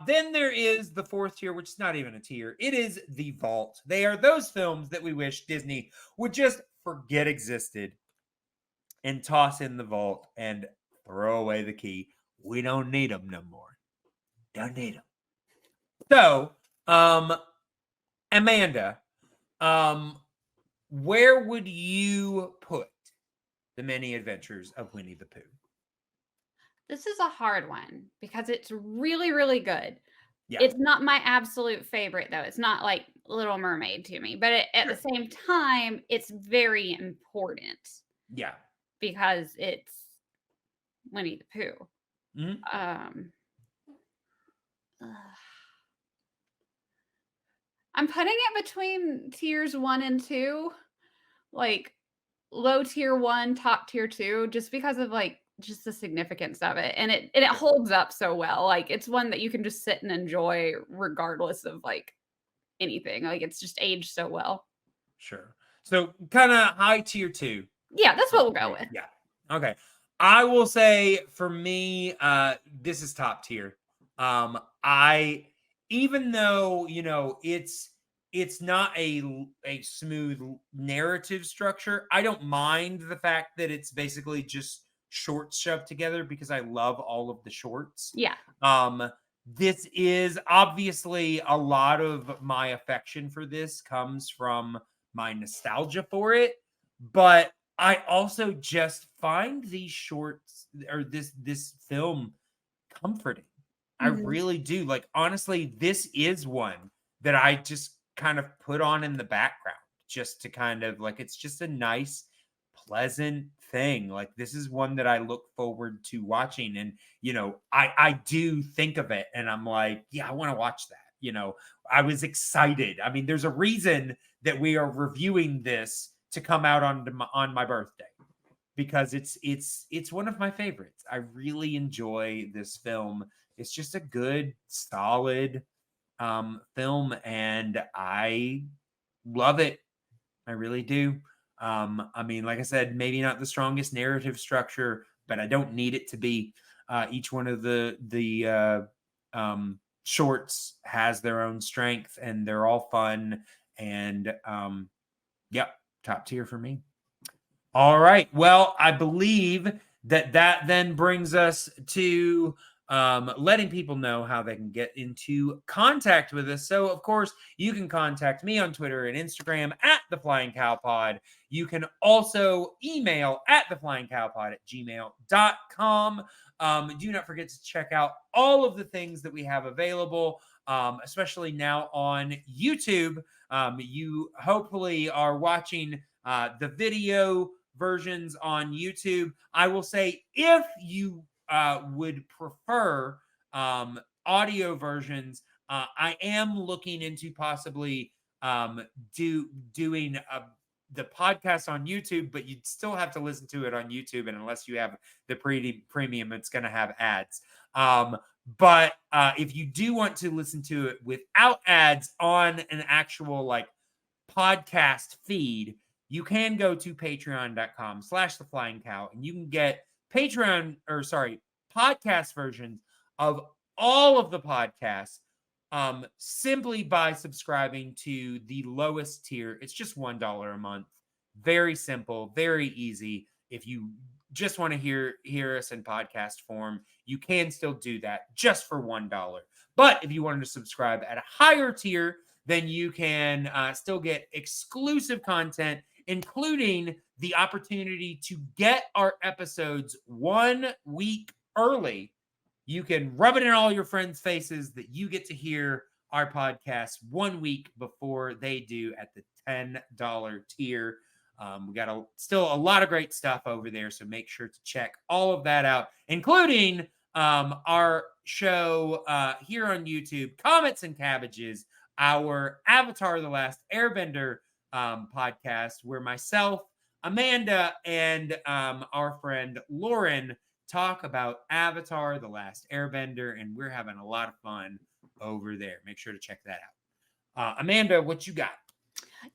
Then there is the fourth tier, which is not even a tier. It is the vault. They are those films that we wish Disney would just forget existed and toss in the vault and throw away the key. We don't need them no more. Don't need them. So, Amanda, where would you put The Many Adventures of Winnie the Pooh? This is a hard one because it's really, really good. Yeah. It's not my absolute favorite, though. It's not like Little Mermaid to me, but at the same time, it's very important Yeah. because it's Winnie the Pooh. Mhm. Ugh. I'm putting it between tiers 1 and 2, like low tier 1, top tier 2, just because of like just the significance of it. And it holds up so well. Like it's one that you can just sit and enjoy regardless of like anything. Like it's just aged so well. Sure. So kind of high tier 2. Yeah, that's what we'll go with. Yeah. Okay. I will say for me, this is top tier. I even though it's not a smooth narrative structure, I don't mind the fact that it's basically just shorts shoved together because I love all of the shorts. Yeah. This is obviously a lot of my affection for this comes from my nostalgia for it, but I also just find these shorts or this film comforting. I really do. Like honestly, this is one that I just kind of put on in the background just to kind of like it's just a nice, pleasant thing. Like, this is one that I look forward to watching. And, you know, I do think of it and I'm like, yeah, I want to watch that. You know, I was excited. I mean, there's a reason that we are reviewing this to come out on my birthday, because it's one of my favorites. I really enjoy this film. It's just a good, solid film, and I love it. I really do. I mean, like I said, maybe not the strongest narrative structure, but I don't need it to be. Each one of the shorts has their own strength, and they're all fun. And yep, top tier for me. All right. Well, I believe that then brings us to letting people know how they can get into contact with us. So, of course, you can contact me on Twitter and Instagram at The Flying Cow Pod. You can also email at theflyingcowpod@gmail.com. Do not forget to check out all of the things that we have available, especially now on YouTube. You hopefully are watching the video versions on YouTube. I will say, if you would prefer audio versions, I am looking into possibly doing the podcast on YouTube, but you'd still have to listen to it on YouTube, and unless you have the premium, it's going to have ads. But if you do want to listen to it without ads on an actual like podcast feed, you can go to patreon.com/theflyingcow, and you can get podcast versions of all of the podcasts simply by subscribing to the lowest tier. It's just $1 a month. Very simple, very easy. If you just want to hear us in podcast form, you can still do that just for $1. But if you wanted to subscribe at a higher tier, then you can still get exclusive content, including the opportunity to get our episodes 1 week early. You can rub it in all your friends' faces that you get to hear our podcast 1 week before they do at the $10 tier. We got still a lot of great stuff over there, so make sure to check all of that out, including our show here on YouTube, Comets and Cabbages, our Avatar: The Last Airbender podcast, where myself, Amanda, and our friend Lauren talk about Avatar: The Last Airbender, and we're having a lot of fun over there. Make sure to check that out. Amanda, what you got?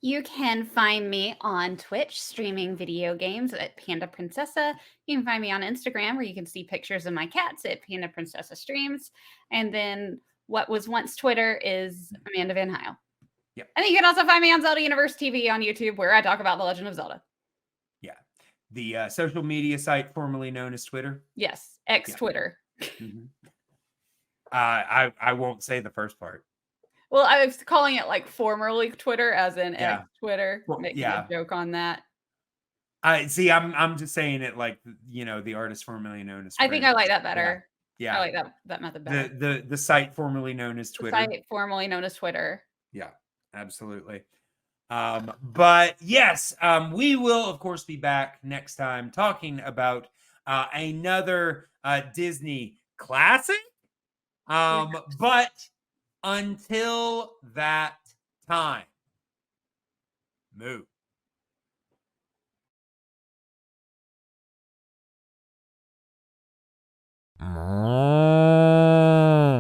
You can find me on Twitch streaming video games at Panda Princessa. You can find me on Instagram, where you can see pictures of my cats at Panda Princessa Streams. And then what was once Twitter is Amanda Van Heil. Yep. And then you can also find me on Zelda Universe TV on YouTube, where I talk about The Legend of Zelda. Yeah. The social media site formerly known as Twitter. Yes. X-Twitter. Yeah. Mm-hmm. I won't say the first part. Well, I was calling it like formerly Twitter, as in X-Twitter. Well, making a joke on that. I see. I'm just saying it like, you know, the artist formerly known as Twitter. I think I like that better. Yeah. I like that method better. The site formerly known as Twitter. The site formerly known as Twitter. Yeah, absolutely. But yes, we will of course be back next time talking about another Disney classic. But until that time, moo. Moo.